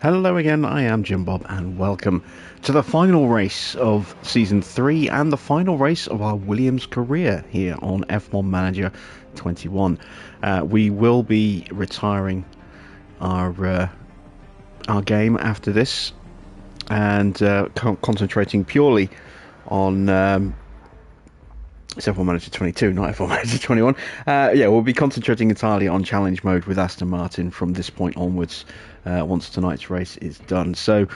Hello again, I am Jim Bob and welcome to the final race of Season 3 and the final race of our Williams career here on F1 Manager 21. We will be retiring our game after this and concentrating purely on it's F1 Manager 22, not F1 Manager 21. We'll be concentrating entirely on challenge mode with Aston Martin from this point onwards, once tonight's race is done. So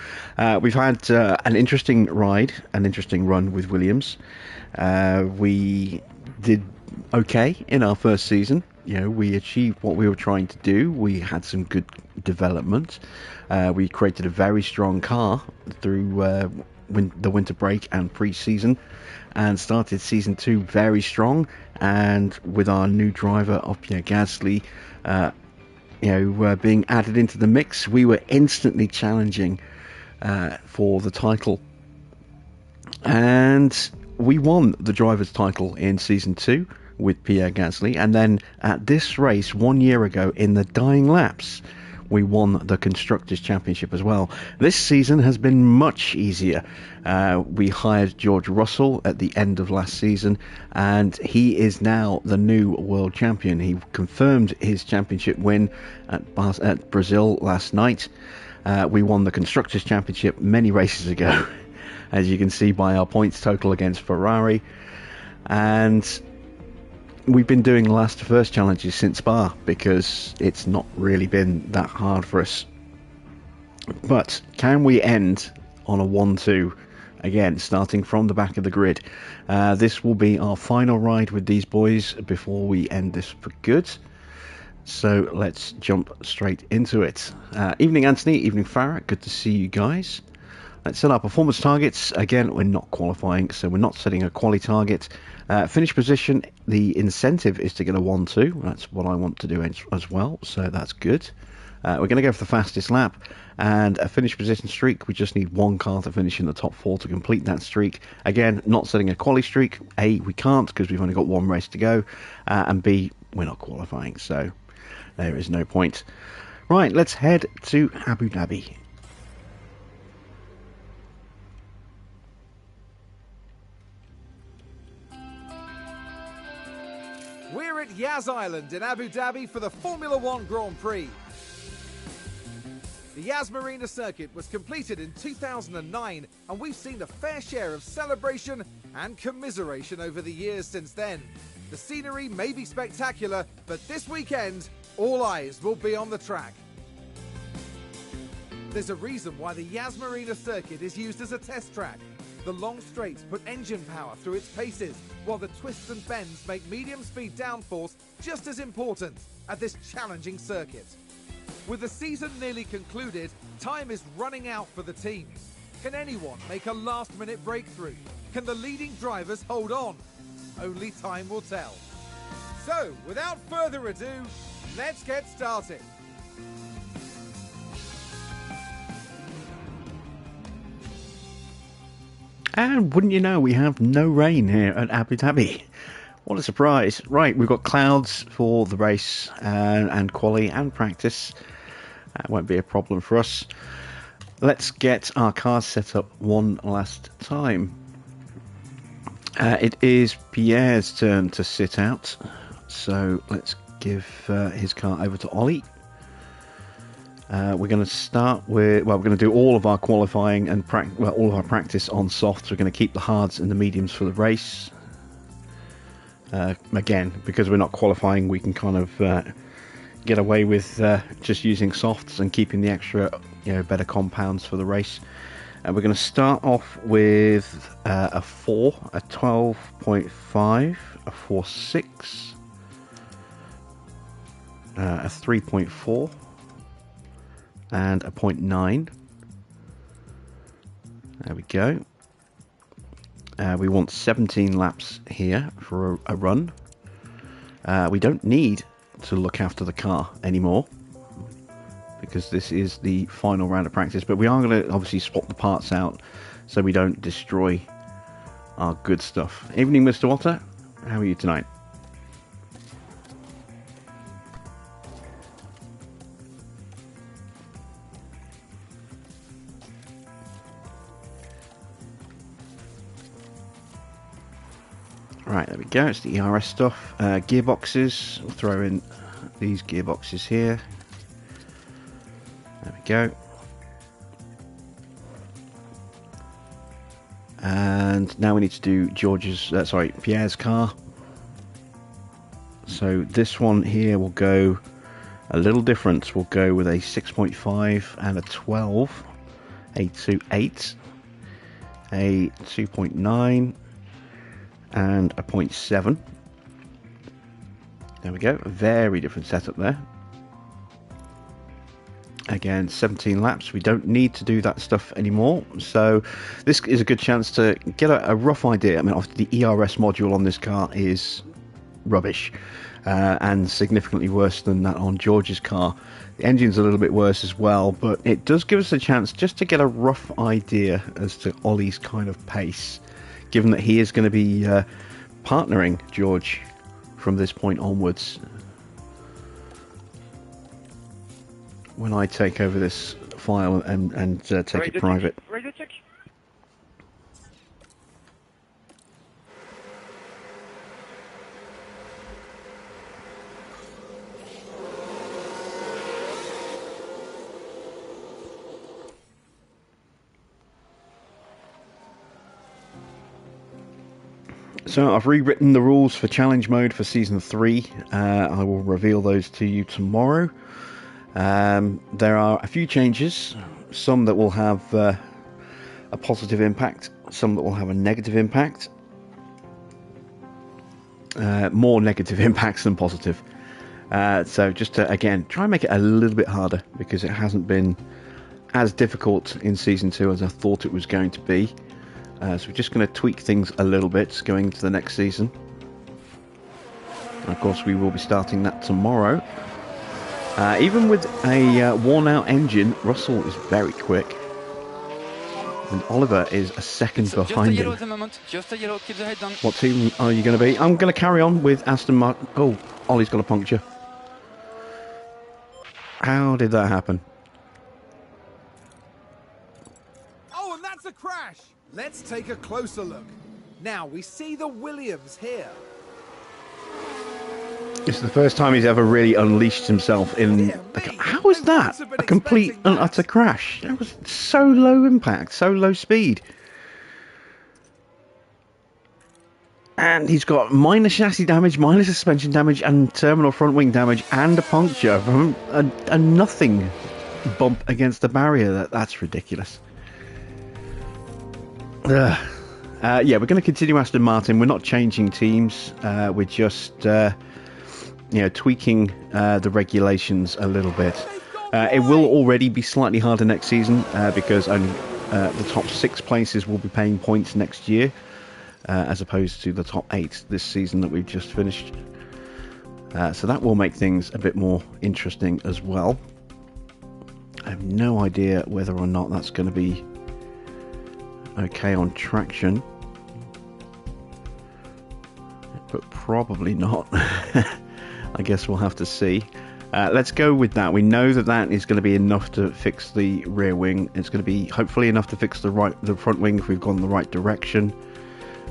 we've had an interesting ride, an interesting run with Williams. We did okay in our first season. You know, we achieved what we were trying to do. We had some good development. We created a very strong car through the winter break and pre-season, and started season 2 very strong. And with our new driver of Pierre Gasly being added into the mix, we were instantly challenging for the title, and we won the driver's title in season 2 with Pierre Gasly. And then at this race 1 year ago, in the dying laps, we won the Constructors' Championship as well. This season has been much easier. We hired George Russell at the end of last season, and he is now the new world champion. He confirmed his championship win at Brazil last night. We won the Constructors' Championship many races ago, as you can see by our points total against Ferrari. And we've been doing the last first challenges since Spa because it's not really been that hard for us. But can we end on a 1-2 again, starting from the back of the grid? This will be our final ride with these boys before we end this for good. So let's jump straight into it. Evening Anthony, evening Farah, good to see you guys. Let's set our performance targets. Again, we're not qualifying, so we're not setting a quali target. Finish position, the incentive is to get a 1-2. That's what I want to do as well, so that's good. We're going to go for the fastest lap. And a finish position streak, we just need one car to finish in the top 4 to complete that streak. Again, not setting a quali streak. A, we can't because we've only got one race to go. And B, we're not qualifying, so there is no point. Right, let's head to Abu Dhabi. We're at YAS Island in Abu Dhabi for the Formula One Grand Prix. The YAS MARINA circuit was completed in 2009, and we've seen a fair share of celebration and commiseration over the years since then. The scenery may be spectacular, but this weekend, all eyes will be on the track. There's a reason why the YAS MARINA circuit is used as a test track. The long straights put engine power through its paces, while the twists and bends make medium speed downforce just as important at this challenging circuit. With the season nearly concluded, time is running out for the teams. Can anyone make a last-minute breakthrough? Can the leading drivers hold on? Only time will tell. So, without further ado, let's get started. And wouldn't you know, we have no rain here at Abu Dhabi. What a surprise. Right, we've got clouds for the race and quali and practice. That won't be a problem for us. Let's get our cars set up one last time. It is Pierre's turn to sit out. So let's give his car over to Ollie. We're going to start with, we're going to do all of our qualifying and all of our practice on softs. We're going to keep the hards and the mediums for the race. Again, because we're not qualifying, we can kind of get away with just using softs and keeping the extra, better compounds for the race. And we're going to start off with a 4, a 12.5, a 4.6, a 3.4. and a 0.9. There we go. We want 17 laps here for a run. We don't need to look after the car anymore because this is the final round of practice, but we are going to obviously swap the parts out so we don't destroy our good stuff. Evening, Mr. Otter. How are you tonight? Right, there we go. It's the ERS stuff. Gearboxes. We'll throw in these gearboxes here. There we go. And now we need to do Pierre's car. So this one here will go a little different. We'll go with a 6.5 and a 12, a 2.8, a 2.9, and a 0.7. There we go. A very different setup there. Again, 17 laps. We don't need to do that stuff anymore. So this is a good chance to get a rough idea. I mean, obviously the ERS module on this car is rubbish and significantly worse than that on George's car. The engine's a little bit worse as well, but it does give us a chance just to get a rough idea as to Ollie's kind of pace, given that he is going to be partnering George from this point onwards. When I take over this file and take it private. Radio check. So I've rewritten the rules for challenge mode for season 3. I will reveal those to you tomorrow. There are a few changes, some that will have a positive impact, some that will have a negative impact. More negative impacts than positive. So just to, again, try and make it a little bit harder, because it hasn't been as difficult in season 2 as I thought it was going to be. So we're just going to tweak things a little bit going into the next season. And of course we will be starting that tomorrow. Even with a worn-out engine, Russell is very quick, and Oliver is a second behind him. What team are you going to be? I'm going to carry on with Aston Martin. Oh, Ollie's got a puncture. How did that happen? Oh, and that's a crash! Let's take a closer look. Now we see the Williams here. It's the first time he's ever really unleashed himself in... How was that? A complete and utter crash. That was so low impact, so low speed. And he's got minor chassis damage, minor suspension damage, and terminal front wing damage, and a puncture from a nothing bump against the barrier. That's ridiculous. Yeah, we're going to continue Aston Martin. We're not changing teams. We're just... tweaking the regulations a little bit. It will already be slightly harder next season because only the top 6 places will be paying points next year, as opposed to the top 8 this season that we've just finished. So that will make things a bit more interesting as well. I have no idea whether or not that's going to be okay on traction, but probably not. I guess we'll have to see. Let's go with that. We know that that is going to be enough to fix the rear wing. It's going to be hopefully enough to fix the front wing if we've gone the right direction.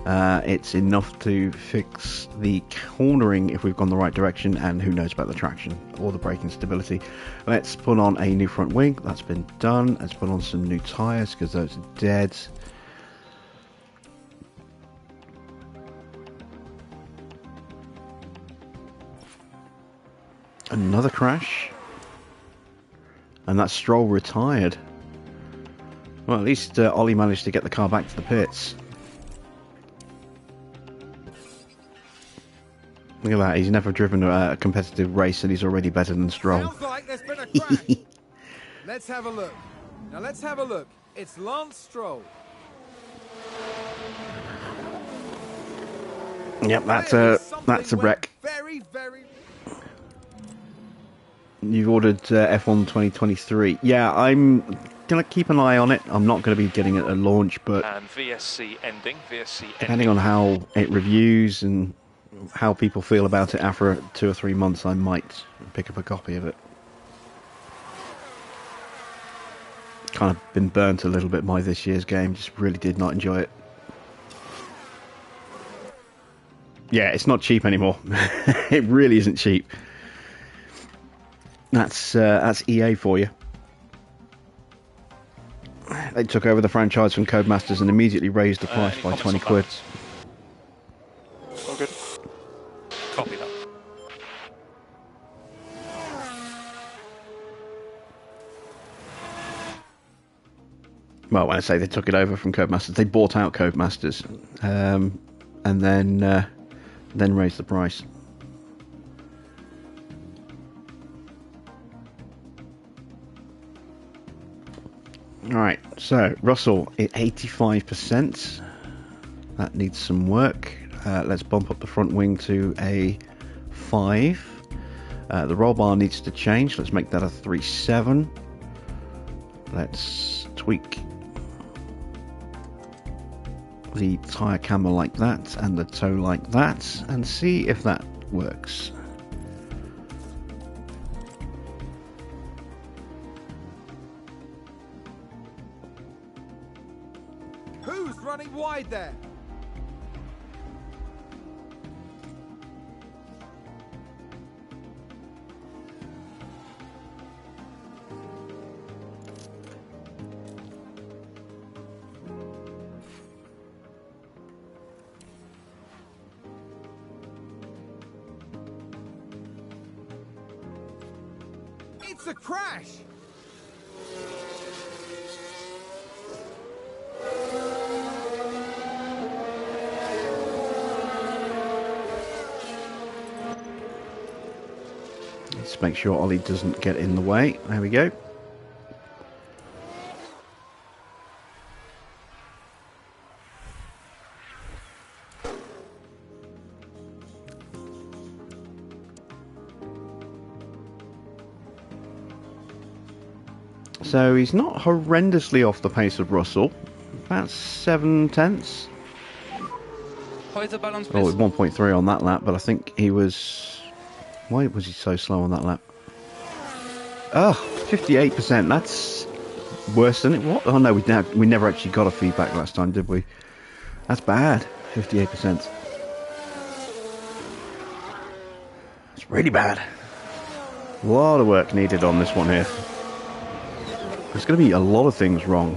It's enough to fix the cornering if we've gone the right direction, and who knows about the traction or the braking stability. Let's put on a new front wing. That's been done. Let's put on some new tyres because those are dead. Another crash, and that Stroll retired. Well, at least Ollie managed to get the car back to the pits. Look at that, he's never driven a competitive race and he's already better than Stroll. Sounds like there's been a crash. Let's have a look. Now let's have a look. It's Lance Stroll. Yep, that's a wreck. Very... You've ordered F1 2023. Yeah, I'm going to keep an eye on it. I'm not going to be getting it at launch, but And VSC ending. Depending on how it reviews and how people feel about it after 2 or 3 months, I might pick up a copy of it. Kind of been burnt a little bit by this year's game. Just really did not enjoy it. Yeah, it's not cheap anymore. It really isn't cheap. That's EA for you. They took over the franchise from Codemasters and immediately raised the price by 20 quid. All good. Copy that. Well, when I say they took it over from Codemasters, they bought out Codemasters, and then raised the price. Alright, so Russell at 85%. That needs some work. Let's bump up the front wing to a 5. The roll bar needs to change. Let's make that a 3.7. Let's tweak the tyre camber like that and the toe like that and see if that works. Who's running wide there? It's a crash! Let's make sure Ollie doesn't get in the way. There we go. So he's not horrendously off the pace of Russell. About 7/10. Hold the balance, Oh, please. 1.3 on that lap, but I think he was... Why was he so slow on that lap? Oh, 58%. That's worse than it was. Oh no, we never actually got a feedback last time, did we? That's bad. 58%. It's really bad. A lot of work needed on this one here. There's going to be a lot of things wrong.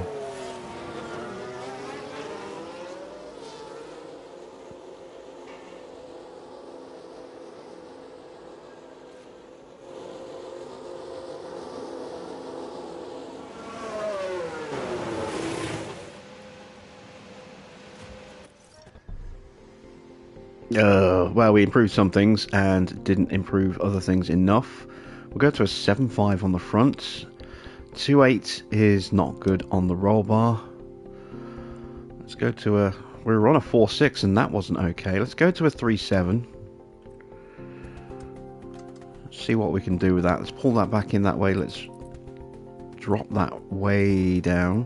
Well, we improved some things and didn't improve other things enough. We'll go to a 7.5 on the front. 2.8 is not good on the roll bar. Let's go to a... We were on a 4.6 and that wasn't okay. Let's go to a 3.7. See what we can do with that. Let's pull that back in that way. Let's drop that way down.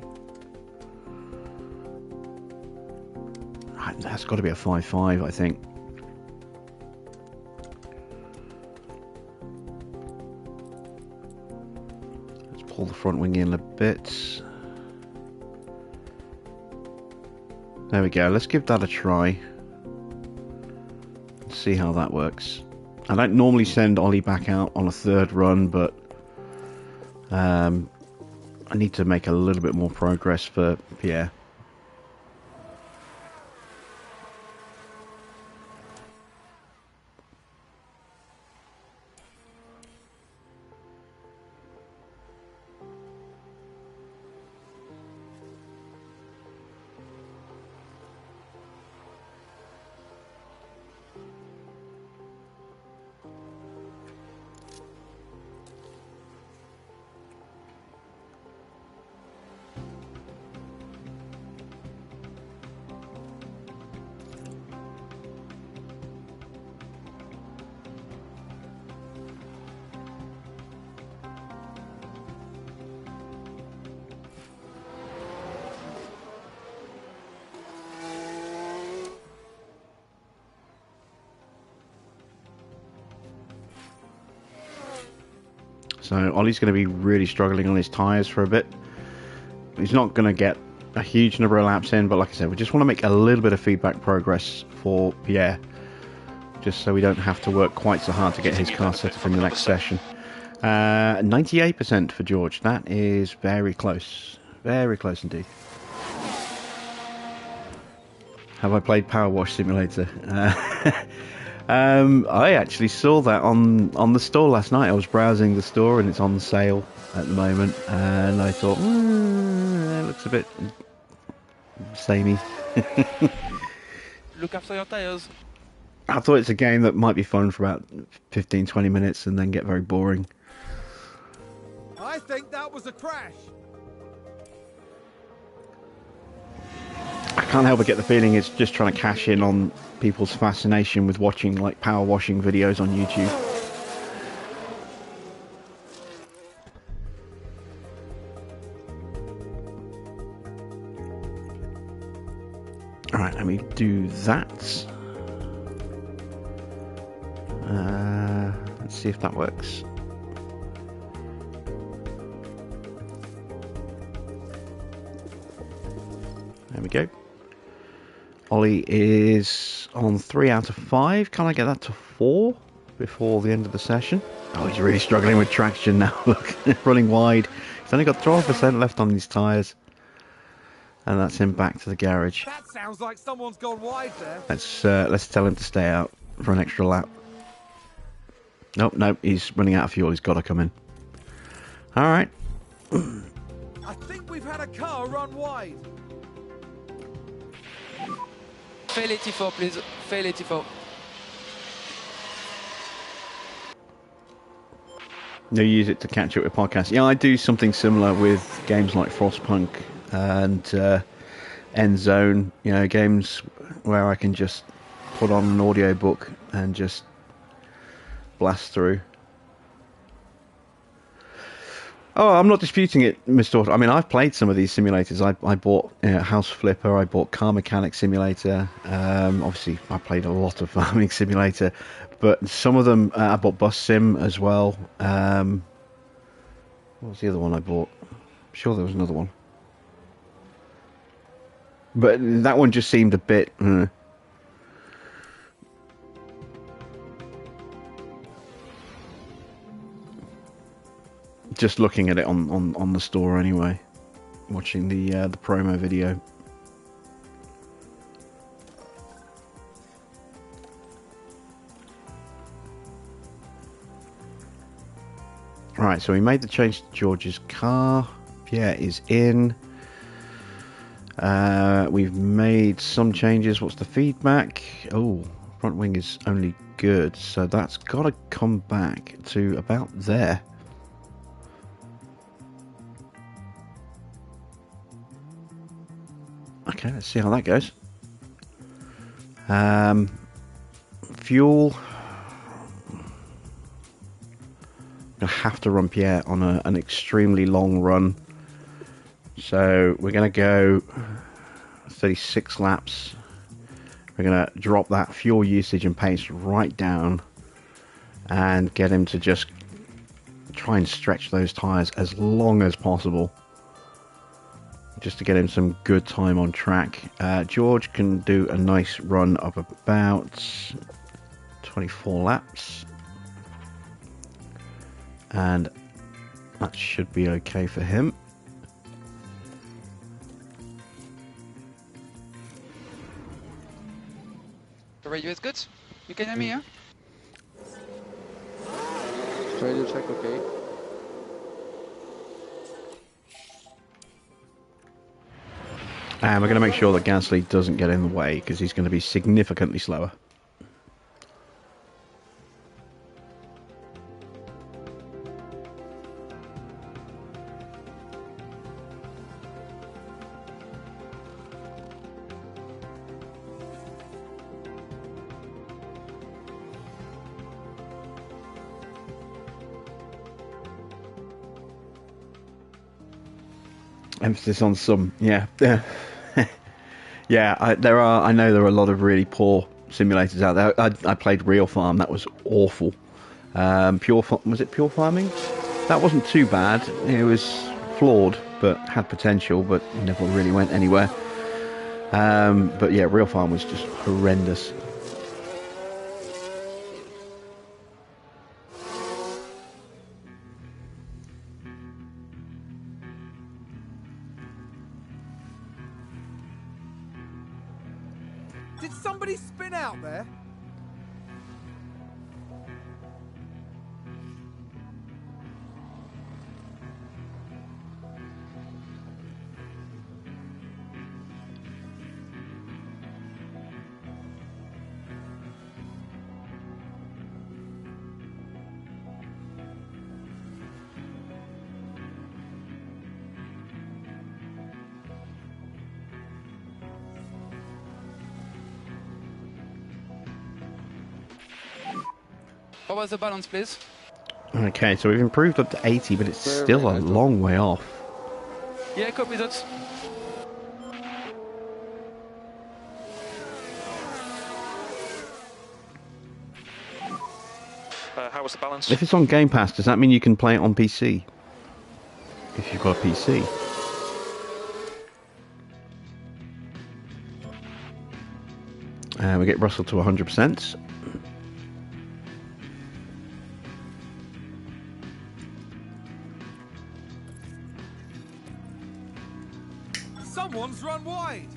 That's got to be a 5.5, I think. Let's pull the front wing in a bit. There we go. Let's give that a try. Let's see how that works. I don't normally send Ollie back out on a third run, but I need to make a little bit more progress for Pierre. So Ollie's going to be really struggling on his tyres for a bit. He's not going to get a huge number of laps in, but like I said, we just want to make a little bit of feedback progress for Pierre. just so we don't have to work quite so hard to get his car set up in the next session. 98% for George. That is very close. Very close indeed. Have I played Power Wash Simulator? I actually saw that on the store last night. I was browsing the store and it's on sale at the moment, and I thought, it looks a bit samey. Look after your tires. I thought it's a game that might be fun for about 15-20 minutes and then get very boring. I think that was a crash. I can't help but get the feeling it's just trying to cash in on people's fascination with watching like power washing videos on YouTube. Alright, let me do that. Let's see if that works. There we go. Ollie is on 3 out of 5. Can I get that to 4 before the end of the session? Oh, he's really struggling with traction now. Look, running wide. He's only got 12% left on these tyres. And that's him back to the garage. That sounds like someone's gone wide there. Let's tell him to stay out for an extra lap. Nope, he's running out of fuel. He's got to come in. All right. I think we've had a car run wide. Fail 84, please. Fail 84. No, use it to catch up with podcasts. Yeah, I do something similar with games like Frostpunk and End Zone. You know, games where I can just put on an audio book and just blast through. Oh, I'm not disputing it, Mr. I mean, I've played some of these simulators. I bought House Flipper, I bought Car Mechanic Simulator. Obviously, I played a lot of Farming Simulator, but some of them, I bought Bus Sim as well. What was the other one I bought? I'm sure there was another one. But that one just seemed a bit... Just looking at it on the store anyway, watching the promo video. Right, so we made the change to George's car. Pierre is in. We've made some changes. What's the feedback? Oh, front wing is only good, so that's got to come back to about there. Okay, let's see how that goes. Fuel. I'm going to have to run Pierre on an extremely long run. So we're going to go 36 laps. We're going to drop that fuel usage and pace right down and get him to just try and stretch those tyres as long as possible, just to get him some good time on track. George can do a nice run of about 24 laps, and that should be okay for him. The radio is good? You can hear me, yeah? Radio check, okay. And we're going to make sure that Gasly doesn't get in the way, because he's going to be significantly slower. Emphasis on some, yeah. Yeah, I know there are a lot of really poor simulators out there. I played Real Farm, that was awful. Was it Pure Farming? That wasn't too bad. It was flawed, but had potential, but never really went anywhere. But yeah, Real Farm was just horrendous. Did somebody spin out there? What was the balance, please? Okay, so we've improved up to 80, but it's still a long way off. Yeah, copy that. How was the balance? If it's on Game Pass, does that mean you can play it on PC? If you've got a PC. We get Russell to 100%. Someone's run wide.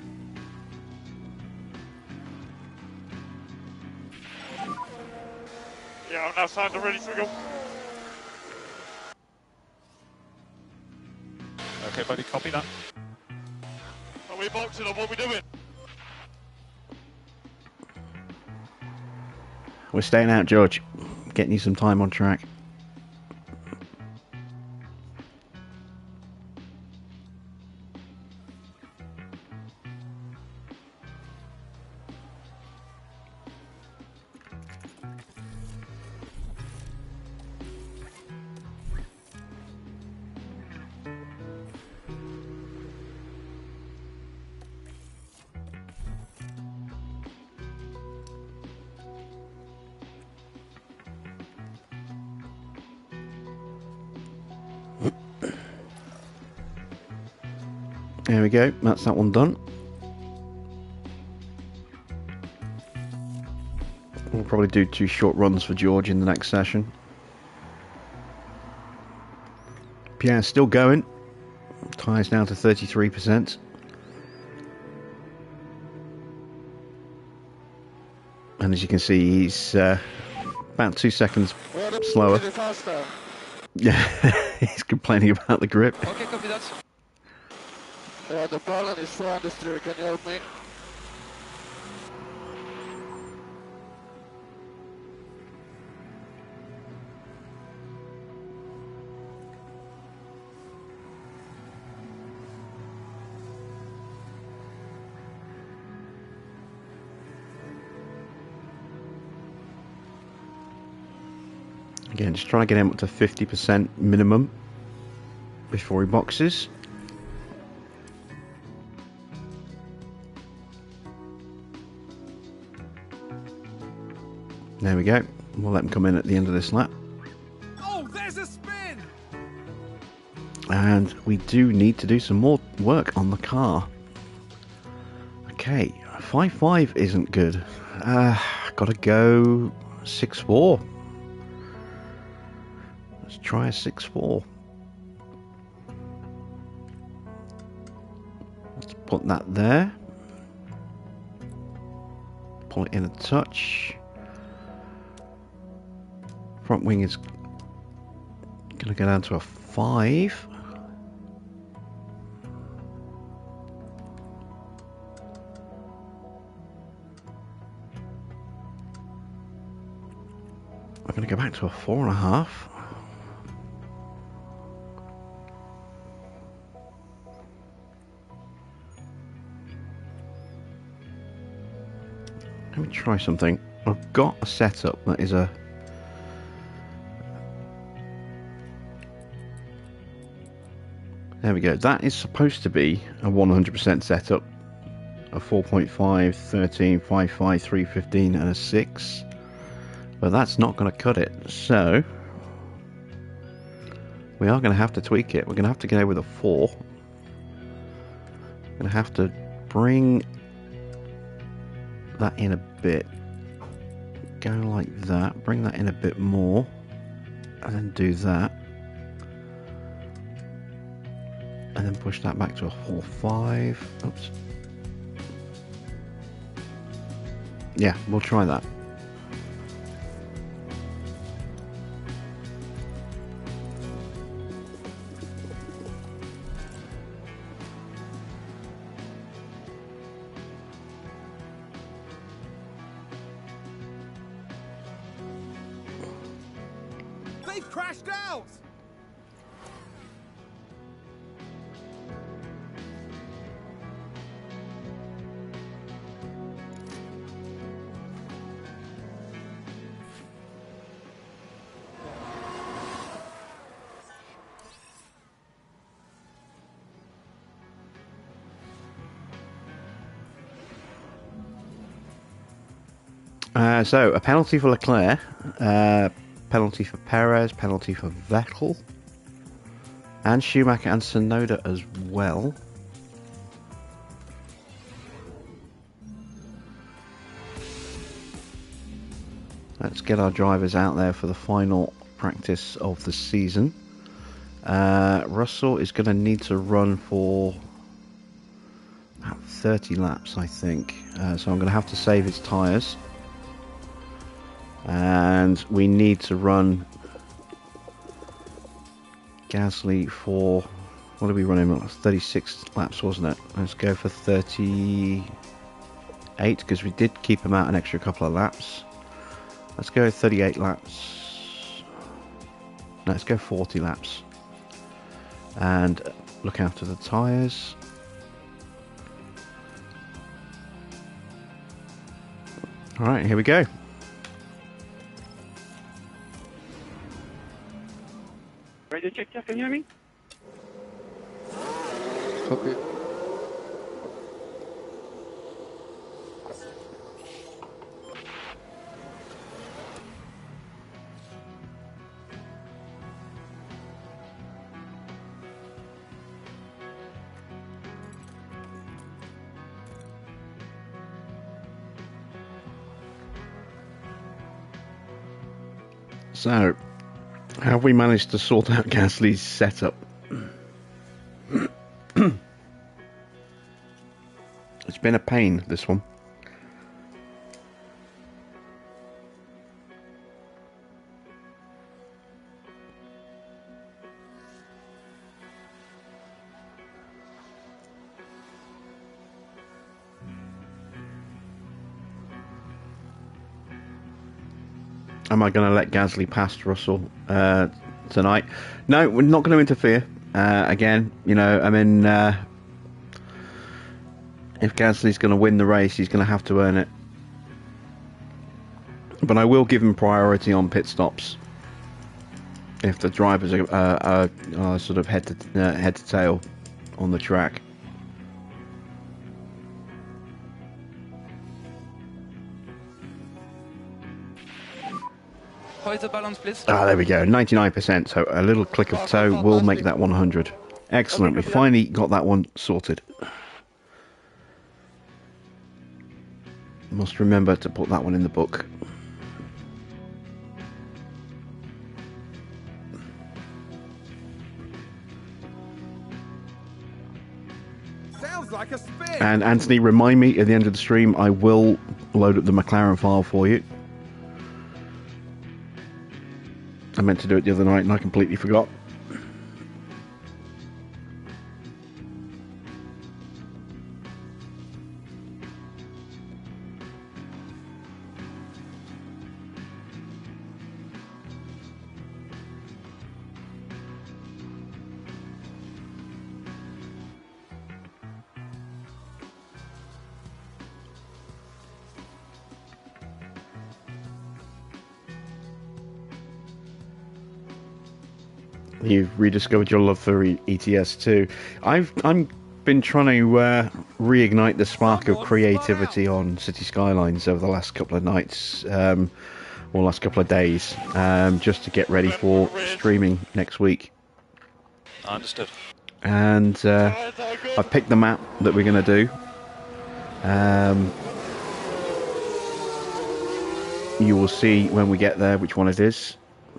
Yeah, I'm outside and ready to go. Okay, buddy, copy that. Are we boxing or what are we doing? We're staying out, George. Getting you some time on track. There we go, that's that one done. We'll probably do 2 short runs for George in the next session. Pierre's still going. Tyres down to 33%. And as you can see, he's about 2 seconds slower. Yeah, he's complaining about the grip. Okay, copy that. Yeah, the balance is so understeer. Can you help me? Again, just trying to get him up to 50% minimum before he boxes. There we go. We'll let him come in at the end of this lap. Oh, there's a spin! And we do need to do some more work on the car. Okay, 5.5 isn't good. Gotta go 6.4. Let's try a 6.4. Let's put that there. Pull it in a touch. Front wing is going to go down to a 5. I'm going to go back to a 4.5. Let me try something. I've got a setup that is a... There we go. That is supposed to be a 100% setup. A 4.5, 13, 5.5, 3.15 and a 6. But that's not going to cut it. So we are going to have to tweak it. We're going to have to go with a 4. We're going to have to bring that in a bit. Go like that. Bring that in a bit more. And then do that. And then push that back to a 4.5. Oops. Yeah, we'll try that. They've crashed out! So, a penalty for Leclerc, penalty for Perez, penalty for Vettel, and Schumacher and Tsunoda as well. Let's get our drivers out there for the final practice of the season. Russell is going to need to run for about 30 laps, I think. So I'm going to have to save his tyres. And we need to run Gasly for, what did we run him? 36 laps, wasn't it? Let's go for 38, because we did keep him out an extra couple of laps. Let's go 38 laps. No, let's go 40 laps. And look after the tyres. Alright, here we go. Ready to check, can you hear me? Copy. So, have we managed to sort out Gasly's setup? It's been a pain, this one. Am I going to let Gasly past Russell tonight? No, we're not going to interfere. Again, you know, I mean, if Gasly's going to win the race, he's going to have to earn it. But I will give him priority on pit stops if the drivers are sort of head to tail on the track. How is the balance, please? Ah, there we go, 99%. So a little click of toe will make that 100. Excellent, we finally got that one sorted. Must remember to put that one in the book. Sounds like a spin! And Anthony, remind me at the end of the stream, I will load up the McLaren file for you. I meant to do it the other night and I completely forgot. You've rediscovered your love for ETS too. I've been trying to reignite the spark of creativity on City Skylines over the last couple of nights, or last couple of days, just to get ready for streaming next week. I understood. And I've picked the map that we're going to do. You will see when we get there which one it is.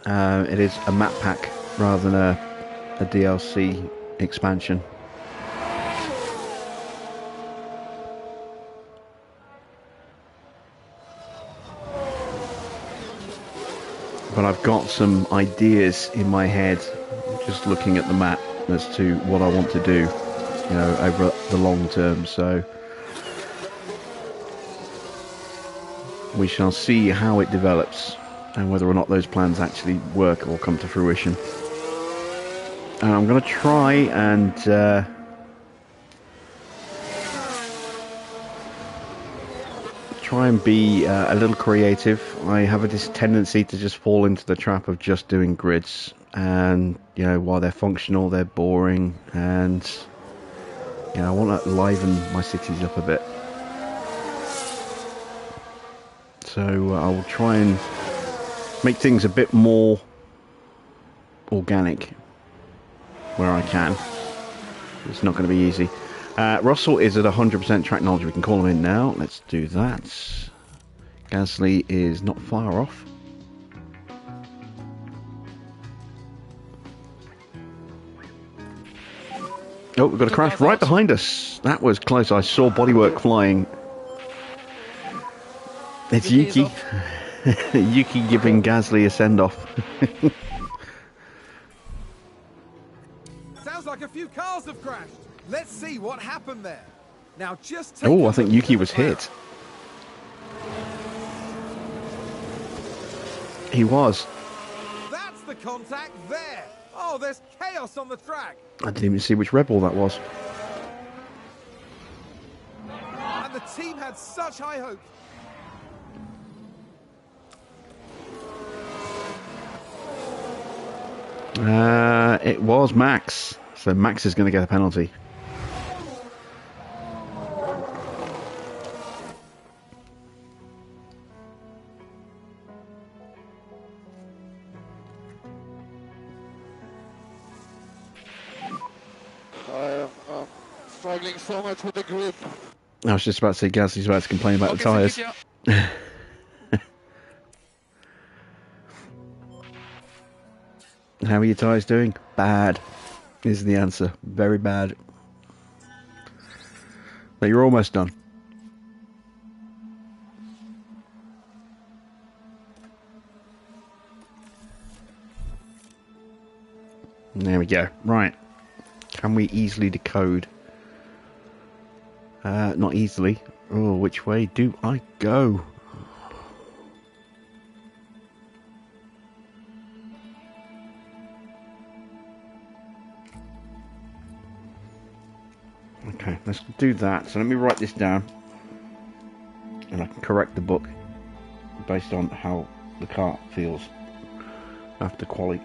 It is a map pack rather than a DLC expansion. but I've got some ideas in my head, just looking at the map, as to what I want to do, you know, over the long term. So we shall see how it develops and whether or not those plans actually work or come to fruition. And I'm going to try and be a little creative. I have this tendency to just fall into the trap of just doing grids, and you know, while they're functional, they're boring, and you know, I want to liven my cities up a bit. So I will try and make things a bit more organic where I can. It's not going to be easy. Russell is at 100% track knowledge. We can call him in now. Let's do that. Gasly is not far off. Oh, we've got a crash right behind us. That was close. I saw bodywork flying. It's Yuki. Yuki giving Gasly a send-off. Sounds like a few cars have crashed. Let's see what happened there. Now just take Oh, I think Yuki was hit. He was. That's the contact there. Oh, there's chaos on the track. I didn't even see which Red Bull that was. And the team had such high hopes. It was Max. So Max is going to get a penalty. I'm struggling so much with the grip. I was just about to say Gasly's about to complain about the tyres. How are your tyres doing? Bad is the answer. Very bad. But you're almost done. There we go. Right. Can we easily decode? Not easily. Oh, which way do I go? Okay, let's do that. So let me write this down, and I can correct the book based on how the car feels after quali.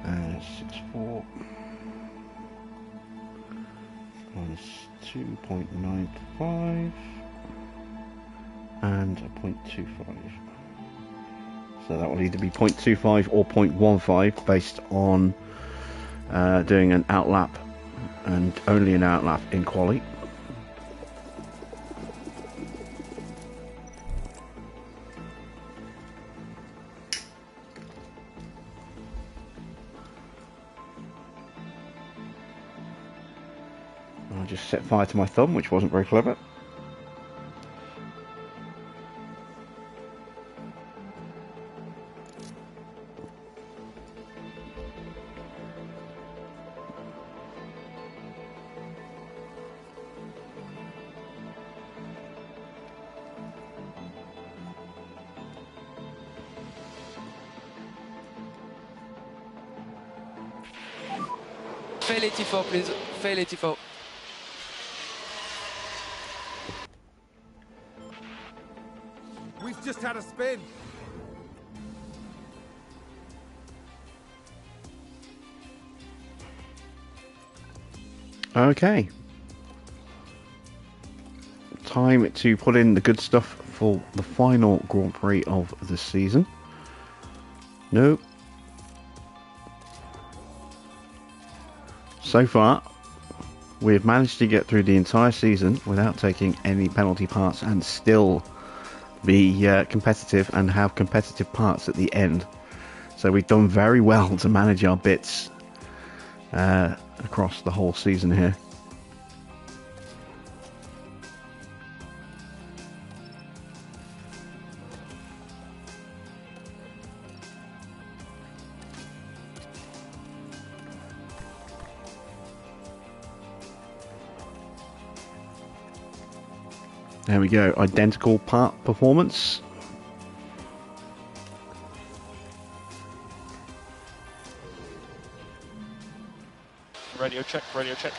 6.4 minus 2.95 and a 0.25. So that will either be 0.25 or 0.15 based on doing an outlap, and only an outlap in quali. I just set fire to my thumb, which wasn't very clever. Fail 84, please. Fail 84. We've just had a spin. Okay. Time to put in the good stuff for the final Grand Prix of the season. Nope. So far, we have managed to get through the entire season without taking any penalty parts and still be competitive and have competitive parts at the end. So we've done very well to manage our bits across the whole season here. There we go. Identical part performance. Radio check, radio check.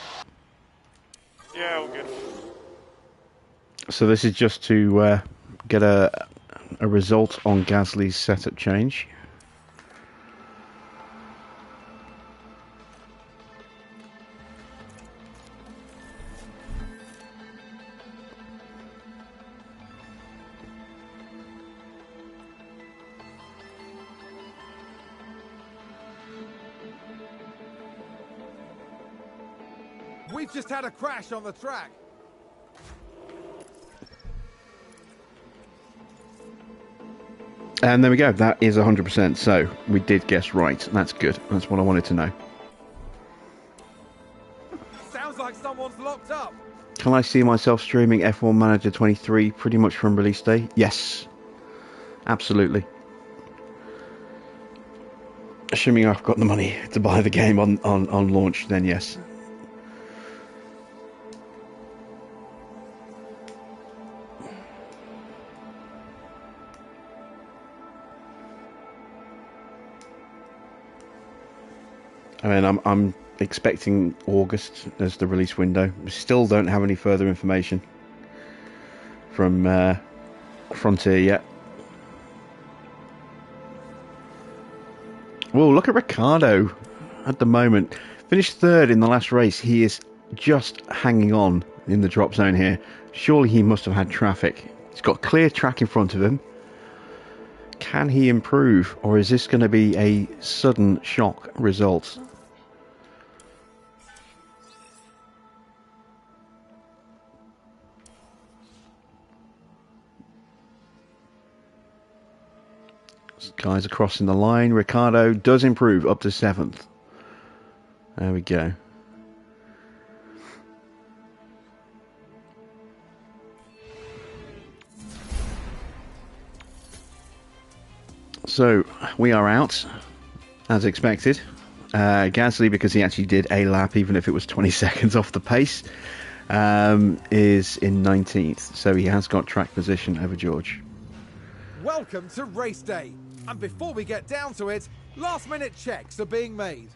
Yeah, all good. So this is just to get a result on Gasly's setup change. We've just had a crash on the track. And there we go. That is 100%. So we did guess right. That's good. That's what I wanted to know. Sounds like someone's locked up. Can I see myself streaming F1 Manager 23 pretty much from release day? Yes. Absolutely. Assuming I've got the money to buy the game on launch, then yes. I mean, I'm expecting August as the release window. We still don't have any further information from Frontier yet. Whoa, look at Ricciardo at the moment. Finished third in the last race. He is just hanging on in the drop zone here. Surely he must have had traffic. He's got clear track in front of him. Can he improve, or is this going to be a sudden shock result? Guys are crossing the line. Ricciardo does improve up to 7th. There we go. So we are out as expected. Gasly, because he actually did a lap even if it was 20 seconds off the pace, is in 19th, so he has got track position over George. Welcome to race day. And before we get down to it, last-minute checks are being made.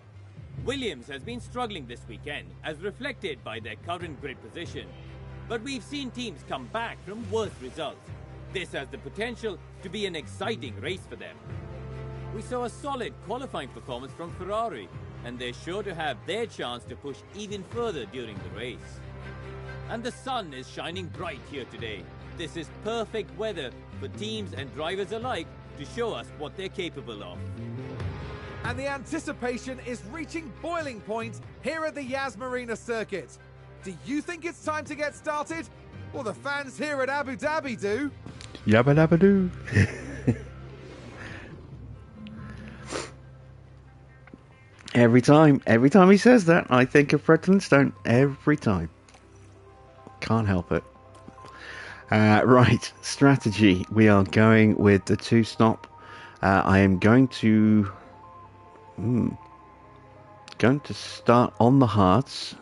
Williams has been struggling this weekend, as reflected by their current grid position. But we've seen teams come back from worse results. This has the potential to be an exciting race for them. We saw a solid qualifying performance from Ferrari, and they're sure to have their chance to push even further during the race. And the sun is shining bright here today. This is perfect weather for teams and drivers alike to show us what they're capable of. And the anticipation is reaching boiling point here at the YAS Marina circuit. Do you think it's time to get started? Well, the fans here at Abu Dhabi do. Yabba dabba doo. Every time he says that, I think of Fred Flintstone. Every time. Can't help it. Right, strategy. We are going with the 2-stop. I am going to start on the hards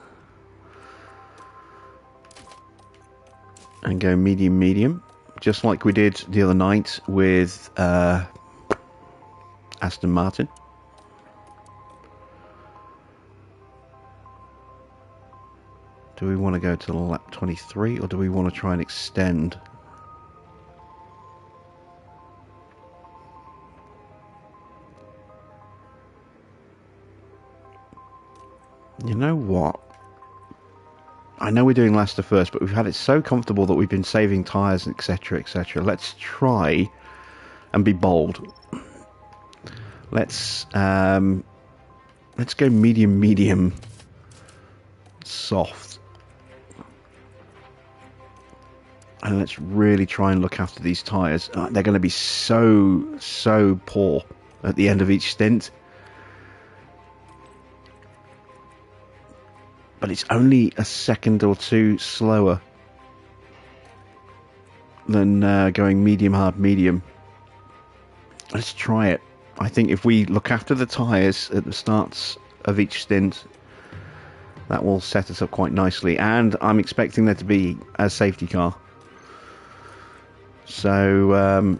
and go medium, just like we did the other night with Aston Martin. Do we want to go to lap 23, or do we want to try and extend? You know what? I know we're doing Leicester first, but we've had it so comfortable that we've been saving tyres, etc., etc. Let's try and be bold. Let's go medium, soft. And let's really try and look after these tyres. They're going to be so poor at the end of each stint. But it's only a second or two slower than going medium, hard, medium. Let's try it. I think if we look after the tyres at the starts of each stint, that will set us up quite nicely. And I'm expecting there to be a safety car. So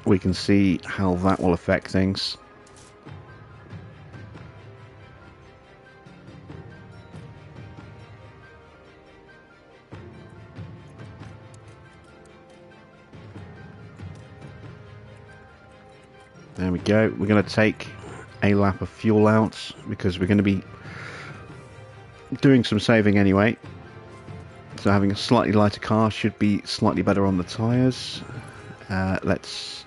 we can see how that will affect things. There we go. We're going to take a lap of fuel out because we're going to be doing some saving anyway. So having a slightly lighter car should be slightly better on the tyres. Let's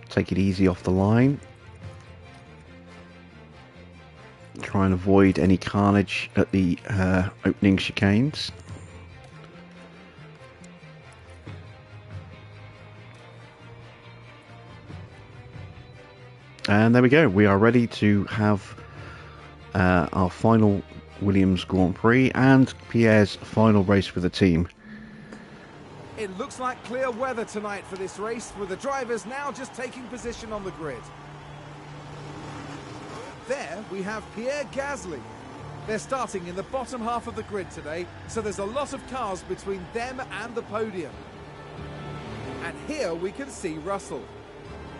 take it easy off the line. Try and avoid any carnage at the opening chicanes. And there we go. We are ready to have our final Williams Grand Prix and Pierre's final race for the team. It looks like clear weather tonight for this race, with the drivers now just taking position on the grid. There we have Pierre Gasly. They're starting in the bottom half of the grid today, so there's a lot of cars between them and the podium. And here we can see Russell.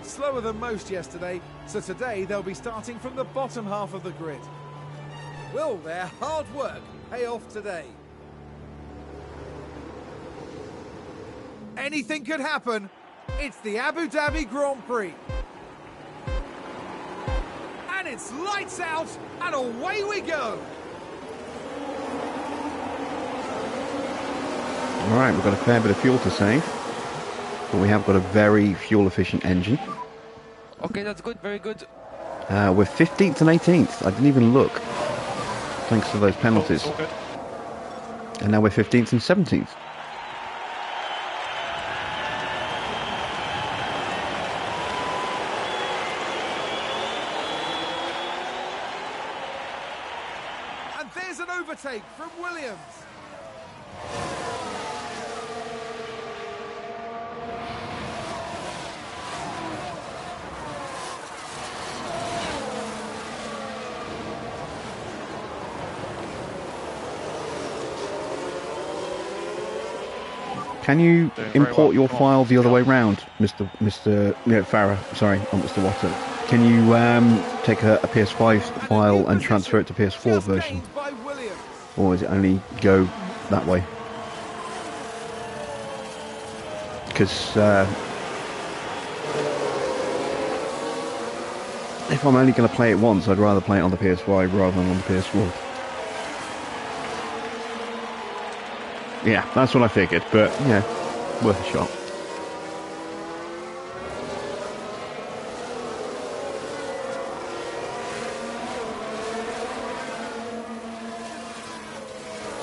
Slower than most yesterday, so today they'll be starting from the bottom half of the grid. Will their hard work pay off today? Anything could happen. It's the Abu Dhabi Grand Prix. And it's lights out, and away we go. Alright, we've got a fair bit of fuel to save, but we have got a very fuel efficient engine. Okay, that's good, very good. We're 15th and 18th. I didn't even look, thanks to those penalties. All good. And now we're 15th and 17th. And there's an overtake from Williams. Can you import well. your file the other way round, Mr. Farah? Sorry, not Mr. Watson. Can you take a PS5 file and transfer it to PS4 Just version? gained by Williams. Or does it only go that way? Because if I'm only going to play it once, I'd rather play it on the PS5 rather than on the PS4. Yeah, that's what I figured, but yeah, worth a shot.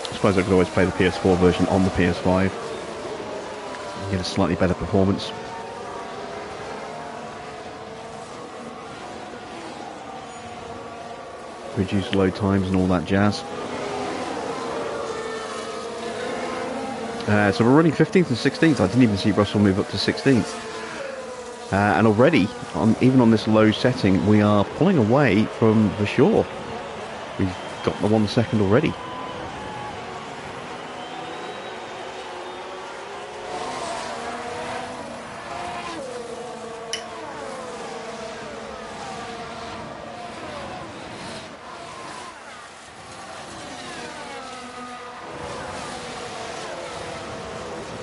I suppose I could always play the PS4 version on the PS5 and get a slightly better performance. Reduce load times and all that jazz. So we're running 15th and 16th. I didn't even see Russell move up to 16th. And already, even on this low setting, we are pulling away from Vasseur. We've got the 1 second already.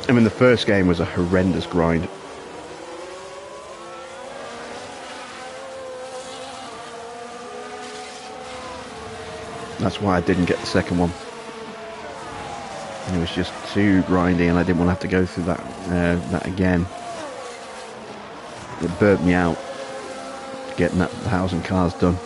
I mean, the first game was a horrendous grind. That's why I didn't get the second one. It was just too grindy, and I didn't want to have to go through that again. It burnt me out getting that 1,000 cars done.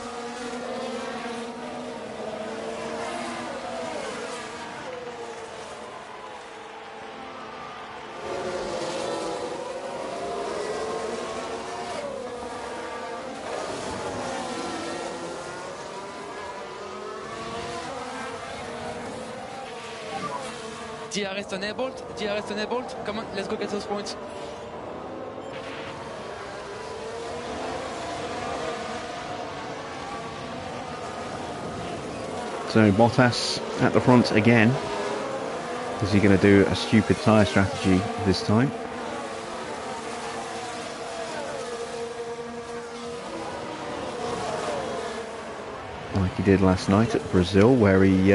DRS enabled, DRS enabled. Come on, let's go get those points. So Bottas at the front again. Is he going to do a stupid tyre strategy this time? Like he did last night at Brazil, where he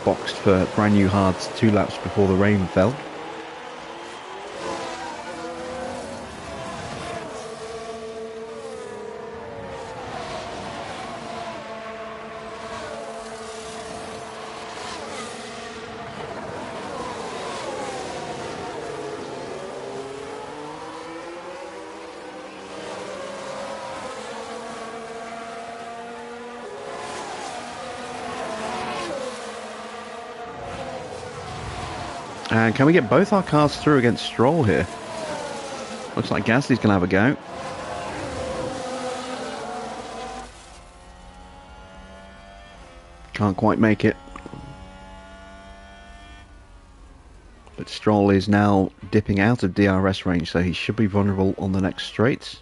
boxed for brand new hards 2 laps before the rain fell. And can we get both our cars through against Stroll here? Looks like Gasly's going to have a go. Can't quite make it. But Stroll is now dipping out of DRS range, so he should be vulnerable on the next straights.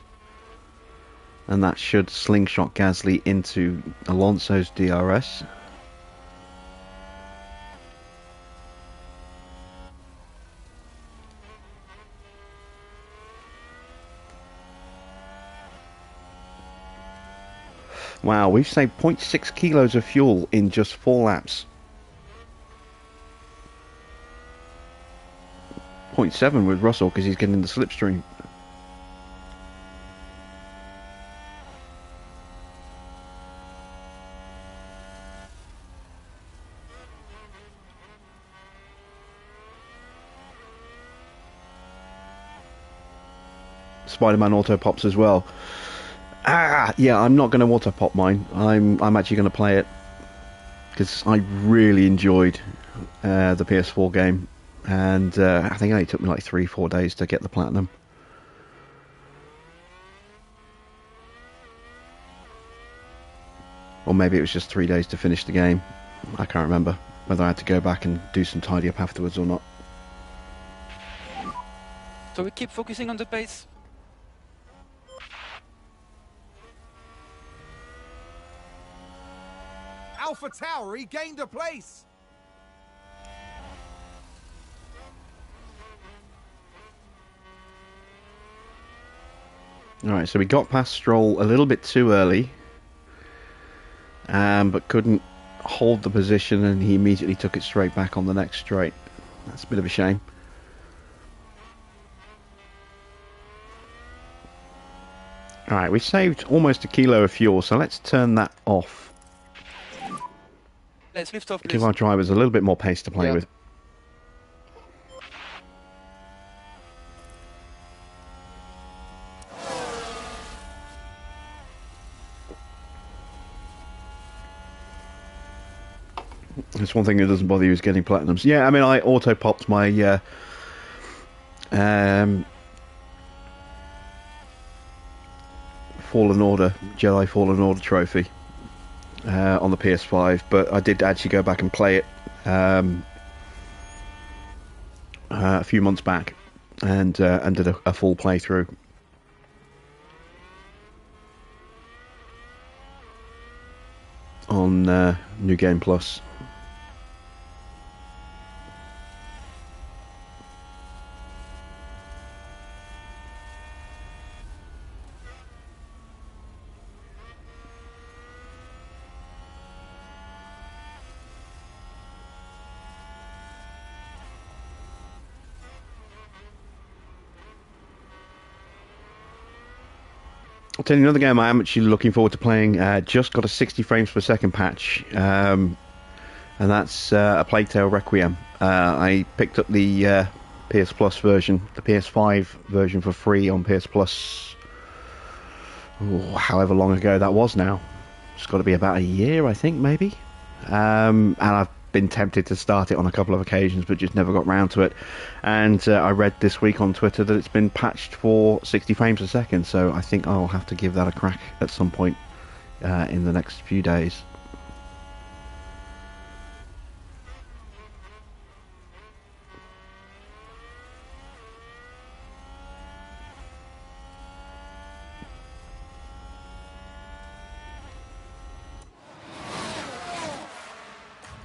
And that should slingshot Gasly into Alonso's DRS. Wow, we've saved 0.6 kilos of fuel in just 4 laps. 0.7 with Russell because he's getting the slipstream. Spider-Man auto pops as well. Yeah, I'm not going to auto pop mine. I'm actually going to play it because I really enjoyed the PS4 game, and I think it only took me like 3-4 days to get the platinum. Or maybe it was just 3 days to finish the game. I can't remember whether I had to go back and do some tidy up afterwards or not. So we keep focusing on the pace. Alpha Tauri gained a place. Alright, so we got past Stroll a little bit too early, but couldn't hold the position, and he immediately took it straight back on the next straight. That's a bit of a shame. Alright, we saved almost a kilo of fuel, so let's turn that off. Let's lift off, please. Give our drivers a little bit more pace to play with. That's one thing that doesn't bother you is getting platinums. Yeah, I mean, I auto popped my Fallen Order, Jedi Fallen Order trophy on the PS5, but I did actually go back and play it a few months back and did a full playthrough. On New Game Plus. I'll tell you another game I am actually looking forward to playing. Just got a 60 frames per second patch, and that's A Plague Tale Requiem. I picked up the PS Plus version, the PS5 version for free on PS Plus, however long ago that was now. It's got to be about a year, I think, maybe. And I've been tempted to start it on a couple of occasions, but just never got round to it. And I read this week on Twitter that it's been patched for 60 frames a second, so I think I'll have to give that a crack at some point in the next few days.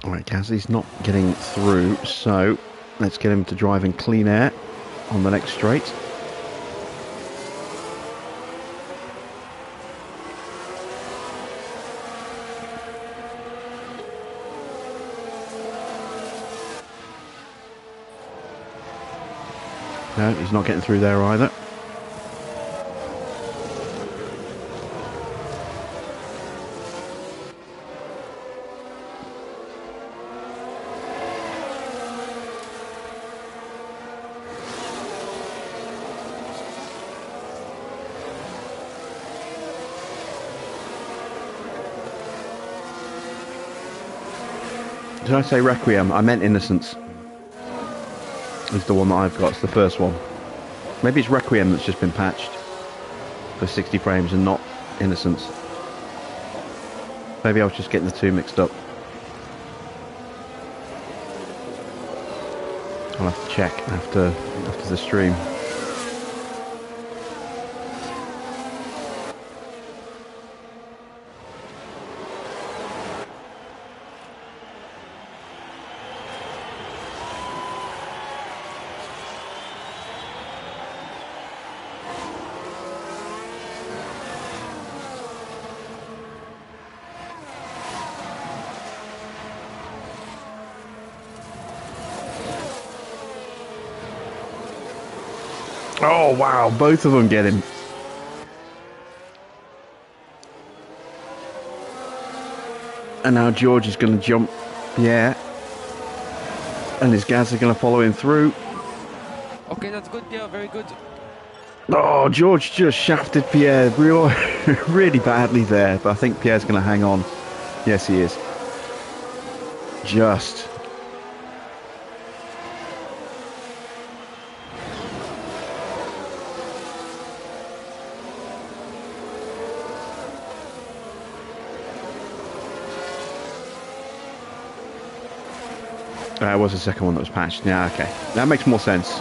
Alright, Gasly's not getting through, so let's get him to drive in clean air on the next straight. No, he's not getting through there either. Did I say Requiem? I meant Innocence. It's the one that I've got. It's the first one. Maybe it's Requiem that's just been patched for 60 frames and not Innocence. Maybe I was just getting the two mixed up. I'll have to check after the stream. Oh wow, both of them get him. And now George is going to jump, yeah. And his Gaz are going to follow him through. Okay, that's good, Pierre, very good. Oh, George just shafted Pierre really badly there, but I think Pierre's going to hang on. Yes, he is. Just. That was the second one that was patched. Yeah, okay. That makes more sense.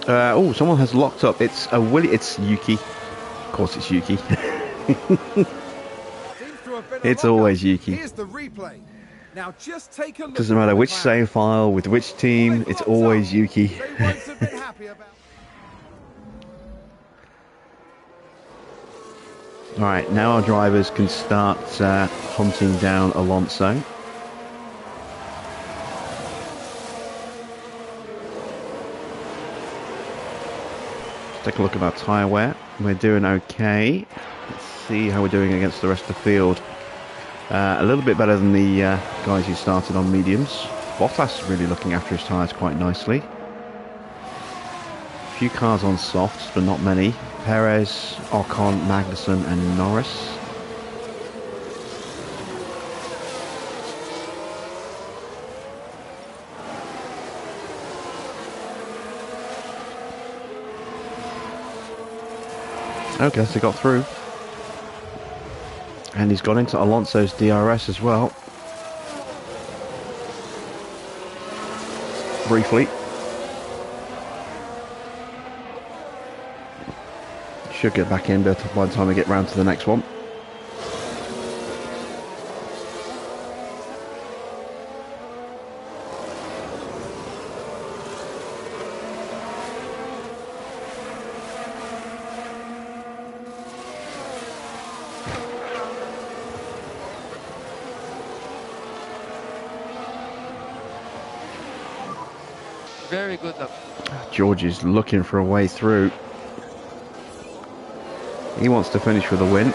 Oh, someone has locked up. It's a Willie. It's Yuki. Of course, it's Yuki. It's always Yuki. Here's the replay. Now just take a look. Doesn't matter which save file with which team. It's always Yuki. They won't have been happy about. All right, now our drivers can start hunting down Alonso. Take a look at our tyre wear. We're doing okay. Let's see how we're doing against the rest of the field. A little bit better than the guys who started on mediums. Bottas really looking after his tyres quite nicely. A few cars on softs, but not many. Perez, Ocon, Magnussen and Norris. Okay, so they got through. And he's gone into Alonso's DRS as well. Briefly. Should get back in by the time we get round to the next one. Very good luck. George is looking for a way through. He wants to finish with a win.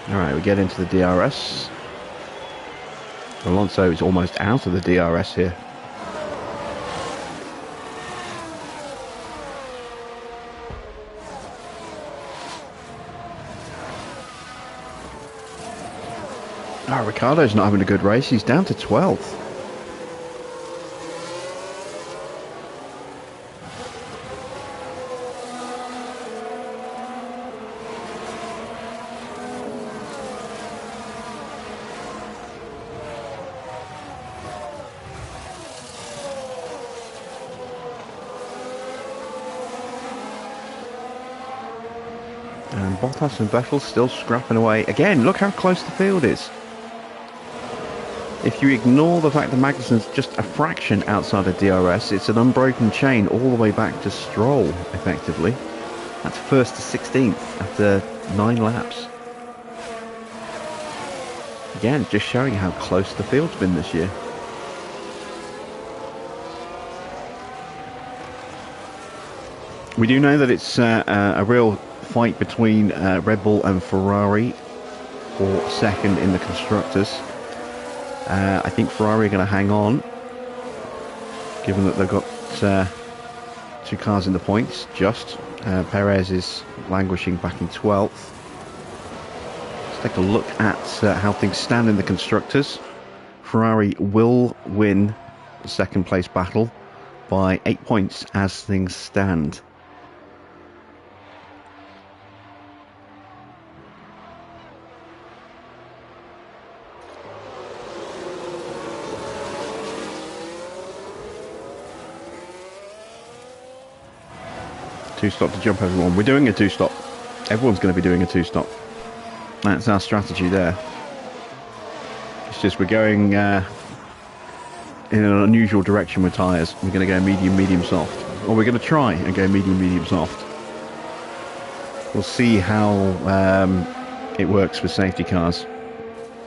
Alright, we get into the DRS. Alonso is almost out of the DRS here. Ricardo's not having a good race. He's down to 12th. And Bottas and Vettel still scrapping away. Again, look how close the field is. If you ignore the fact that Magnussen's just a fraction outside of DRS, it's an unbroken chain all the way back to Stroll, effectively. That's first to 16th after 9 laps. Again, just showing how close the field's been this year. We do know that it's a real fight between Red Bull and Ferrari for second in the Constructors. I think Ferrari are going to hang on, given that they've got 2 cars in the points, just. Perez is languishing back in 12th. Let's take a look at how things stand in the Constructors. Ferrari will win the second place battle by 8 points as things stand. Two-stop to jump everyone. We're doing a two-stop. Everyone's going to be doing a two-stop. That's our strategy there. It's just we're going in an unusual direction with tyres. We're going to go medium, medium, soft. Or we're going to try and go medium, medium, soft. We'll see how it works with safety cars.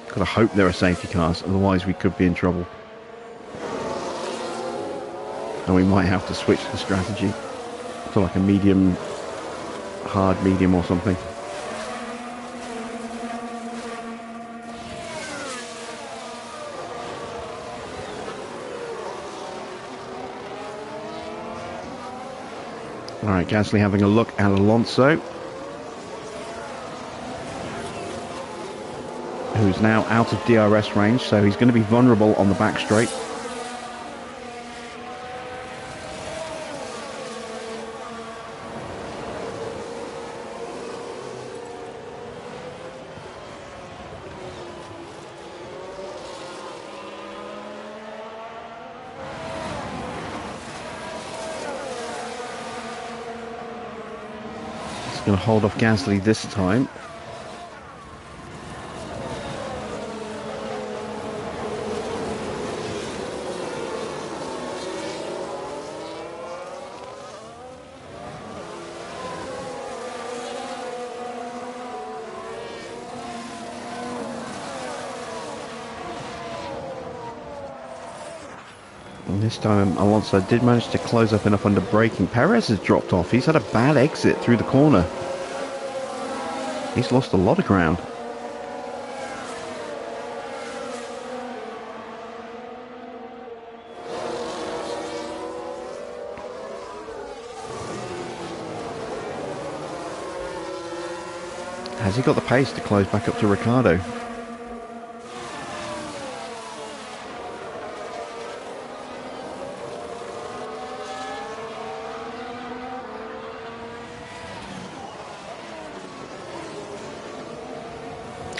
Gotta hope there are safety cars, otherwise we could be in trouble. And we might have to switch the strategy. Like a medium, hard medium or something. Alright, Gasly having a look at Alonso, who's now out of DRS range, so he's going to be vulnerable on the back straight. Going to hold off Gasly this time. And this time Alonso did manage to close up enough under braking. Perez has dropped off. He's had a bad exit through the corner. He's lost a lot of ground. Has he got the pace to close back up to Ricciardo?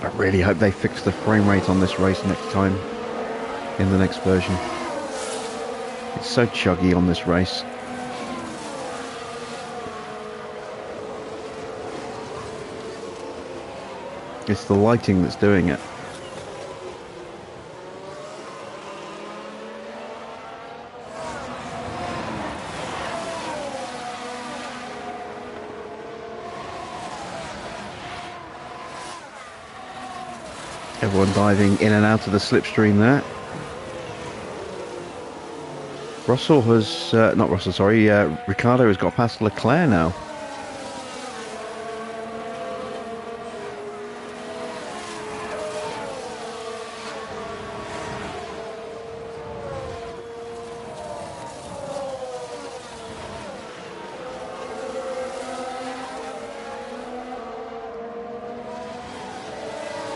I really hope they fix the frame rate on this race next time, in the next version. It's so chuggy on this race. It's the lighting that's doing it. Everyone diving in and out of the slipstream there. Russell has, not Russell, sorry, Ricciardo has got past Leclerc now.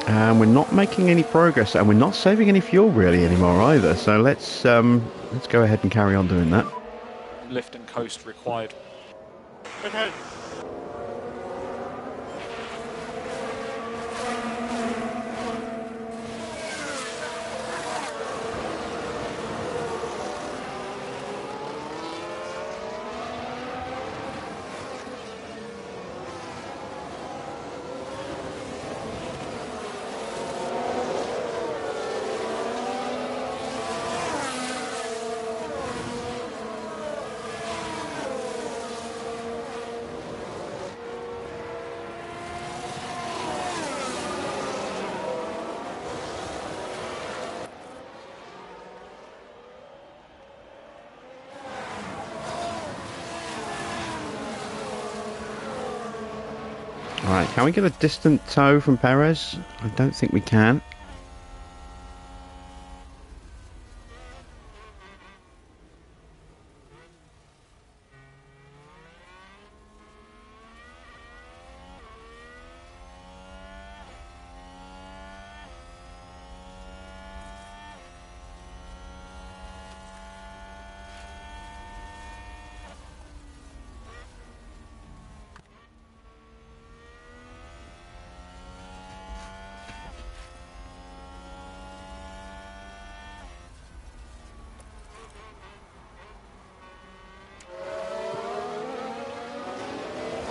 And we're not making any progress, and we're not saving any fuel really anymore either. So let's go ahead and carry on doing that. Lift and coast required. Okay. Right, can we get a distant tow from Perez? I don't think we can.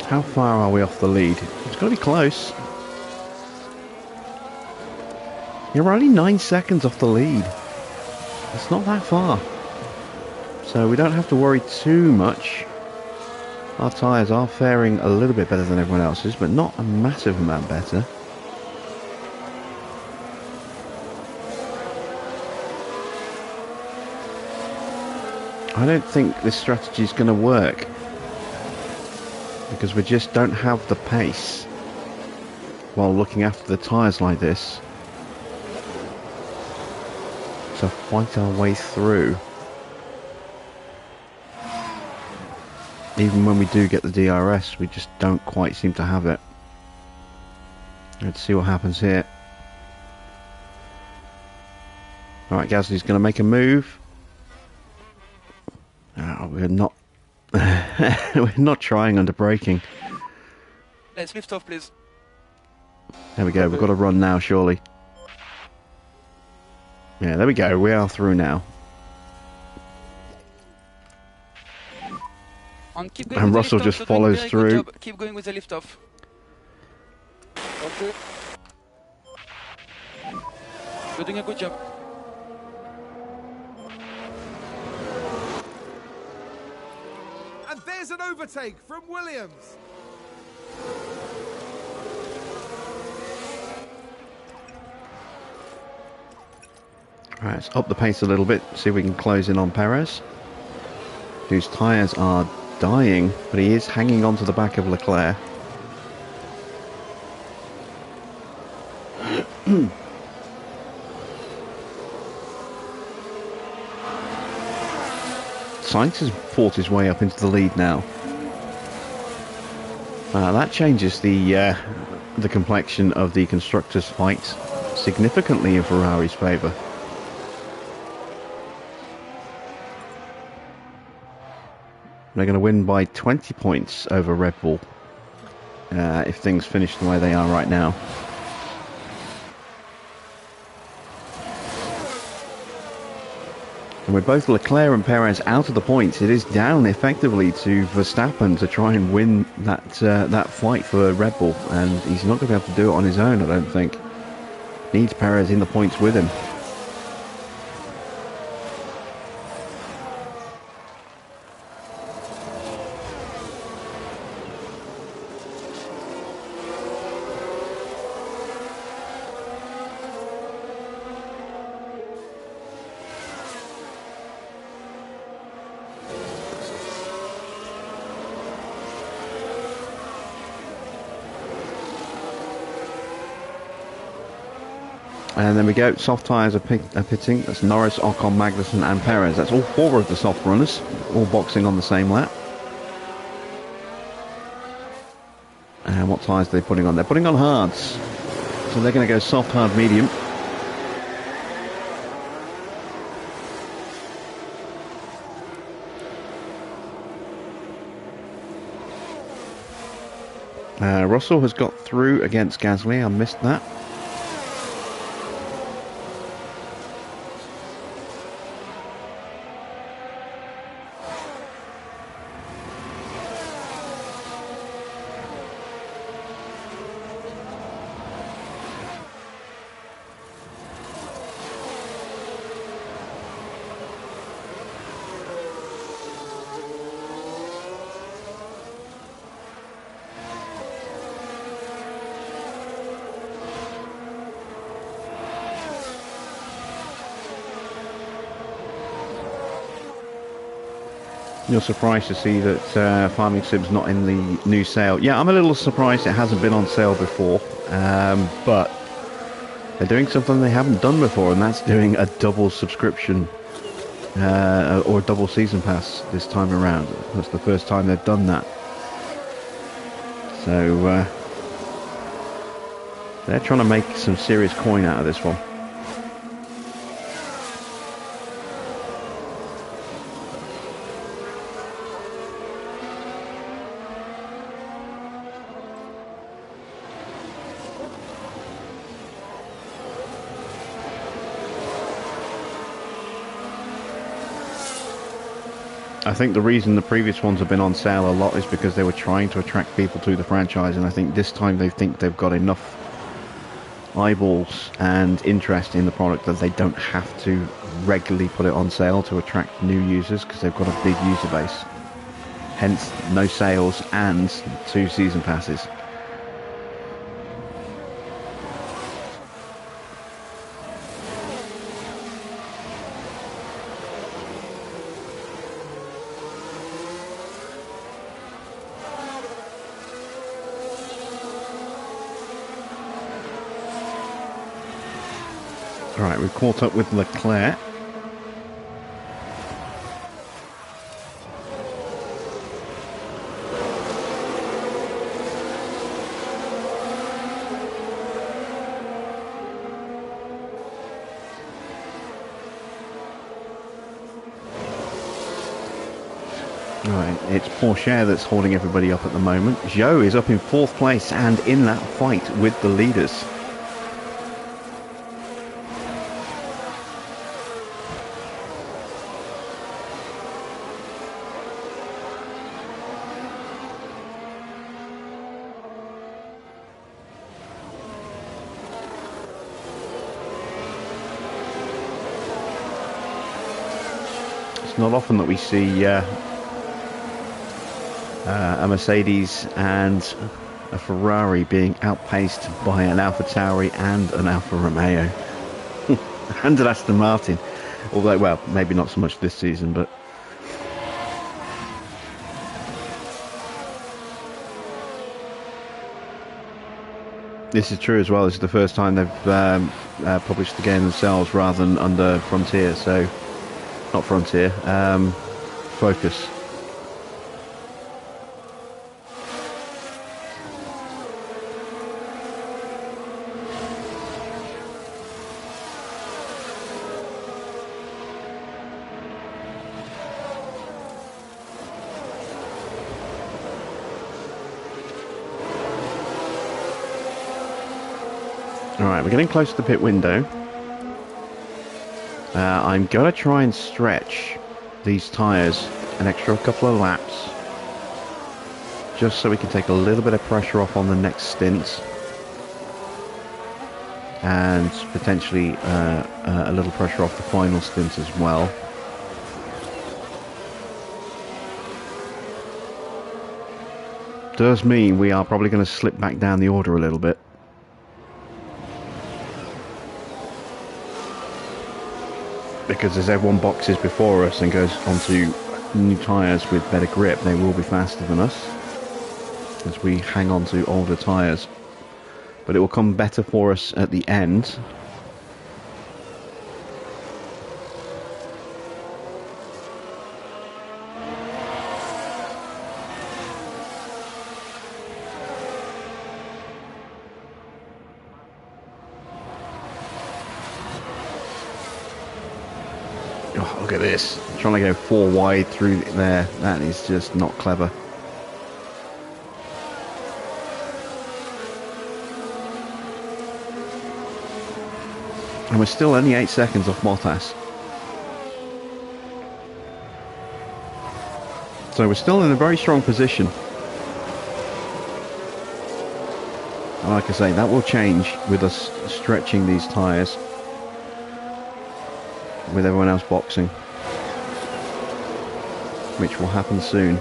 How far are we off the lead? It's got to be close. You're only 9 seconds off the lead. It's not that far. So we don't have to worry too much. Our tyres are faring a little bit better than everyone else's, but not a massive amount better. I don't think this strategy is going to work, because we just don't have the pace while looking after the tyres like this to fight our way through. Even when we do get the DRS, we just don't quite seem to have it. Let's see what happens here. Alright, Gasly's going to make a move. We're not we're not trying under braking. Let's lift off, please. There we go, we've got to run now, surely. Yeah, there we go, we are through now. Keep going And with the Russell lift just off, you're doing a follows very good through. job. Keep going with the lift off. Okay. You're doing a good job. And there's an overtake from Williams. Right, let's up the pace a little bit, see if we can close in on Perez, whose tyres are dying, but he is hanging on to the back of Leclerc. Sainz has fought his way up into the lead now. That changes the complexion of the constructors' fight significantly in Ferrari's favour. They're going to win by 20 points over Red Bull if things finish the way they are right now. And with both Leclerc and Perez out of the points, it is down effectively to Verstappen to try and win that fight for Red Bull, and he's not going to be able to do it on his own, I don't think. Needs Perez in the points with him. And then we go, soft tyres are pitting. That's Norris, Ocon, Magnussen and Perez. That's all four of the soft runners, all boxing on the same lap. And what tyres are they putting on? They're putting on hards. So they're going to go soft, hard, medium. Russell has got through against Gasly. I missed that. You're surprised to see that Farming Sim's not in the new sale. Yeah, I'm a little surprised it hasn't been on sale before, but they're doing something they haven't done before, and that's doing a double subscription or a double season pass this time around. That's the first time they've done that. So they're trying to make some serious coin out of this one. I think the reason the previous ones have been on sale a lot is because they were trying to attract people to the franchise, and I think this time they think they've got enough eyeballs and interest in the product that they don't have to regularly put it on sale to attract new users, because they've got a big user base. Hence, no sales and 2 season passes. Alright, we've caught up with Leclerc. Right, it's Porsche that's holding everybody up at the moment. Zhou is up in 4th place and in that fight with the leaders. It's not often that we see a Mercedes and a Ferrari being outpaced by an AlphaTauri and an Alfa Romeo and an Aston Martin, although, well, maybe not so much this season, but this is true as well. This is the first time they've published the game themselves rather than under Frontier, so not Frontier, Focus. Alright, we're getting close to the pit window. I'm going to try and stretch these tyres an extra couple of laps, just so we can take a little bit of pressure off on the next stint, and potentially a little pressure off the final stint as well. Does mean we are probably going to slip back down the order a little bit. Because as everyone boxes before us and goes onto new tyres with better grip, they will be faster than us as we hang on to older tyres. But it will come better for us at the end. Oh, look at this. Trying to go 4 wide through there. That is just not clever. And we're still only 8 seconds off Bottas. So we're still in a very strong position. And like I say, that will change with us stretching these tyres, with everyone else boxing, which will happen soon.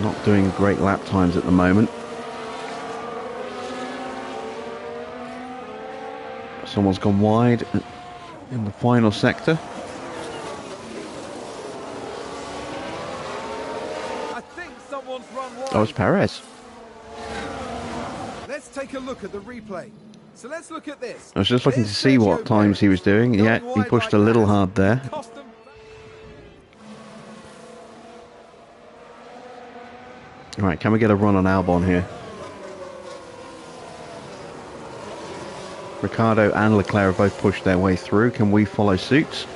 Not doing great lap times at the moment. Someone's gone wide in the final sector. I think someone's run wide. Oh, it's Perez. Let's take a look at the replay. So let's look at this. I was just looking to Here's see what Sergio times he was doing. Perez. Yeah, Going he wide pushed a like little that. hard there. Cost them. Right, can we get a run on Albon here? Ricciardo and Leclerc have both pushed their way through. Can we follow suit?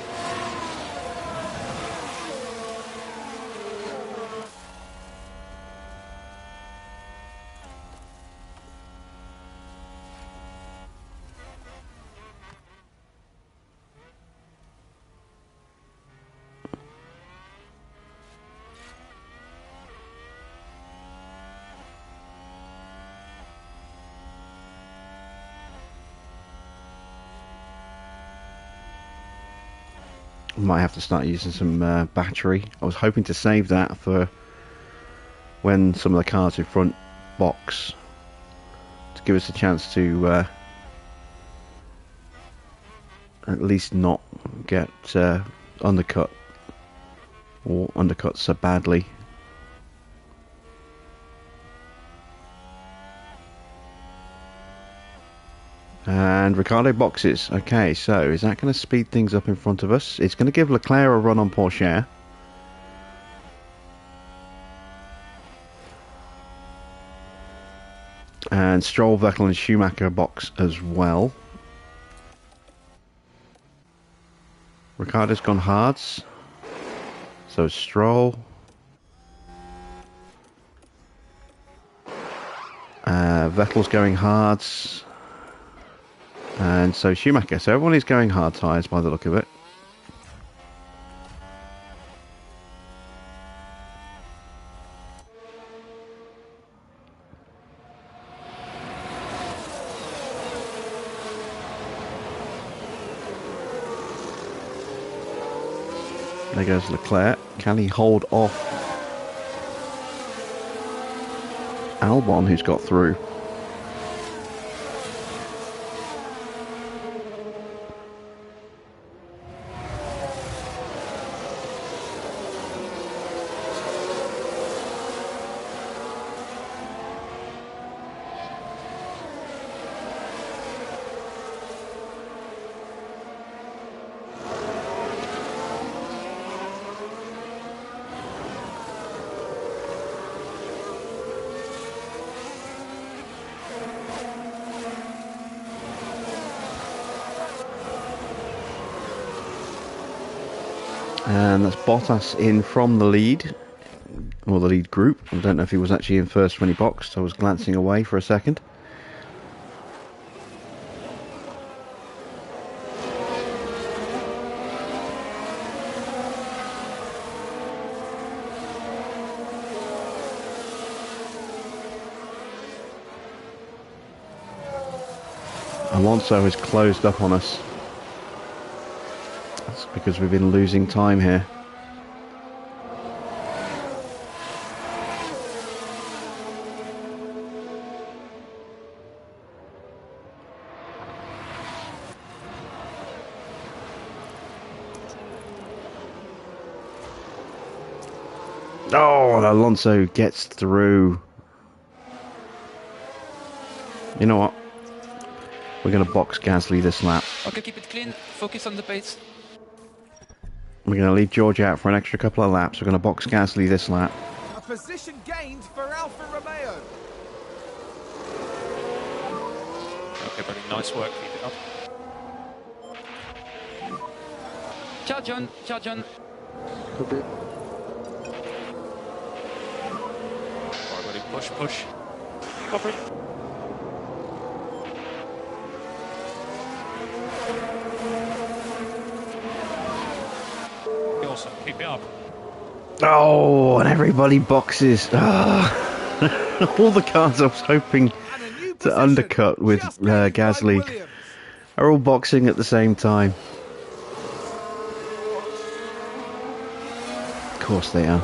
Might have to start using some battery. I was hoping to save that for when some of the cars in front box, to give us a chance to at least not get undercut or undercut so badly. And Ricciardo boxes. Okay, so is that going to speed things up in front of us? It's going to give Leclerc a run on Porsche. And Stroll, Vettel and Schumacher box as well. Ricciardo's gone hards. So Stroll. Vettel's going hards. And so Schumacher. So everyone is going hard tyres by the look of it. There goes Leclerc. Can he hold off Albon, who's got through? And that's Bottas in from the lead, or the lead group. I don't know if he was actually in first when he boxed. I was glancing away for a second. Alonso has closed up on us. That's because we've been losing time here. Oh, and Alonso gets through. You know what? We're going to box Gasly this lap. Okay, keep it clean. Focus on the pace. We're going to leave George out for an extra couple of laps. We're going to box Gasly this lap. A position gained for Alfa Romeo. Okay, buddy, nice work. Keep it up. Charge on, charge on. Copy. Alright, buddy, push, push. Copy. Awesome, keep it up. Oh, and everybody boxes. Oh. All the cars I was hoping And a new to position undercut with just gained by Gasly Williams. are all boxing at the same time. Of course they are.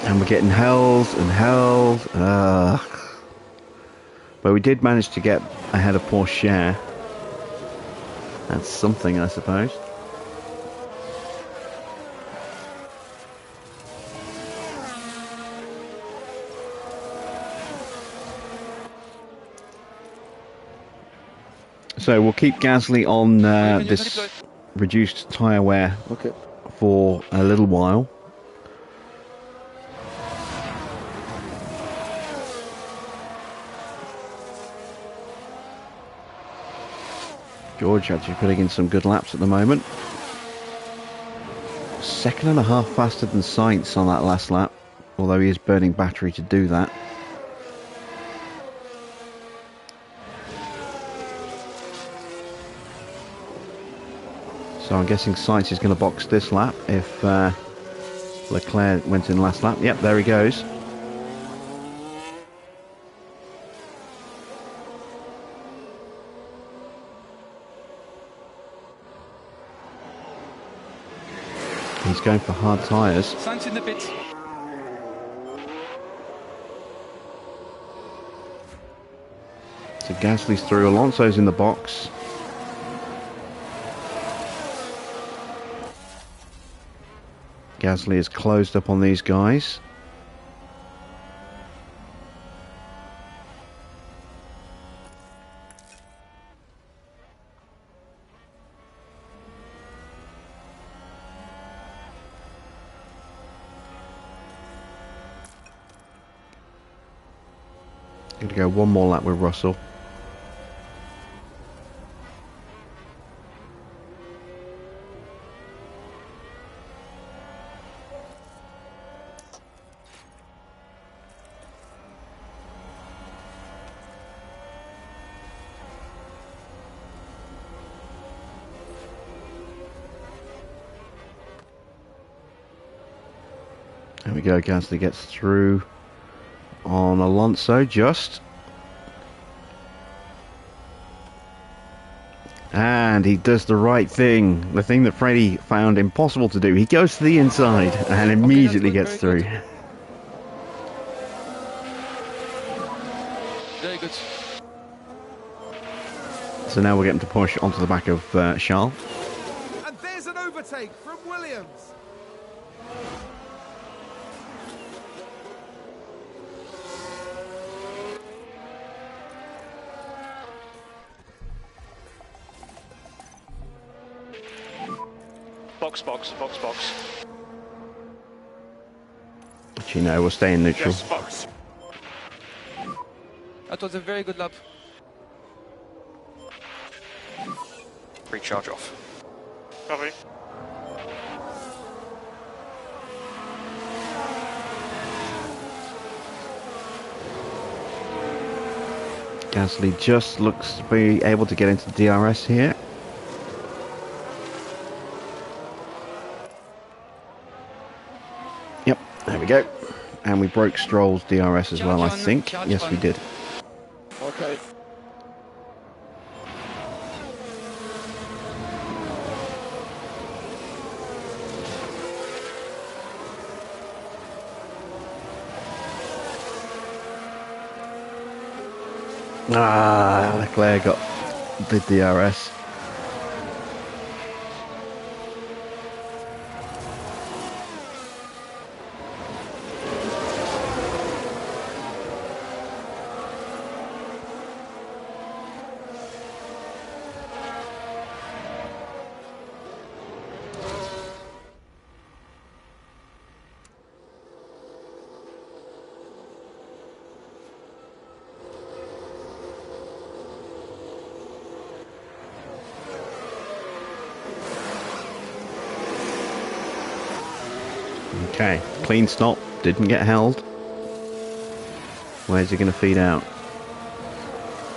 And we're getting held and held. But we did manage to get ahead of Porsche. That's something, I suppose. So we'll keep Gasly on this reduced tyre wear for a little while. George actually putting in some good laps at the moment. 2.5 faster than Sainz on that last lap, although he is burning battery to do that. So I'm guessing Sainz is going to box this lap if Leclerc went in last lap. Yep, there he goes. He's going for hard tyres. Sainz in the pits. So Gasly's through, Alonso's in the box. Gasly is closed up on these guys. Going to go one more lap with Russell. There we go, Gasly gets through on Alonso just. And he does the right thing, the thing that Freddie found impossible to do. He goes to the inside and immediately gets through. Very good. So now we're getting to push onto the back of Charles. And there's an overtake from Williams. Box. But you know, we'll stay in neutral. Yes, box. That was a very good lap. Recharge off. Copy. Gasly just looks to be able to get into DRS here. Yep, there we go. And we broke Stroll's DRS as well, I think. Yes, we did. Okay. Leclerc got the DRS. Okay, clean stop, didn't get held. Where's he going to feed out?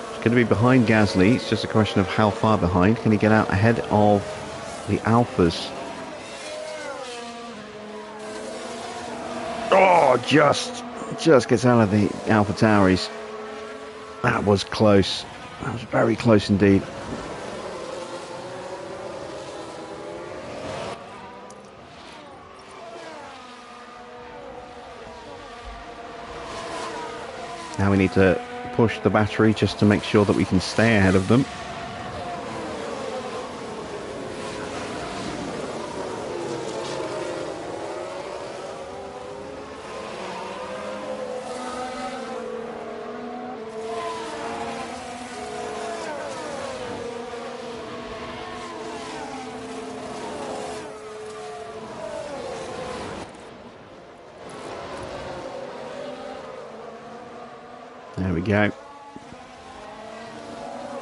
It's going to be behind Gasly, it's just a question of how far behind. Can he get out ahead of the Alphas? Oh, just gets out of the Alpha Tauris. That was close. That was very close indeed. Now we need to push the battery just to make sure that we can stay ahead of them. There we go.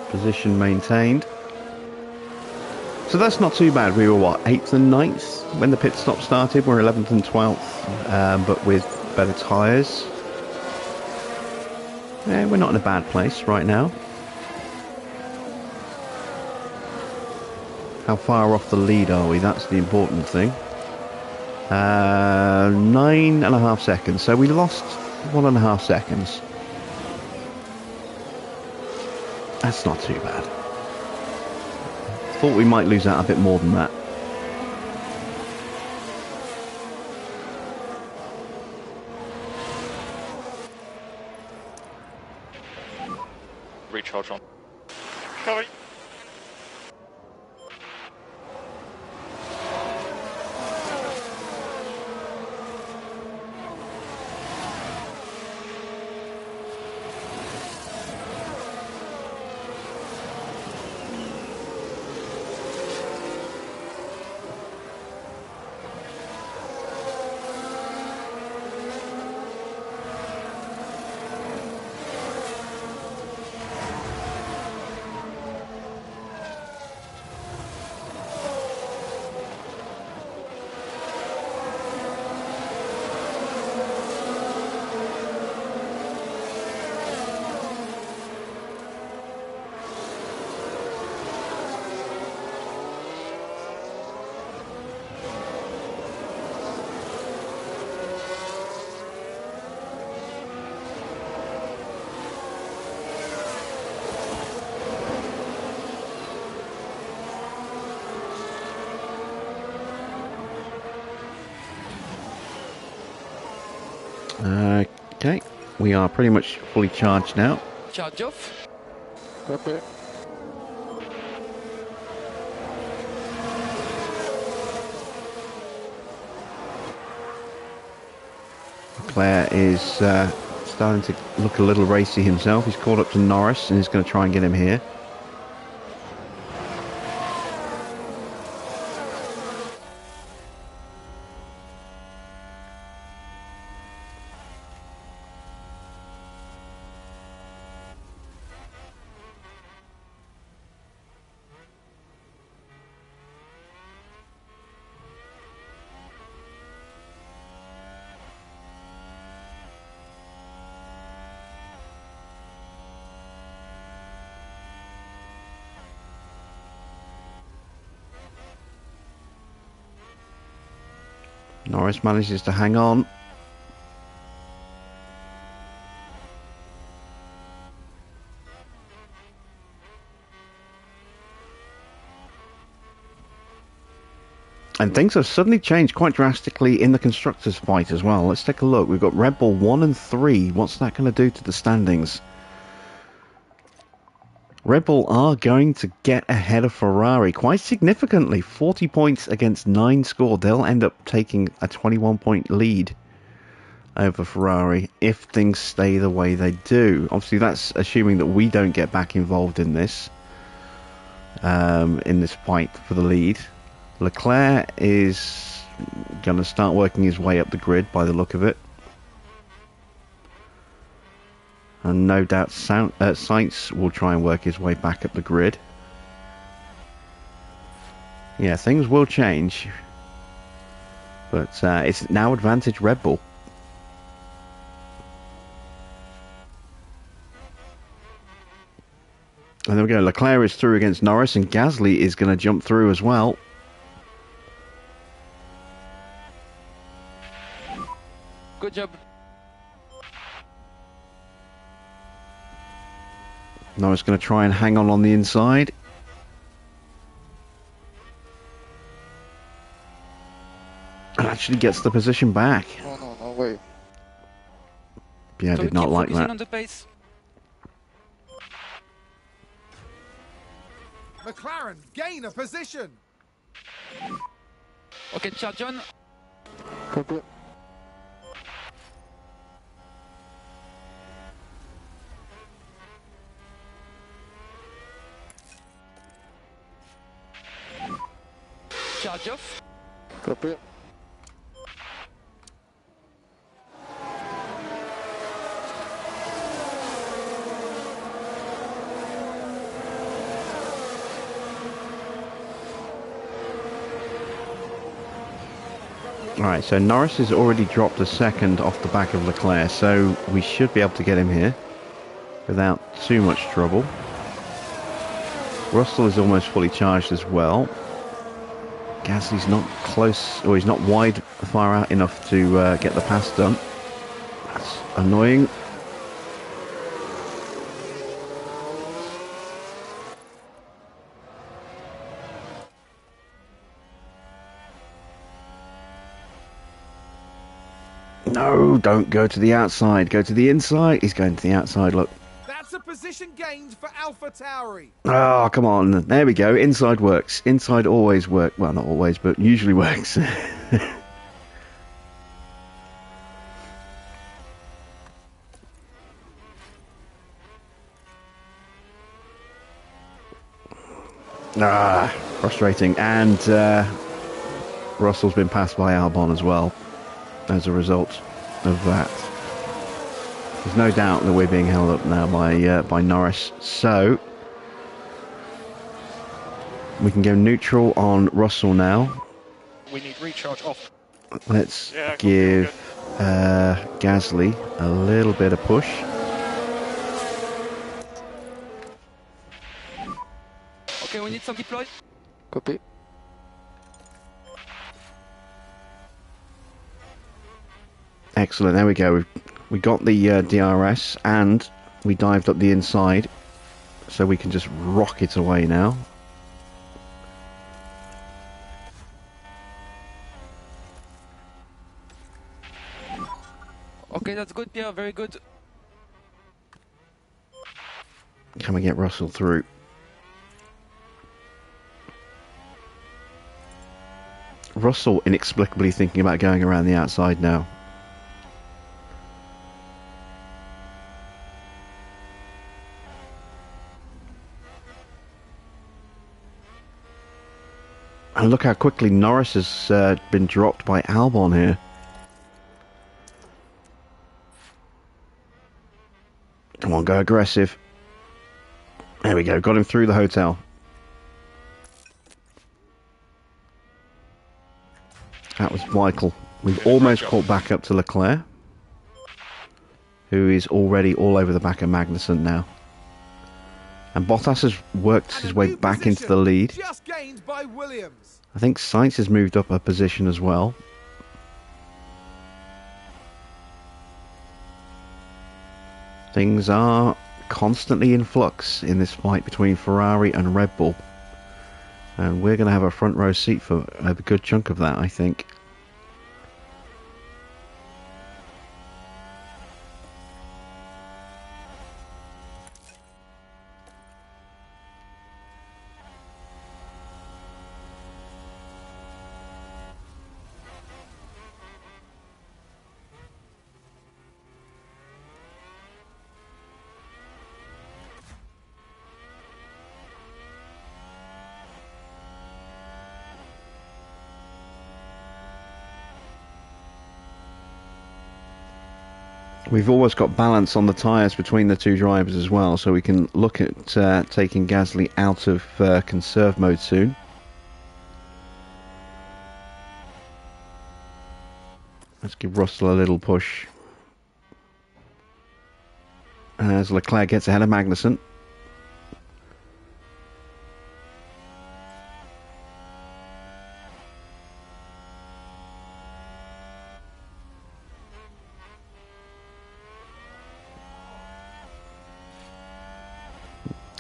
Position maintained. So that's not too bad. We were what, 8th and 9th when the pit stop started. We're 11th and 12th, but with better tyres. Yeah, we're not in a bad place right now. How far off the lead are we? That's the important thing. 9.5 seconds. So we lost 1.5 seconds. That's not too bad. Thought we might lose out a bit more than that. Recharge on. Coming. Okay, we are pretty much fully charged now. Charge off. Okay. Claire is starting to look a little racy himself. He's caught up to Norris and he's going to try and get him here. Norris manages to hang on. And things have suddenly changed quite drastically in the constructors' fight as well. Let's take a look. We've got Red Bull 1 and 3. What's that going to do to the standings? Red Bull are going to get ahead of Ferrari quite significantly. 40 points against 9 scored. They'll end up taking a 21-point lead over Ferrari if things stay the way they do. Obviously, that's assuming that we don't get back involved in this fight for the lead. Leclerc is going to start working his way up the grid by the look of it. And no doubt Sainz will try and work his way back up the grid. Yeah, things will change. But it's now advantage Red Bull. And there we go. Leclerc is through against Norris and Gasly is going to jump through as well. Good job. Norris going to try and hang on the inside. And actually gets the position back. No, wait. Pierre So did we not keep like focusing that. on the pace. McLaren gain a position. Okay, charge John. Copy. Charge off. Copy. Alright, so Norris has already dropped a second off the back of Leclerc, so we should be able to get him here without too much trouble. Russell is almost fully charged as well. Gasly's not close, or he's not wide far out enough to get the pass done. That's annoying. No, don't go to the outside. Go to the inside. He's going to the outside, look. That's a position gained for Alpha Tauri. Oh, come on. There we go. Inside works. Inside always works. Well, not always, but usually works. Frustrating. And Russell's been passed by Albon as well as a result of that. There's no doubt that we're being held up now by Norris. So we can go neutral on Russell now. We need recharge off. Let's Yeah, give Gasly a little bit of push. Okay, we need some deploy. Copy. Excellent, there we go. We got the DRS and we dived up the inside, so we can just rocket away now. Okay, that's good, Pierre, very good. Can we get Russell through? Russell inexplicably thinking about going around the outside now. And look how quickly Norris has been dropped by Albon here. Come on, go aggressive. There we go, got him through the hotel. That was vital. We've almost caught back up to Leclerc, who is already all over the back of Magnussen now. And Bottas has worked his way back into the lead. Just gained by Williams. I think Sainz has moved up a position as well. Things are constantly in flux in this fight between Ferrari and Red Bull. And we're going to have a front row seat for a good chunk of that, I think. We've always got balance on the tyres between the two drivers as well, so we can look at taking Gasly out of conserve mode soon. Let's give Russell a little push as Leclerc gets ahead of Magnussen.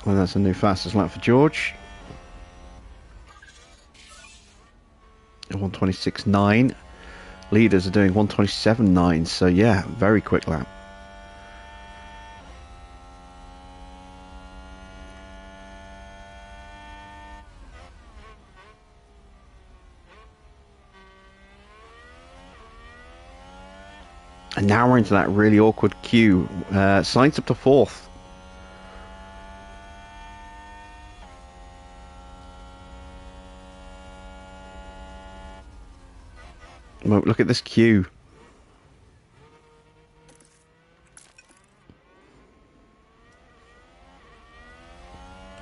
Well, that's a new fastest lap for George. 1:26.9. Leaders are doing 1:27.9, so yeah, very quick lap. And now we're into that really awkward queue. Sainz up to 4th. Well, look at this queue.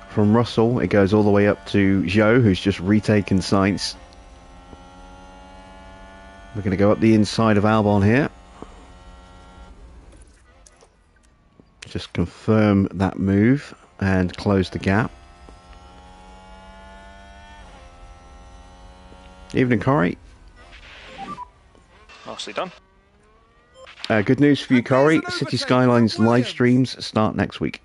From Russell, it goes all the way up to Zhou, who's just retaken Sainz. We're going to go up the inside of Albon here. Just confirm that move and close the gap. Evening, Corey. Nicely done. Good news for you, And there's Corey. an City overtake Skylines from live Williams. streams start next week.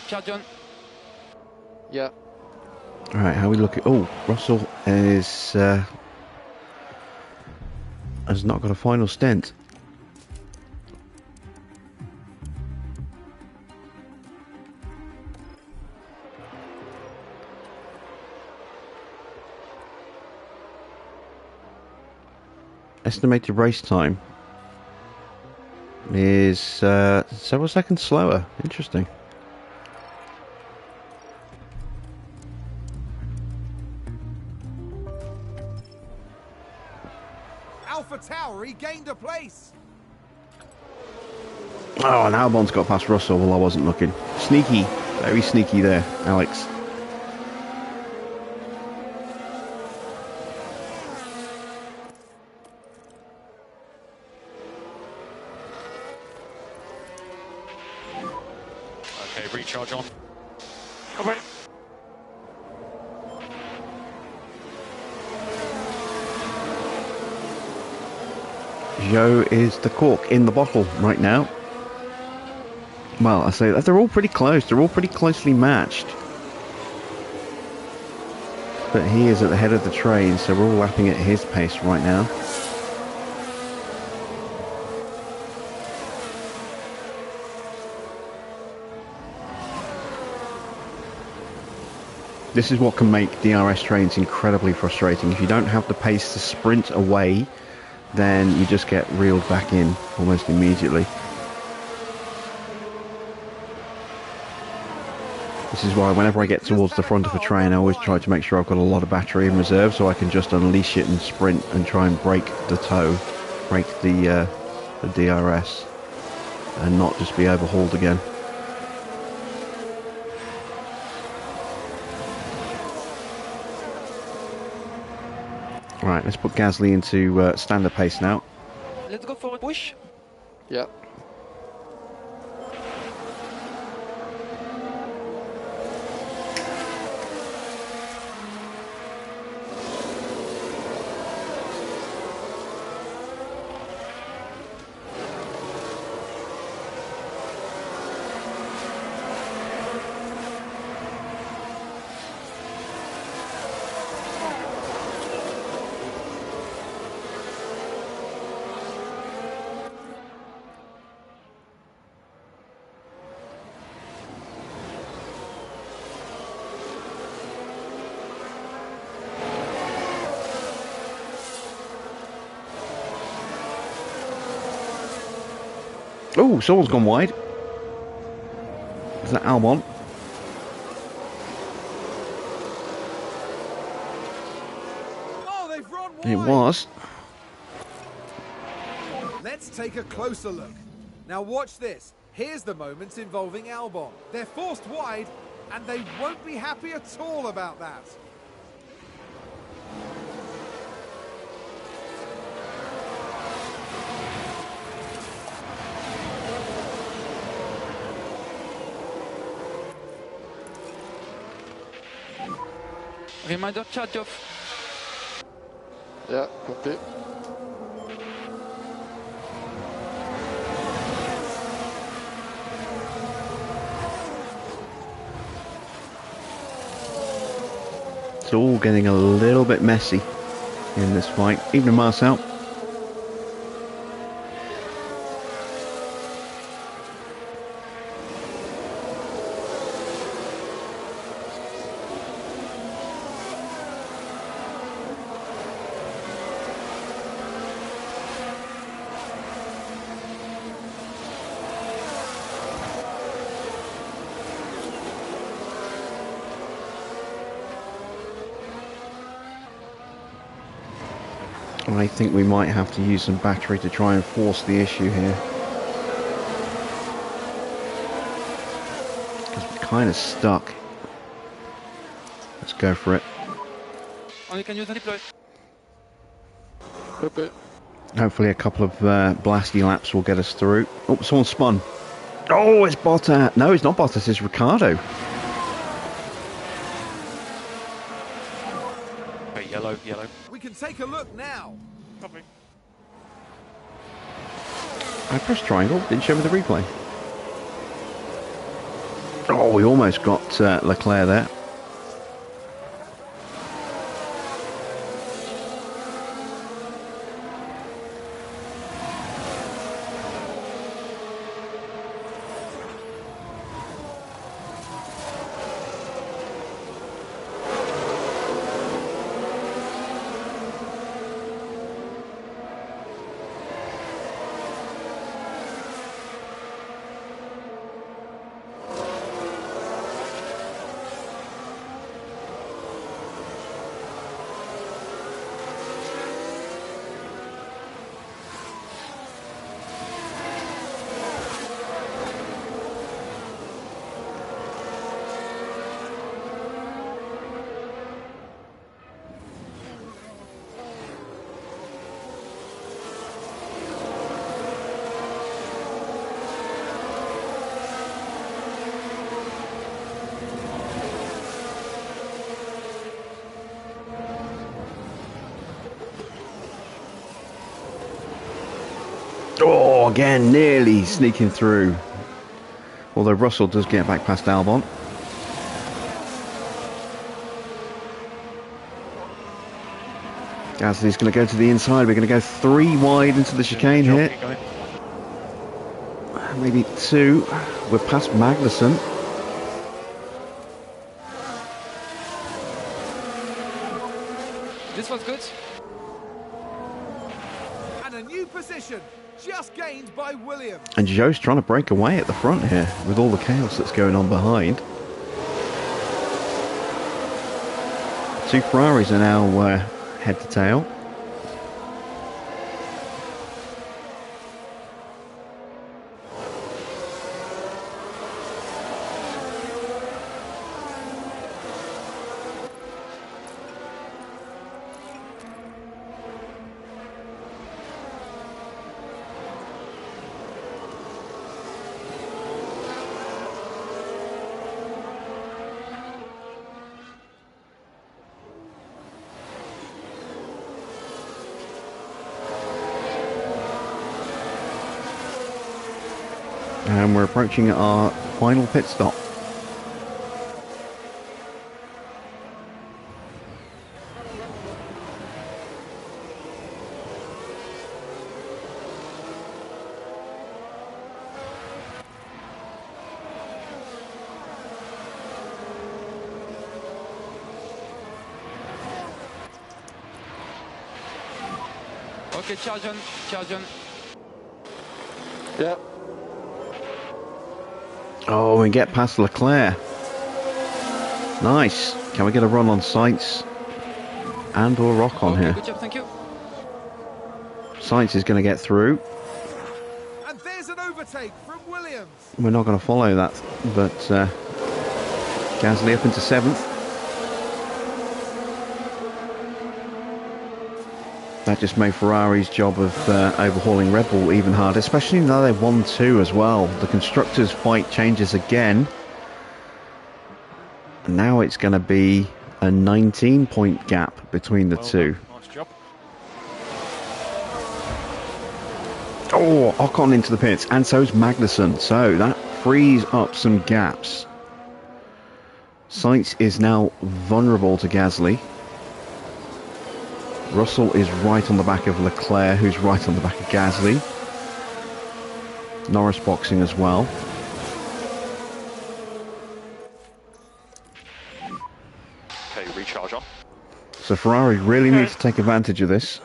Charge on. Yeah. Alright, how we look at... Oh, Russell is... has not got a final stint. Estimated race time is several seconds slower. Interesting. Alpha Tauri gained a place. Oh, and Albon's got past Russell while I wasn't looking. Sneaky. Very sneaky there, Alex. Okay, recharge on. Come on. Zhou is the cork in the bottle right now. Well, I say that they're all pretty close. They're all pretty closely matched. But he is at the head of the train, so we're all lapping at his pace right now. This is what can make DRS trains incredibly frustrating. If you don't have the pace to sprint away, then you just get reeled back in almost immediately. This is why whenever I get towards the front of a train, I always try to make sure I've got a lot of battery in reserve so I can just unleash it and sprint and try and break the toe, break the DRS, and not just be overhauled again. Right, let's put Gasly into standard pace now. Let's go for a push. Yeah. Oh, someone's gone wide. Is that Albon? Oh, they've run wide. It was. Let's take a closer look. Now watch this. Here's the moments involving Albon. They're forced wide, and they won't be happy at all about that. Reminder, charge off. Yeah, copy. It's all getting a little bit messy in this fight. Even Marcel. I think we might have to use some battery to try and force the issue here. Because we're kind of stuck. Let's go for it. Only can use the deploy. Copy. Hopefully a couple of blasty laps will get us through. Oh, someone spun. Oh, it's Bottas. No, it's not Bottas, it's Ricardo. Okay, yellow, yellow. We can take a look now. Copy. I pressed triangle, didn't show me the replay. Oh, we almost got Leclerc there. Oh, again, nearly sneaking through. Although Russell does get back past Albon. Gasly's going to go to the inside. We're going to go 3 wide into the chicane here. Maybe 2. We're past Magnussen. This was good. And a new position, just gained by Williams. And Joe's trying to break away at the front here with all the chaos that's going on behind. 2 Ferraris are now head to tail. And we're approaching our final pit stop. Okay, charge on, charge on. Yeah. Oh, we get past Leclerc. Nice. Can we get a run on Sainz and or Rock on Okay, here? good job, thank you. Sainz is going to get through. And there's an overtake from Williams. We're not going to follow that, but Gasly up into 7th. That just made Ferrari's job of overhauling Red Bull even harder, especially now they've won 2 as well. The constructors fight changes again. And now it's going to be a 19-point gap between the two. Nice job. Oh, Ocon into the pits, and so's Magnussen. So that frees up some gaps. Sainz is now vulnerable to Gasly. Russell is right on the back of Leclerc, who's right on the back of Gasly. Norris boxing as well. Okay, recharge on. So Ferrari really needs to take advantage of this.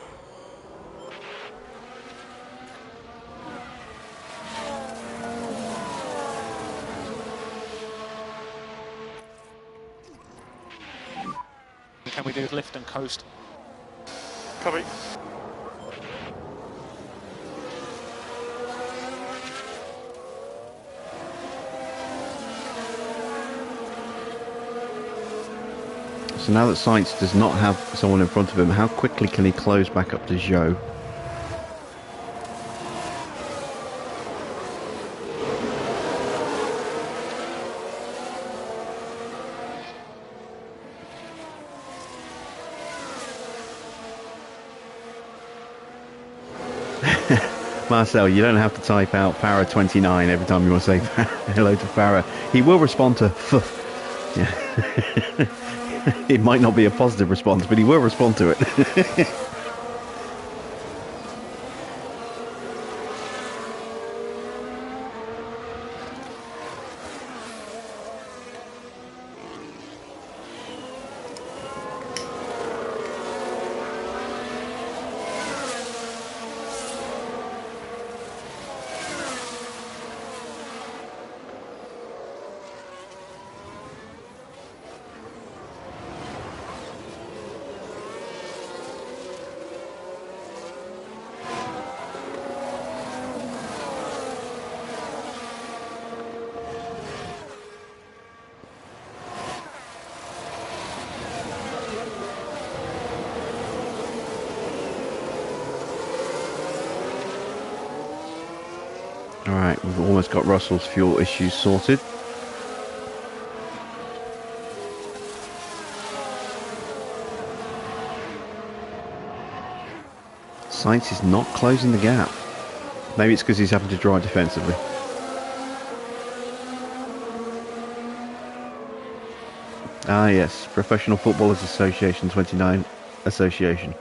Can we do lift and coast? Copy. So now that Sainz does not have someone in front of him, how quickly can he close back up to Zhou? Marcel, you don't have to type out Farah29 every time you want to say hello to Farah. He will respond to yeah. It might not be a positive response, but he will respond to it. Alright, we've almost got Russell's fuel issues sorted. Sainz is not closing the gap. Maybe it's because he's having to drive defensively. Ah yes, Professional Footballers Association 29 Association.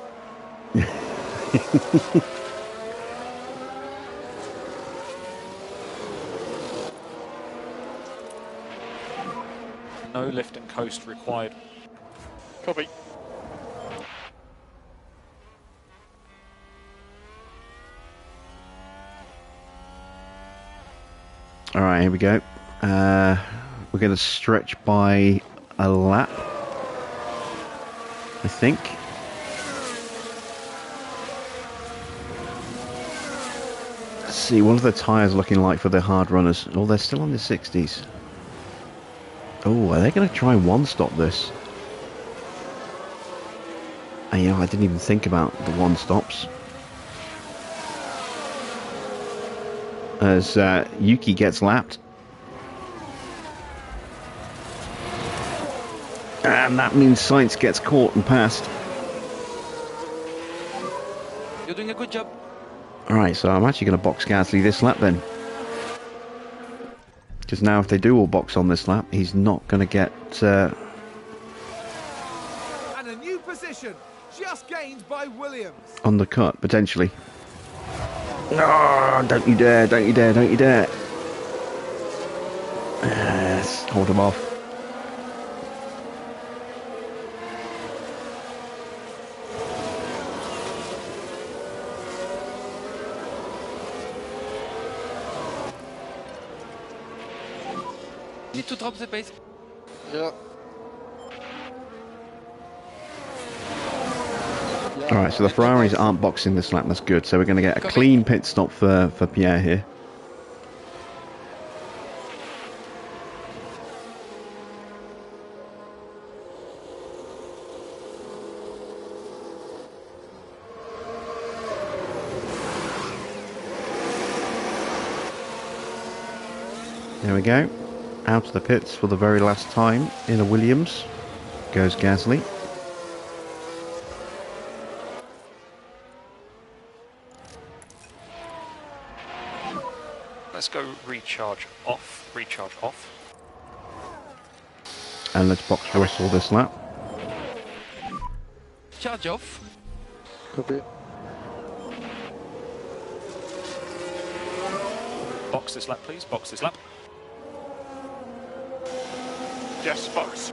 No lift and coast required. Copy. Alright, here we go. We're going to stretch by a lap, I think. Let's see, what are the tyres looking like for the hard runners? Oh, they're still on the 60s. Oh, are they going to try and one-stop this? And, you know, I didn't even think about the one-stops. As Yuki gets lapped. And that means Sainz gets caught and passed. You're doing a good job. Alright, so I'm actually going to box Gasly this lap then. Because now if they do all box on this lap, he's not going to get... And a new position, just gained by Williams. undercut, potentially. No, don't you dare, don't you dare, don't you dare. Yes, hold him off. Need to drop the pace. Yeah. Alright, so the Ferraris aren't boxing this lap, that's good. So we're going to get a clean pit stop for Pierre here. There we go. Out of the pits for the very last time in a Williams. goes Gasly. Let's go recharge off. Recharge off. And let's box Russell this lap. Charge off. Copy. Box this lap, please. Box this lap. Yes, box.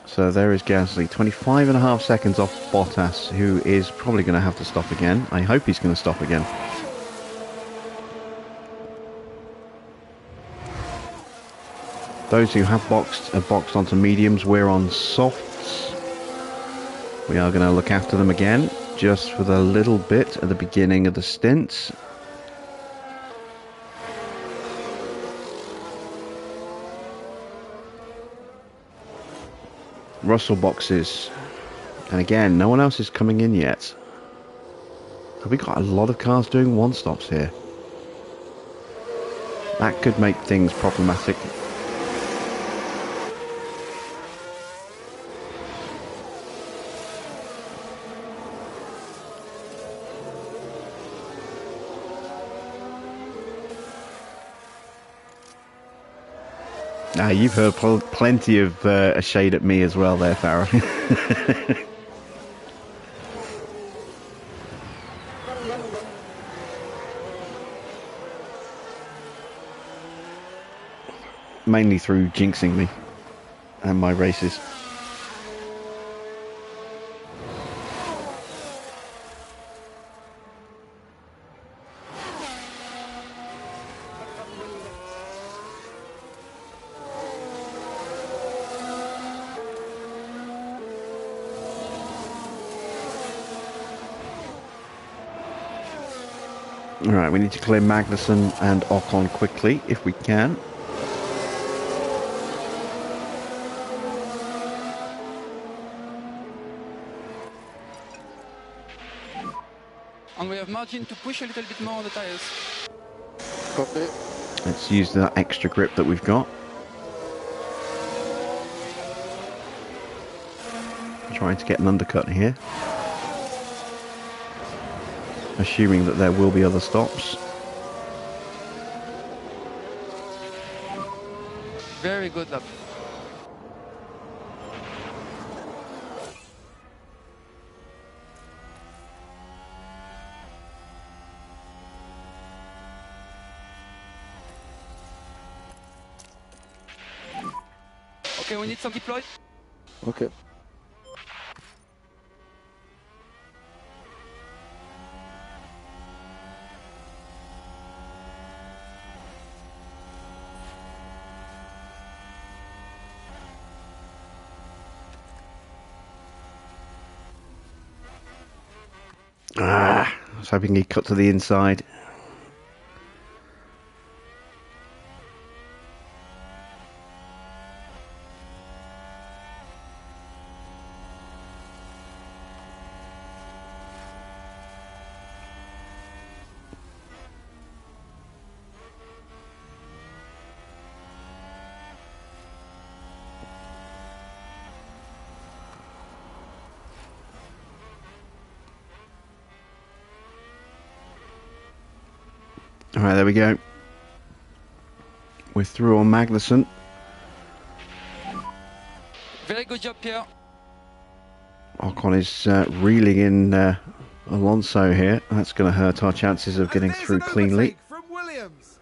So there is Gasly, 25.5 seconds off Bottas, who is probably going to have to stop again. I hope he's going to stop again. Those who have boxed onto mediums, we're on softs. We are going to look after them again, just for the little bit at the beginning of the stint. Russell boxes, and again, no one else is coming in yet. Have we got a lot of cars doing one stops here? That could make things problematic. Ah, you've heard plenty of a shade at me as well there, Farrah. Mainly through jinxing me and my races. Alright, we need to clear Magnussen and Ocon quickly, if we can. And we have margin to push a little bit more on the tires. Copy. Let's use that extra grip that we've got. Trying to get an undercut here. Assuming that there will be other stops. Very good lap. Okay, we need some deploy. Okay. I was hoping he'd cut to the inside. Alright, there we go. We're through on Magnussen. Very good job, Pierre. Ocon is reeling in Alonso here. That's going to hurt our chances of getting through cleanly. From Williams.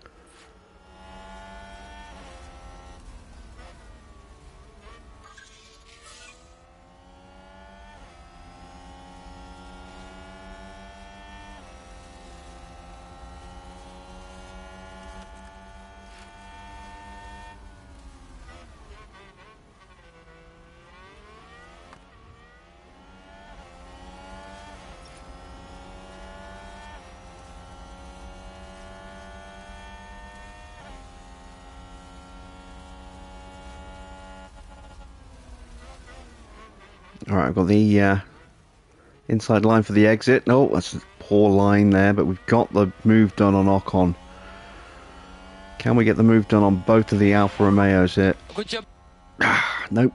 Alright, I've got the Inside line for the exit. Oh, that's a poor line there, but we've got the move done on Ocon. Can we get the move done on both of the Alfa Romeos here? Good job. Nope.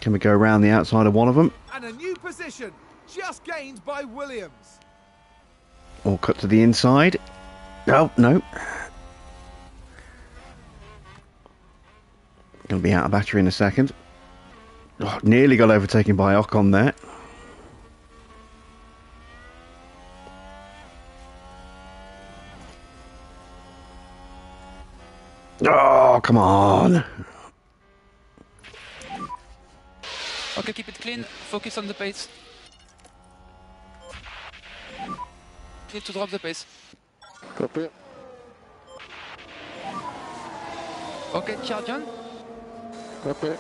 Can we go around the outside of one of them? And a new position, just gained by Williams. Or cut to the inside? Oh, no. Going to be out of battery in a second. Oh, nearly got overtaken by Ocon there. Oh, come on. Okay, keep it clean. Focus on the pace. Need to drop the pace. Copy. Okay, charge on. Copy.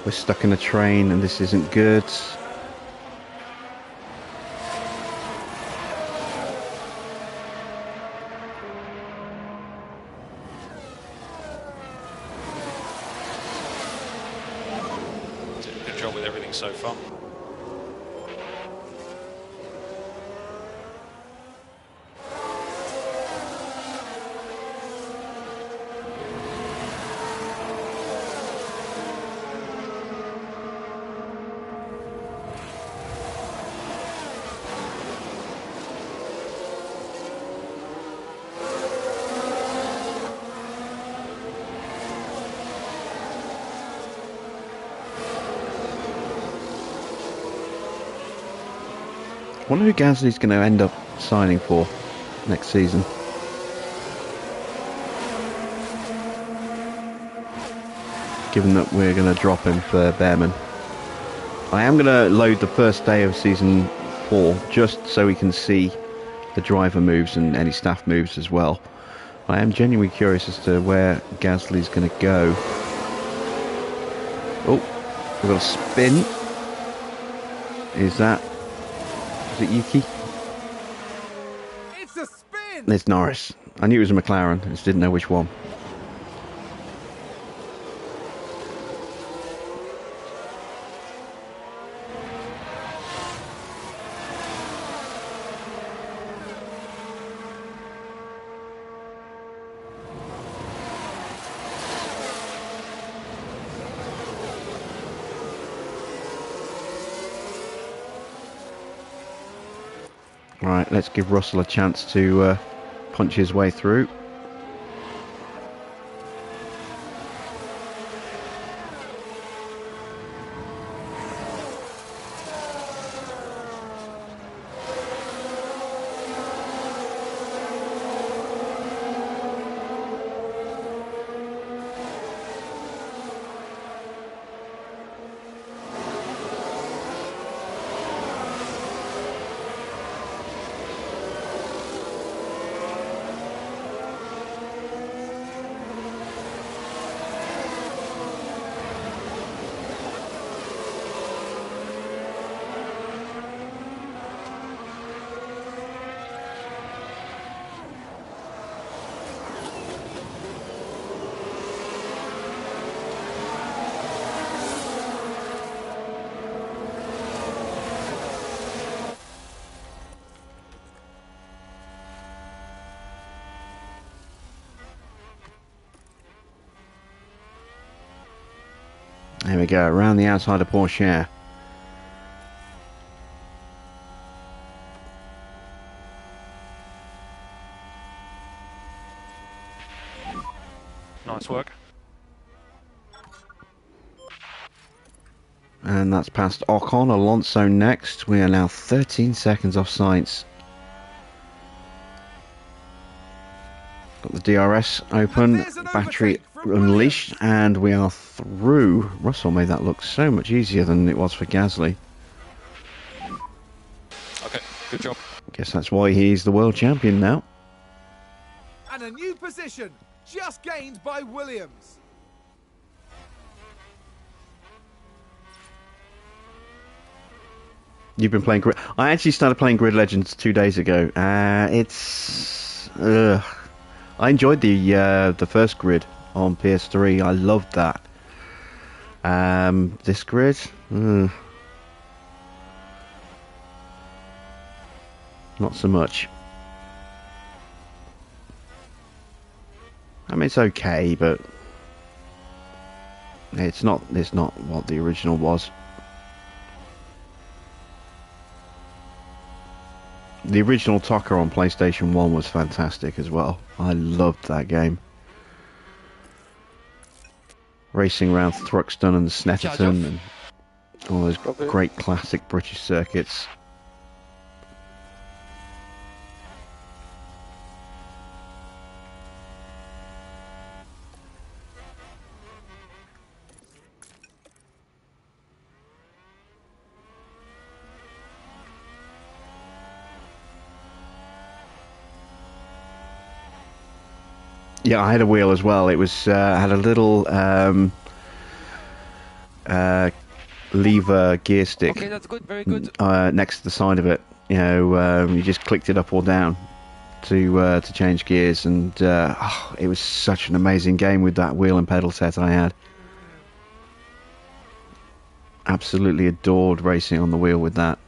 We're stuck in a train and this isn't good. Did a good job with everything so far. I wonder who Gasly's going to end up signing for next season. Given that we're going to drop him for Behrman. I am going to load the first day of season 4 just so we can see the driver moves and any staff moves as well. I am genuinely curious as to where Gasly's going to go. Oh, we've got a spin. Is it Yuki? It's a spin! It's Norris. I knew it was a McLaren, I just didn't know which one. Right, let's give Russell a chance to punch his way through. There we go, around the outside of Porsche. Nice work. And that's past Ocon. Alonso next. We are now 13 seconds off Sainz. Got the DRS open, battery unleashed, and we are through. Russell made that look so much easier than it was for Gasly. Okay, good job. Guess that's why he's the world champion now. And a new position, just gained by Williams. You've been playing Grid. I actually started playing Grid Legends 2 days ago. It's I enjoyed the first Grid on PS3. I loved that. This Grid, not so much. I mean, it's okay, but it's not what the original was. The original Tucker on PlayStation 1 was fantastic as well. I loved that game. Racing around Thruxton and Snetterton and all those great classic British circuits. Yeah, I had a wheel as well. It was had a little lever gear stick. Okay, that's good, very good. Next to the side of it. You know, you just clicked it up or down to change gears, and it was such an amazing game with that wheel and pedal set I had. Absolutely adored racing on the wheel with that.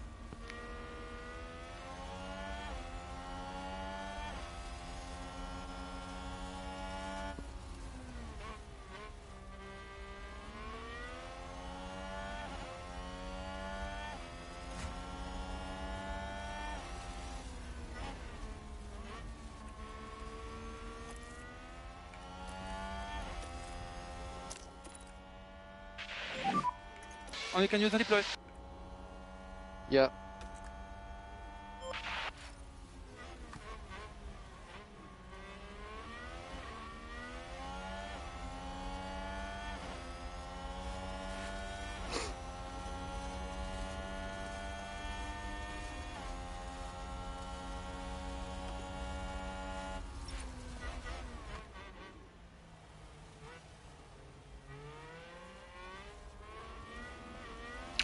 Only can use the deploy. Yeah.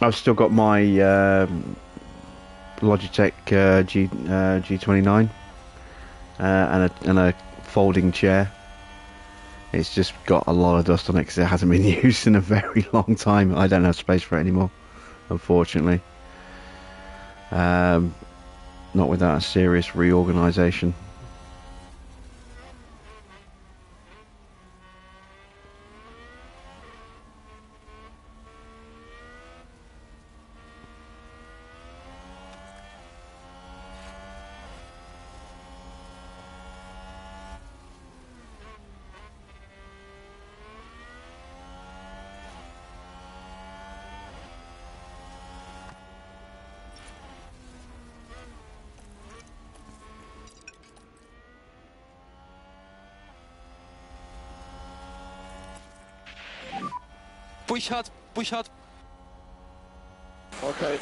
I've still got my Logitech G29 and a folding chair. It's just got a lot of dust on it because it hasn't been used in a very long time. I don't have space for it anymore, unfortunately. Not without a serious reorganisation. Push hard, push hard. Okay.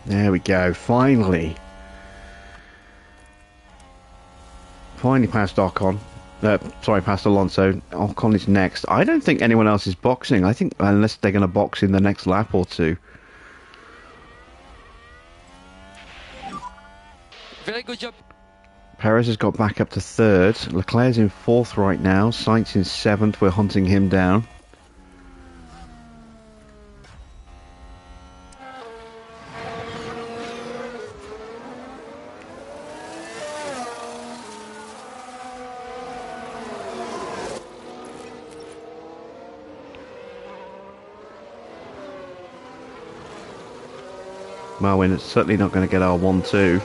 There we go, finally. Finally past Ocon. Sorry, past Alonso. Ocon is next. I don't think anyone else is boxing. I think unless they're going to box in the next lap or two. Very good job. Perez has got back up to third. Leclerc's in fourth right now. Sainz in seventh. We're hunting him down. Well, we're certainly not going to get our 1-2.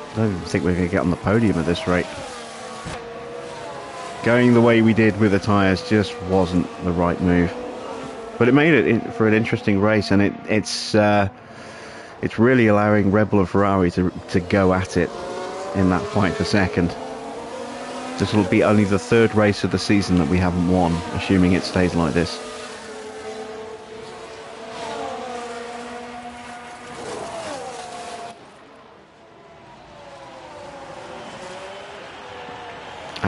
I don't think we're going to get on the podium at this rate. Going the way we did with the tyres just wasn't the right move. But it made it for an interesting race, and it's really allowing Red Bull and Ferrari to go at it in that fight for second. This will be only the third race of the season that we haven't won, assuming it stays like this.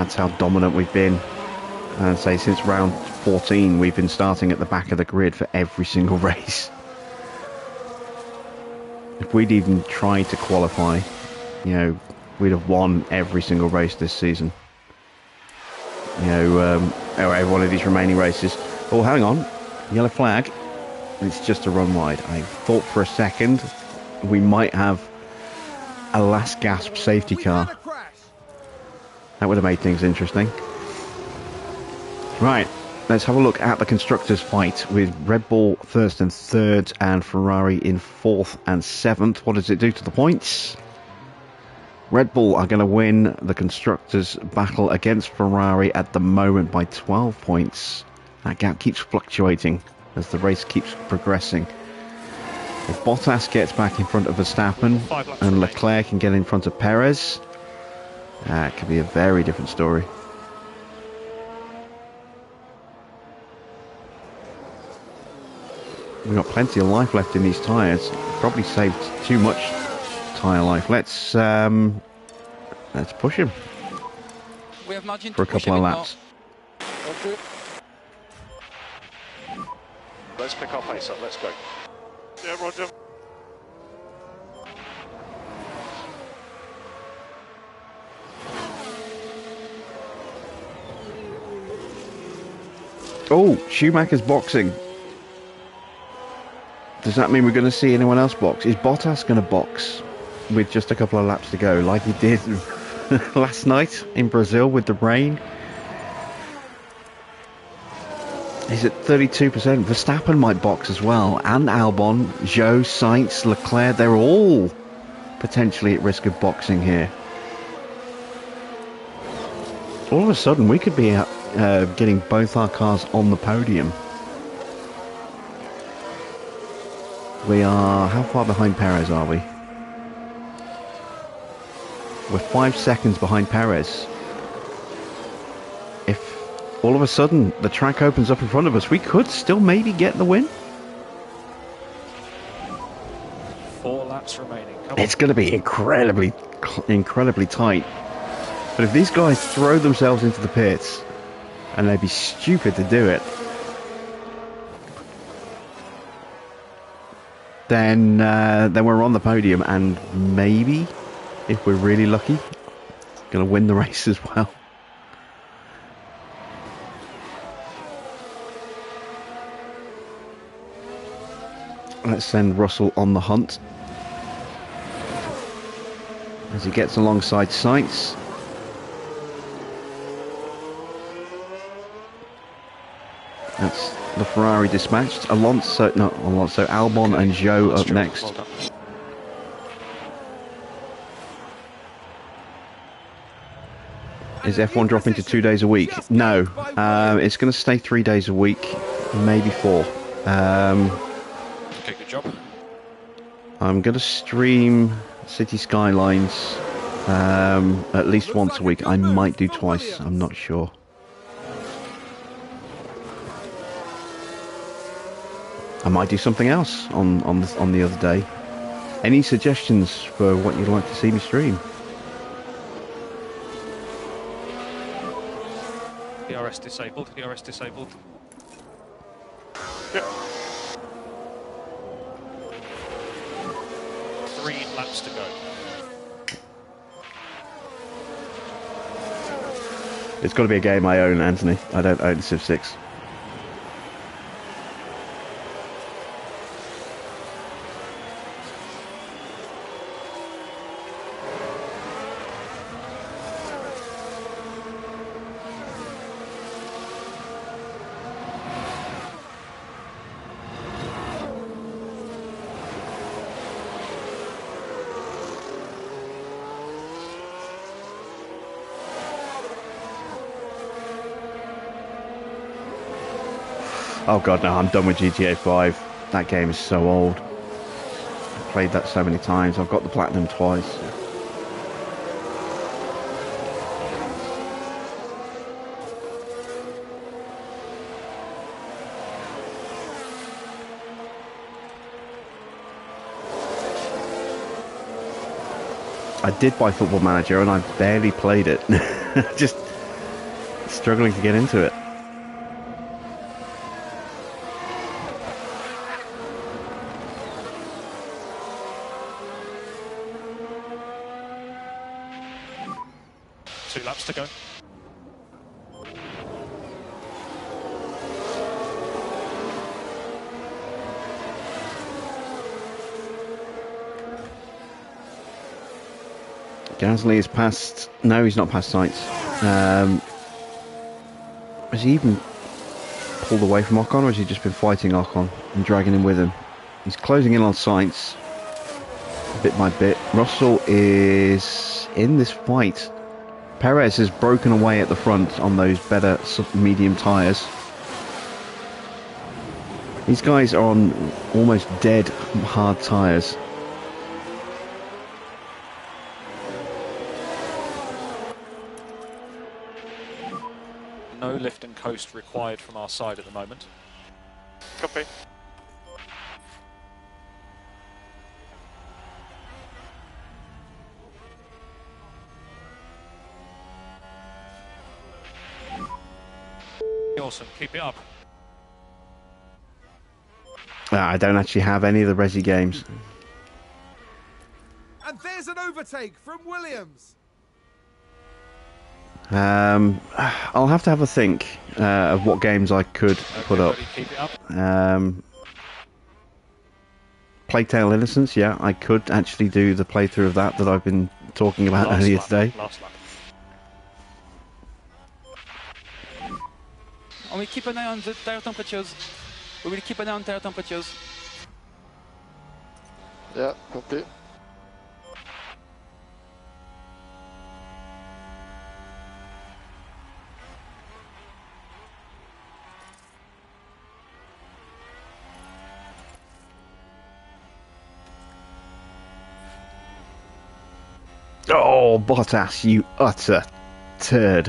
That's how dominant we've been. And say since round 14, we've been starting at the back of the grid for every single race. If we'd even tried to qualify, you know, we'd have won every single race this season. You know, every one of these remaining races. Oh, hang on. Yellow flag. It's just a run wide. I thought for a second we might have a last gasp safety car. That would have made things interesting. Right, let's have a look at the constructors' fight with Red Bull first and third and Ferrari in fourth and seventh. What does it do to the points? Red Bull are going to win the constructors' battle against Ferrari at the moment by 12 points. That gap keeps fluctuating as the race keeps progressing. If Bottas gets back in front of Verstappen and Leclerc can get in front of Perez, it could be a very different story. We've got plenty of life left in these tyres. Probably saved too much tyre life. Let's push him We have margin for a couple of laps. Okay. Let's pick our pace up, let's go. Yeah, Roger. Oh, Schumacher's boxing. Does that mean we're going to see anyone else box? Is Bottas going to box with just a couple of laps to go, like he did last night in Brazil with the rain? He's at 32%. Verstappen might box as well, and Albon, Zhou, Sainz, Leclerc, they're all potentially at risk of boxing here. All of a sudden, we could be getting both our cars on the podium. We are... How far behind Perez are we? We're 5 seconds behind Perez. If all of a sudden the track opens up in front of us, we could still maybe get the win. 4 laps remaining. It's going to be incredibly tight. But if these guys throw themselves into the pits, and they'd be stupid to do it, then we're on the podium, and maybe, if we're really lucky, going to win the race as well. Let's send Russell on the hunt as he gets alongside Sainz. That's the Ferrari dispatched. Albon and Zhou up next. Is F1 dropping to 2 days a week? No, it's going to stay 3 days a week, maybe 4. Okay, good job. I'm going to stream City Skylines at least once a week. I might do twice, I'm not sure. I might do something else on the other day. Any suggestions for what you'd like to see me stream? DRS disabled, DRS disabled. Yep. 3 laps to go. It's got to be a game I own, Anthony. I don't own Civ 6. Oh god, no, I'm done with GTA 5. That game is so old. I've played that so many times. I've got the platinum twice. I did buy Football Manager and I barely played it. struggling to get into it. Two laps to go. Gasly is past... No, he's not past Sainz. Has he even pulled away from Ocon, or has he just been fighting Ocon and dragging him with him? He's closing in on Sainz bit by bit. Russell is in this fight. Perez has broken away at the front on those better medium tyres. These guys are on almost dead hard tyres. No lift and coast required from our side at the moment. Copy. Awesome, keep it up. I don't actually have any of the Resi games. And there's an overtake from Williams. I'll have to have a think of what games I could put up. Ready, keep it up. Plague Tale Innocence, yeah, I could actually do the playthrough of that I've been talking about Last earlier lap, today. Last lap. And we keep an eye on the tire temperatures. We will keep an eye on tire temperatures. Yeah, copy. Oh, Bottas, you utter turd.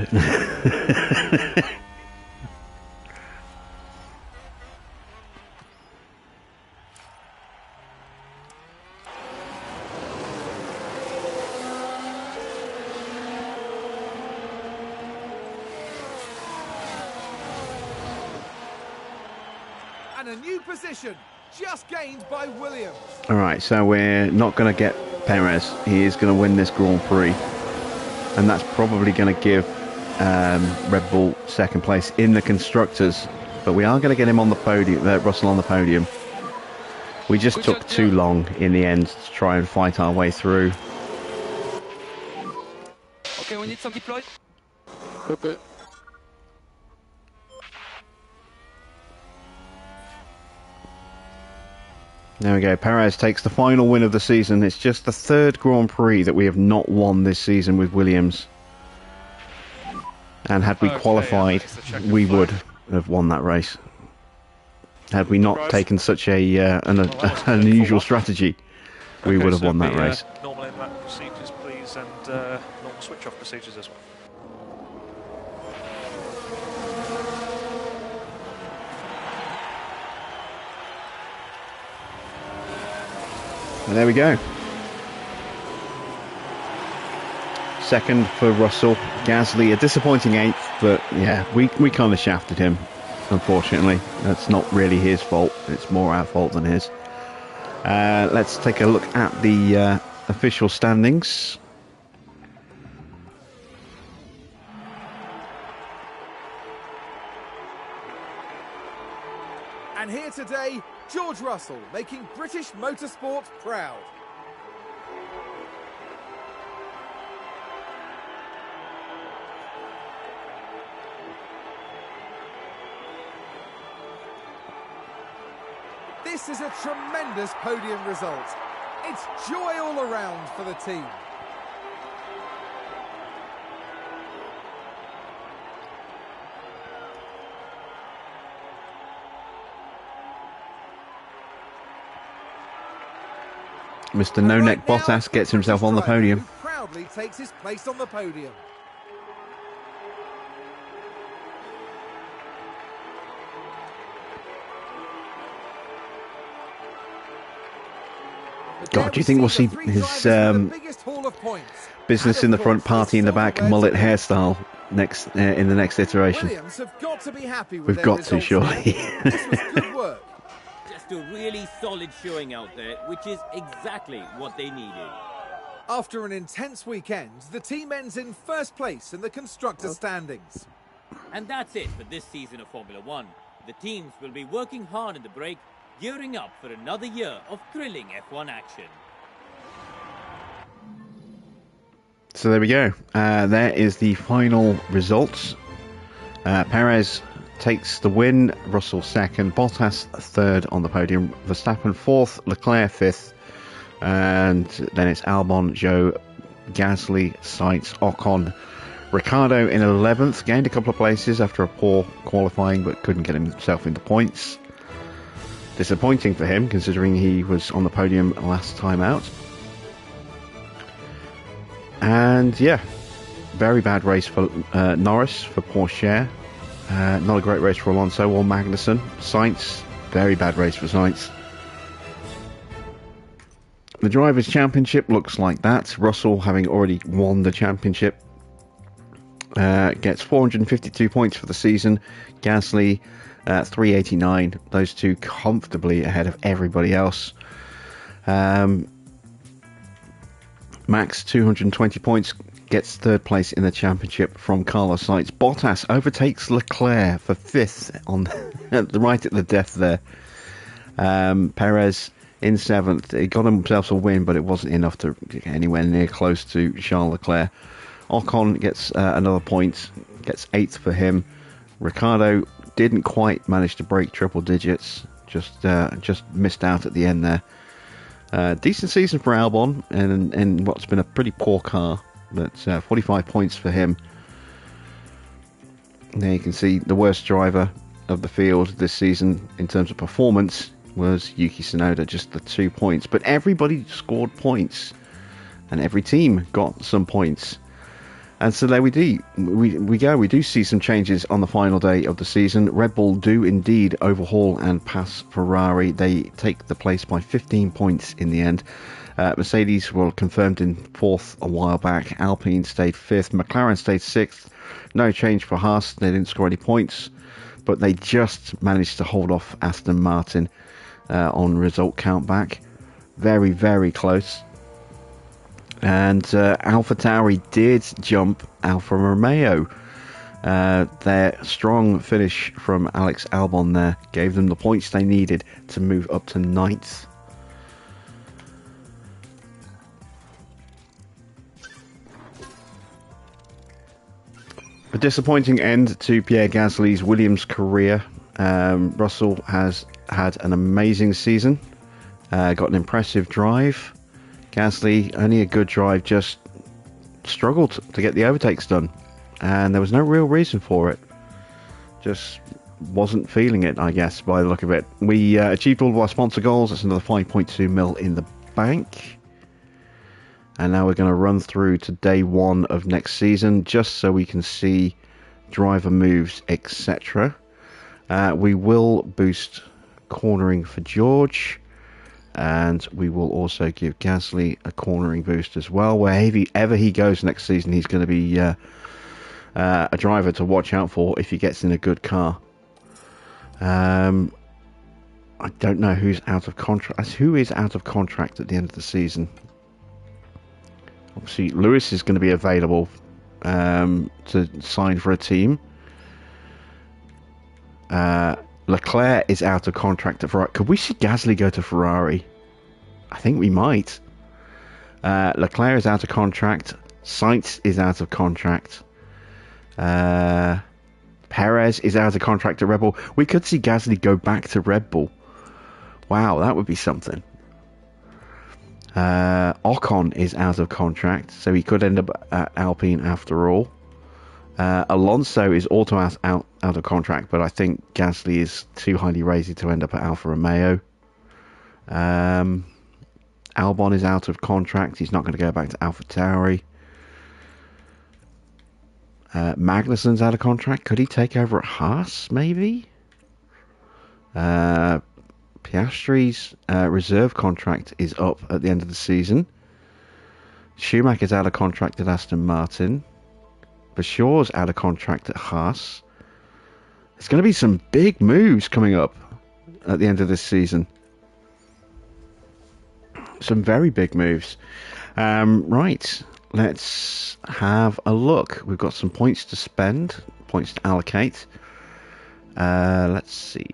And a new position just gained by Williams. Alright, so we're not going to get Perez. He is going to win this Grand Prix. And that's probably going to give Red Bull second place in the Constructors. But we are going to get him on the podium, Russell on the podium. We just took too long in the end to try and fight our way through. Okay, we need some deploy. Copy. There we go. Perez takes the final win of the season. It's just the third Grand Prix that we have not won this season with Williams. And had we qualified, we would have won that race. Had we not taken such an unusual strategy, we would have won that race. Normal in-lap procedures, please, and normal switch-off procedures as well. And there we go. Second for Russell. Gasly, a disappointing 8th, but yeah, we kind of shafted him, unfortunately. That's not really his fault. It's more our fault than his. Let's take a look at the official standings. And here today, George Russell making British motorsport proud. This is a tremendous podium result. It's joy all around for the team. Mr. No Neck Bottas gets himself on the podium. Who proudly takes his place on the podium. God, do you think we'll see his biggest haul of points. Business in the front, party in the back, mullet hairstyle next in the next iteration. Williams have got to be happy with We've their got to, results surely. here. This was good work. Just a really solid showing out there, which is exactly what they needed. After an intense weekend, the team ends in first place in the constructor standings. And that's it for this season of Formula One. The teams will be working hard in the break, gearing up for another year of thrilling F1 action. So there we go. There is the final results. Perez takes the win, Russell second, Bottas third on the podium, Verstappen fourth, Leclerc fifth, and then it's Albon, Zhou, Gasly, Sainz, Ocon, Ricciardo in 11th, gained a couple of places after a poor qualifying but couldn't get himself into points. Disappointing for him considering he was on the podium last time out. And yeah, very bad race for Norris, for Porsche. Not a great race for Alonso or Magnussen. Sainz, very bad race for Sainz. The Drivers' Championship looks like that. Russell, having already won the championship, gets 452 points for the season. Gasly, 389. Those two comfortably ahead of everybody else. Max, 220 points, gets third place in the championship from Carlos Sainz. Bottas overtakes Leclerc for fifth on right at the death there. Perez in seventh. He got himself a win, but it wasn't enough to get anywhere near close to Charles Leclerc. Ocon gets another point, gets eighth for him. Ricciardo didn't quite manage to break triple digits, just missed out at the end there. Decent season for Albon in what's been a pretty poor car, but 45 points for him. There you can see the worst driver of the field this season in terms of performance was Yuki Tsunoda, just the 2 points. But everybody scored points, and every team got some points. And so there we do. We go. We do see some changes on the final day of the season. Red Bull do indeed overhaul and pass Ferrari. They take the place by 15 points in the end. Mercedes were confirmed in fourth a while back. Alpine stayed fifth. McLaren stayed sixth. No change for Haas. They didn't score any points, but they just managed to hold off Aston Martin on result count back. Very, very close. And AlphaTauri did jump Alfa Romeo. Their strong finish from Alex Albon there gave them the points they needed to move up to ninth. A disappointing end to Pierre Gasly's Williams career. Russell has had an amazing season, got an impressive drive. Gasly, only a good drive, just struggled to get the overtakes done, and there was no real reason for it. Just wasn't feeling it, I guess, by the look of it. We achieved all of our sponsor goals. That's another 5.2 mil in the bank. And now we're going to run through to day one of next season, just so we can see driver moves, etc. We will boost cornering for George. And we will also give Gasly a cornering boost as well. Wherever he goes next season, he's going to be a driver to watch out for if he gets in a good car. I don't know who's out of contract. Who is out of contract at the end of the season? Obviously, Lewis is going to be available to sign for a team. Leclerc is out of contract at Ferrari. Could we see Gasly go to Ferrari? I think we might. Leclerc is out of contract. Sainz is out of contract. Perez is out of contract at Red Bull. We could see Gasly go back to Red Bull. Wow, that would be something. Ocon is out of contract, so he could end up at Alpine after all. Alonso is also out of contract, but I think Gasly is too highly rated to end up at Alfa Romeo. Albon is out of contract. He's not going to go back to AlphaTauri. Magnussen's out of contract. Could he take over at Haas, maybe? Piastri's reserve contract is up at the end of the season. Schumacher's out of contract at Aston Martin. Bashaw's out of contract at Haas. There's going to be some big moves coming up at the end of this season. Some very big moves. Right, let's have a look. We've got some points to spend, points to allocate. Let's see.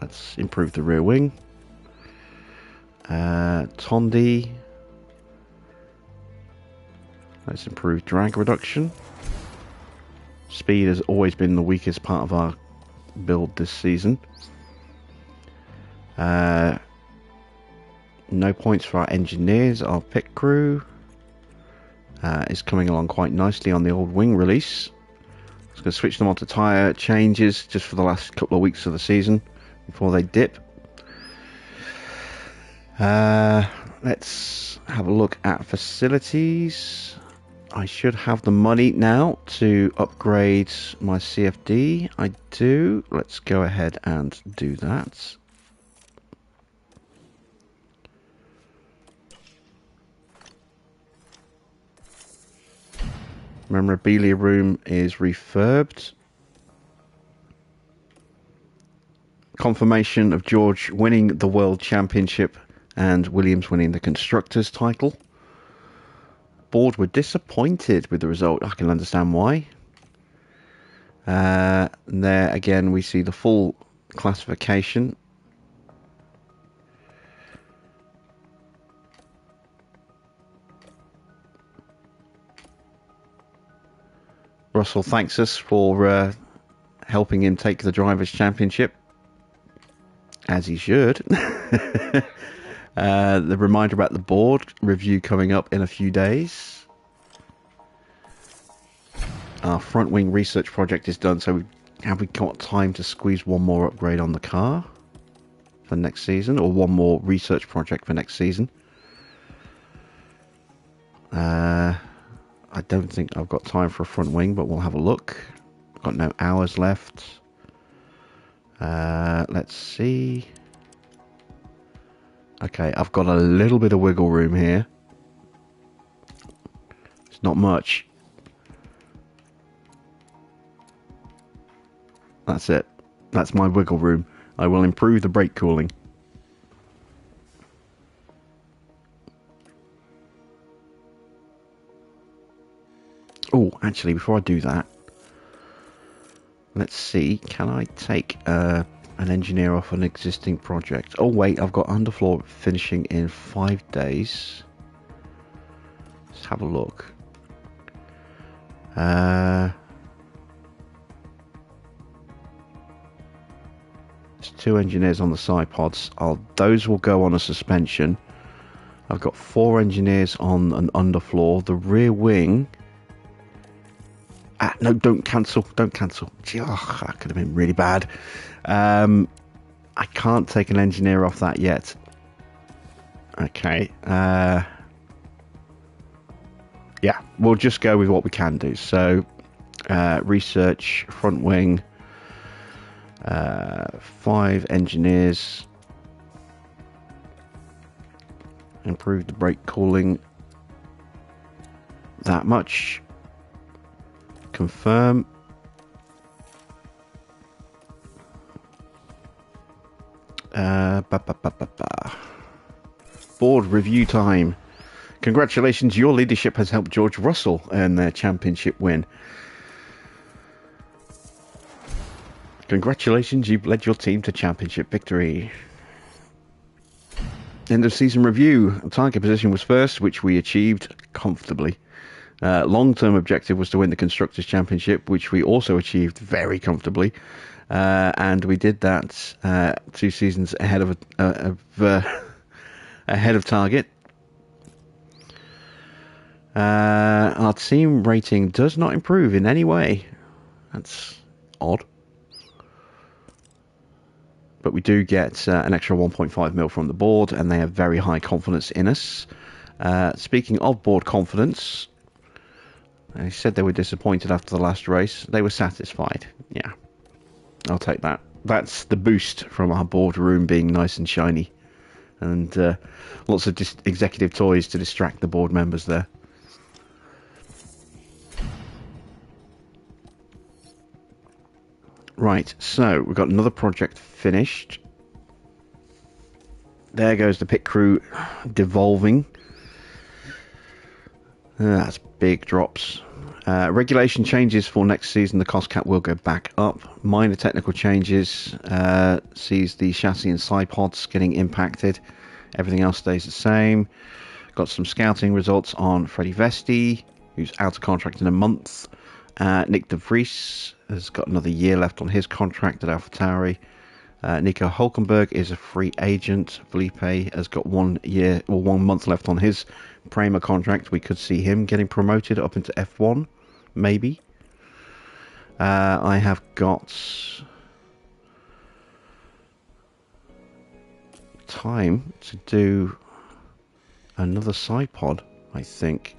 Let's improve the rear wing. Tondi. Let's improve drag reduction. Speed has always been the weakest part of our build this season. No points for our engineers. Our pit crew is coming along quite nicely on the old wing release. I'm just going to switch them onto tyre changes just for the last couple of weeks of the season before they dip. Let's have a look at facilities. I should have the money now to upgrade my CFD. I do. Let's go ahead and do that. Memorabilia room is refurbed. Confirmation of George winning the World Championship and Williams winning the Constructors title. Board were disappointed with the result. I can understand why. There again we see the full classification. Russell thanks us for helping him take the Drivers' Championship, as he should. The reminder about the board review coming up in a few days. Our front wing research project is done, so have we got time to squeeze one more upgrade on the car for next season, or one more research project for next season? I don't think I've got time for a front wing, but we'll have a look. Got no hours left. Let's see. Okay, I've got a little bit of wiggle room here. It's not much. That's it. That's my wiggle room. I will improve the brake cooling. Oh, actually, before I do that, let's see. Can I take an engineer off an existing project? Oh, wait, I've got underfloor finishing in 5 days. Let's have a look. There's 2 engineers on the side pods. Those will go on a suspension. I've got 4 engineers on an underfloor. The rear wing... no, don't cancel. Don't cancel. Gee, that could have been really bad. I can't take an engineer off that yet. Okay. Yeah, we'll just go with what we can do. So, research, front wing, 5 engineers. Improve the brake cooling that much. Confirm. Board review time. Congratulations, your leadership has helped George Russell earn their championship win. Congratulations, you've led your team to championship victory. End of season review. Target position was first, which we achieved comfortably. Long-term objective was to win the Constructors' Championship, which we also achieved very comfortably. And we did that 2 seasons ahead of ahead of target. Our team rating does not improve in any way. That's odd. But we do get an extra 1.5 mil from the board, and they have very high confidence in us. Speaking of board confidence, they said they were disappointed after the last race. They were satisfied. Yeah, I'll take that. That's the boost from our board room being nice and shiny and lots of executive toys to distract the board members there. Right, so we've got another project finished. There goes the pit crew devolving. That's big drops. Regulation changes for next season. The cost cap will go back up. Minor technical changes sees the chassis and side pods getting impacted. Everything else stays the same. Got some scouting results on Freddie Vesti, who's out of contract in a month. Nick De Vries has got another year left on his contract at AlphaTauri. Nico Hulkenberg is a free agent. Felipe has got 1 year or 1 month left on his Prema contract. We could see him getting promoted up into F1, maybe. I have got time to do another side pod, I think.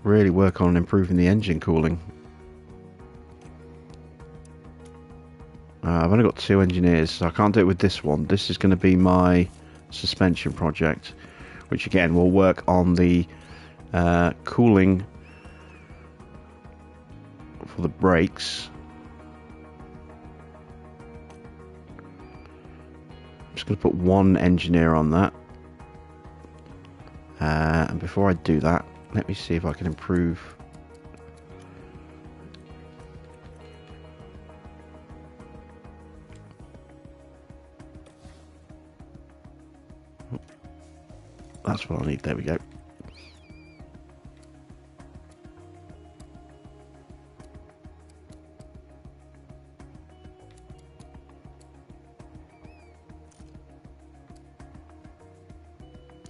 Really work on improving the engine cooling. I've only got 2 engineers, so I can't do it with this one. This is going to be my suspension project, which again will work on the cooling for the brakes. I'm just going to put 1 engineer on that. And before I do that, let me see if I can improve. That's what I need. There we go.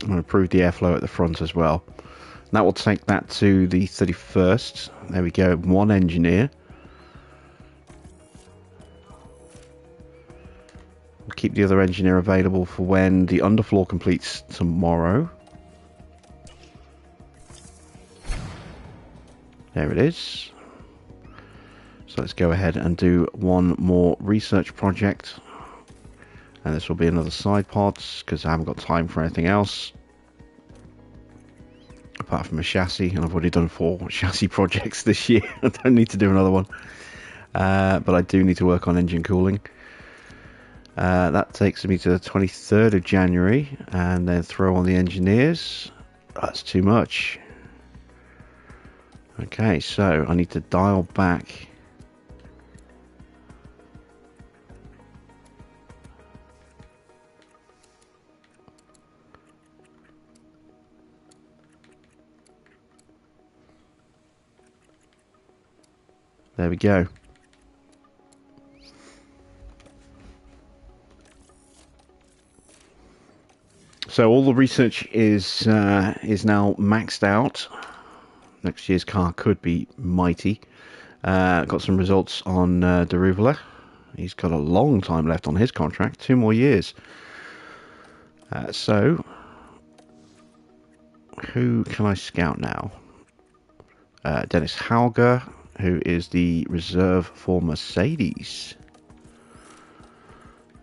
I'm going to improve the airflow at the front as well. And that will take that to the 31st. There we go. 1 engineer. Keep the other engineer available for when the underfloor completes tomorrow. There it is. So let's go ahead and do 1 more research project. And this will be another side pods, because I haven't got time for anything else. Apart from a chassis, and I've already done 4 chassis projects this year. I don't need to do another one. But I do need to work on engine cooling. That takes me to the 23rd of January, and then throw on the engineers. That's too much. Okay, so I need to dial back. There we go. So all the research is now maxed out. Next year's car could be mighty. Got some results on Deruvela. He's got a long time left on his contract, 2 more years. So who can I scout now? Dennis Hauger, who is the reserve for Mercedes.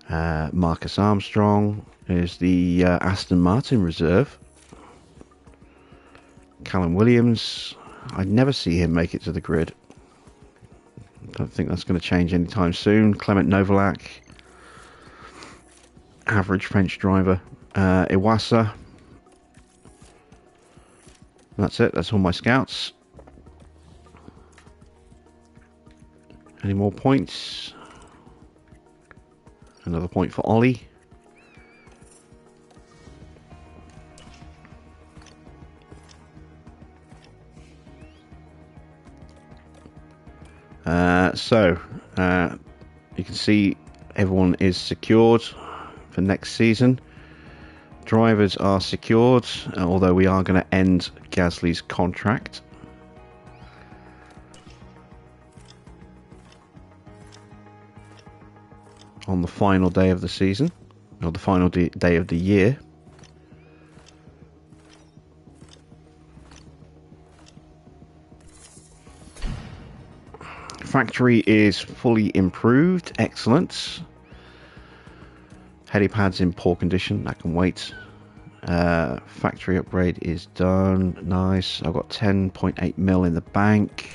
Marcus Armstrong is the Aston Martin reserve. Callum Williams, I'd never see him make it to the grid. Don't think that's going to change anytime soon. Clement Novalak, average French driver. Iwasa. That's it, that's all my scouts. Any more points? Another point for Ollie. You can see everyone is secured for next season. Drivers are secured, although we are going to end Gasly's contract. On the final day of the season, or the final day of the year. factory is fully improved. Excellent. Helipad's in poor condition. That can wait. Factory upgrade is done. Nice. I've got 10.8 mil in the bank.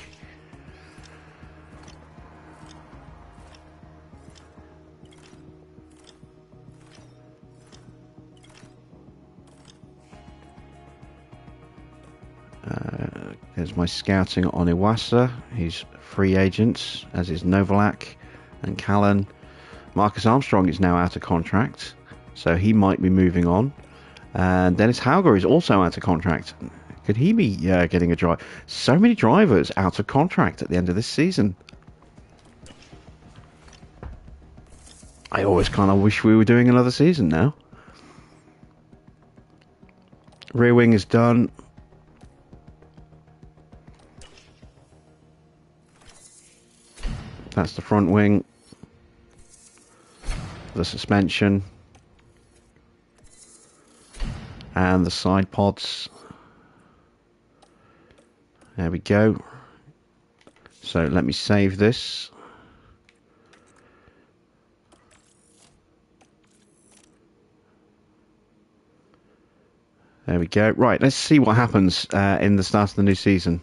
There's my scouting on Iwasa. He's free agents, as is Novalak and Callan. Marcus Armstrong is now out of contract, so he might be moving on. And Dennis Hauger is also out of contract. Could he be getting a drive? So many drivers out of contract at the end of this season. I always kind of wish we were doing another season now. Rear wing is done. That's the front wing. The suspension. And the side pods. There we go. So let me save this. There we go. Right, let's see what happens in the start of the new season.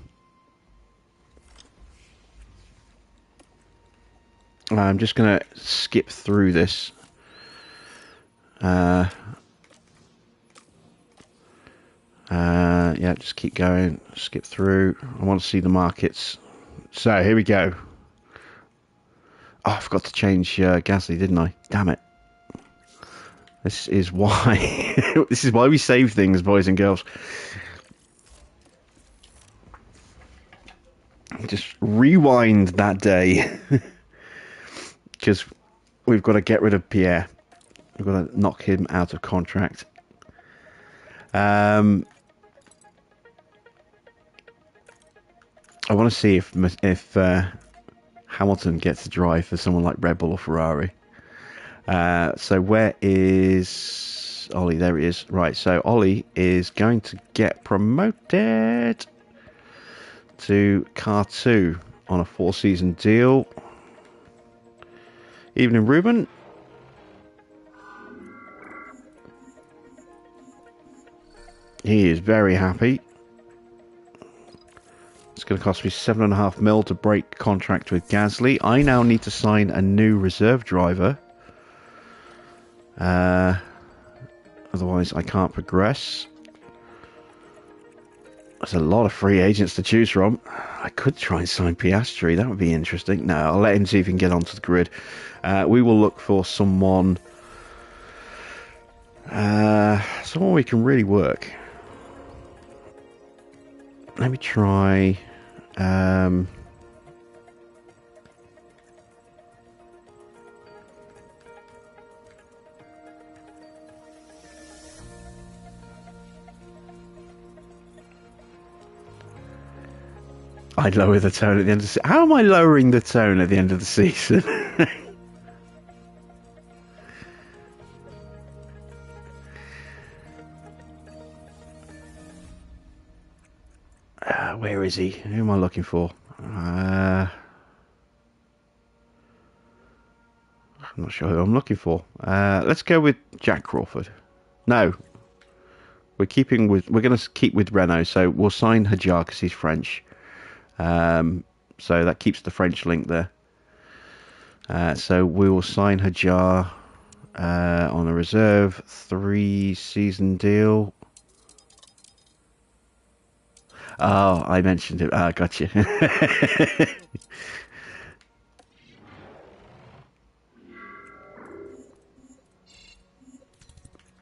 I'm just going to skip through this. Yeah, just keep going. Skip through. I want to see the markets. So, here we go. Oh, I forgot to change Gasly, didn't I? Damn it. This is why. This is why we save things, boys and girls. Just rewind that day. Because we've got to get rid of Pierre. We've got to knock him out of contract. I want to see if Hamilton gets to drive for someone like Red Bull or Ferrari. So where is Ollie? There he is. Right, so Ollie is going to get promoted to Car 2 on a 4-season deal. Evening, Ruben. He is very happy. It's going to cost me 7.5 mil to break contract with Gasly. I now need to sign a new reserve driver. Otherwise, I can't progress. There's a lot of free agents to choose from. I could try and sign Piastri. That would be interesting. No, I'll let him see if he can get onto the grid. We will look for someone we can really work. Let me try. I'd lower the tone at the end of the season. How am I lowering the tone at the end of the season? Where is he? Who am I looking for? I'm not sure who I'm looking for. Let's go with Jack Crawford. No. We're going to keep with Renault, so we'll sign Hajar because he's French. So that keeps the French link there. So we will sign Hajar on a reserve 3-season deal. Oh, I mentioned it. Ah, gotcha.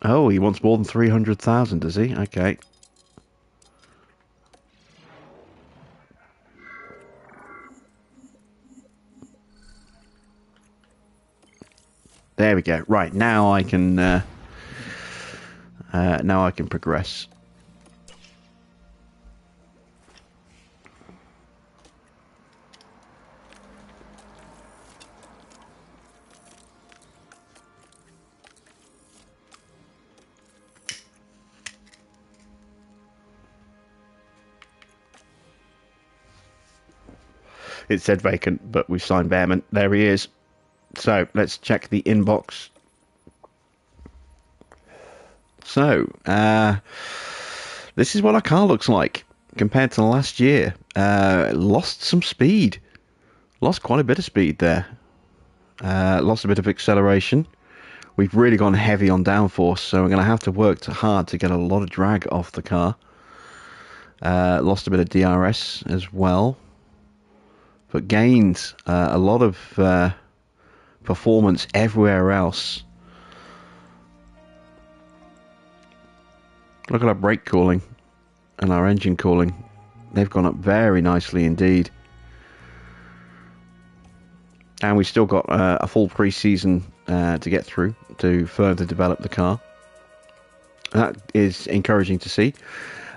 Oh, he wants more than 300,000, does he? Okay. There we go. Right, now I can progress. It said vacant, but we've signed Behrman. There he is. So let's check the inbox. So, this is what our car looks like compared to last year. Lost some speed. Lost quite a bit of speed there. Lost a bit of acceleration. We've really gone heavy on downforce, so we're going to have to work hard to get a lot of drag off the car. Lost a bit of DRS as well. But gained a lot of performance everywhere else. Look at our brake cooling and our engine cooling. They've gone up very nicely indeed. And we've still got a full pre-season to get through to further develop the car. That is encouraging to see.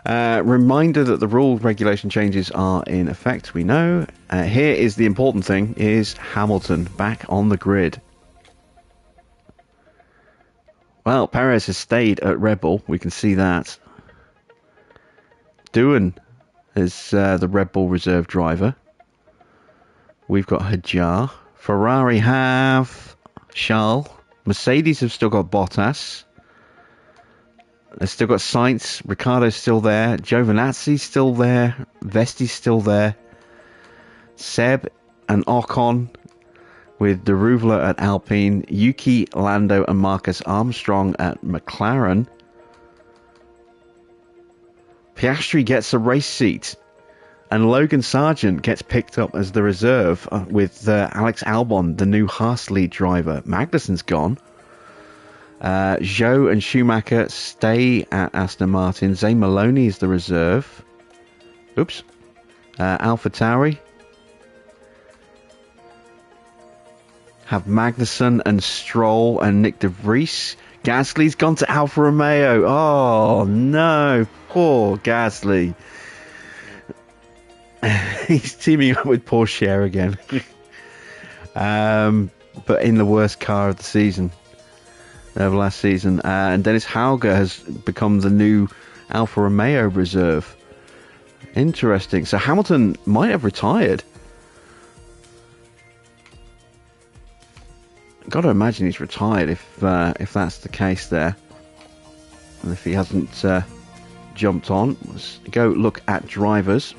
Reminder that the rule regulation changes are in effect, we know. Here is the important thing, is Hamilton back on the grid. Well, Perez has stayed at Red Bull, we can see that. Doohan is the Red Bull reserve driver. We've got Hajar. Ferrari have Charles. Mercedes have still got Bottas. They've still got Sainz. Ricciardo's still there. Giovinazzi's still there. Vesti's still there. Seb and Ocon with Deruvla at Alpine. Yuki, Lando and Marcus Armstrong at McLaren. Piastri gets a race seat. And Logan Sargent gets picked up as the reserve with Alex Albon, the new Haas lead driver. Magnussen's gone. Zhou and Schumacher stay at Aston Martin. Zay Maloney is the reserve. Oops. AlphaTauri have Magnussen and Stroll and Nick De Vries. Gasly's gone to Alfa Romeo. Oh no, poor Gasly. He's teaming up with Porsche again. But in the worst car of the season. Of last season. And Dennis Hauger has become the new Alfa Romeo reserve. Interesting. So Hamilton might have retired. Got to imagine he's retired if that's the case there. And if he hasn't jumped on. Let's go look at drivers.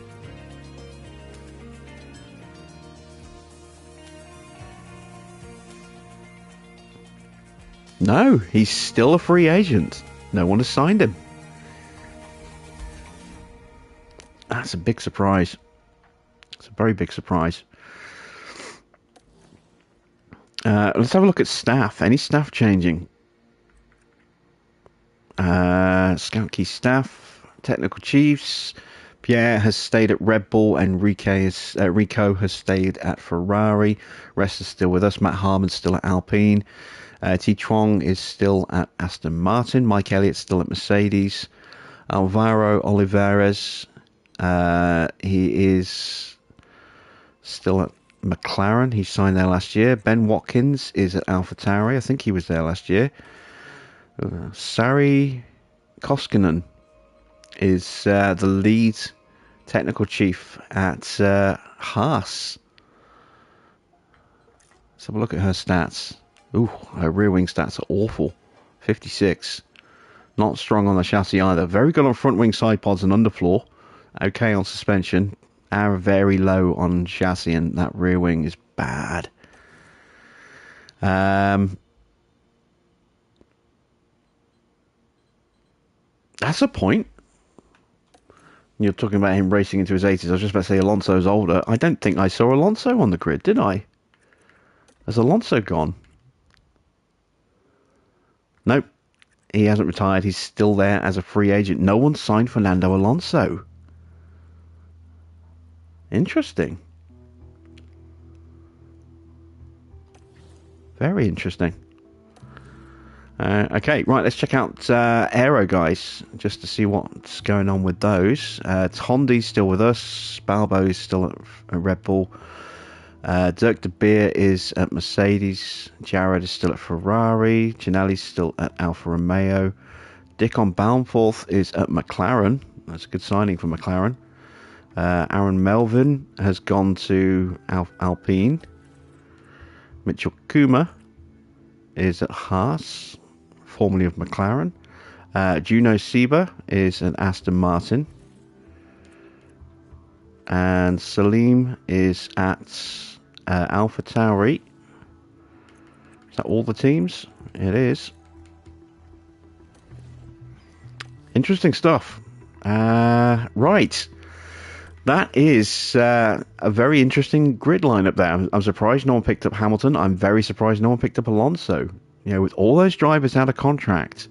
No, he's still a free agent. No one has signed him. That's a big surprise. It's a very big surprise. Let's have a look at staff. Any staff changing? Scout key staff, technical chiefs. Pierre has stayed at Red Bull and Rico has stayed at Ferrari. Rest is still with us. Matt Harmon's still at Alpine. T. Chuang is still at Aston Martin. Mike Elliott's still at Mercedes. Alvaro Olivares, he is still at McLaren. He signed there last year. Ben Watkins is at AlphaTauri. I think he was there last year. Sari Koskinen is the lead technical chief at Haas. Let's have a look at her stats. Ooh, her rear wing stats are awful. 56. Not strong on the chassis either. Very good on front wing side pods and underfloor. Okay on suspension. Are very low on chassis, and that rear wing is bad. That's a point. You're talking about him racing into his 80s. I was just about to say Alonso's older. I don't think I saw Alonso on the grid, did I? Has Alonso gone? Nope. He hasn't retired. He's still there as a free agent. No one signed Fernando Alonso. Interesting. Very interesting. Okay, right, let's check out Aero, guys, just to see what's going on with those. Tondi's still with us. Balbo is still at Red Bull. Dirk de Beer is at Mercedes. Jared is still at Ferrari. Ginelli's still at Alfa Romeo. Dickon Baumforth is at McLaren. That's a good signing for McLaren. Aaron Melvin has gone to Alpine. Mitchell Kuma is at Haas, formerly of McLaren. Juno Seba is at Aston Martin. And Salim is at AlphaTauri. Is that all the teams? It is. Interesting stuff. Right. That is a very interesting grid lineup there. I'm surprised no one picked up Hamilton. I'm very surprised no one picked up Alonso. You know, with all those drivers out of contract,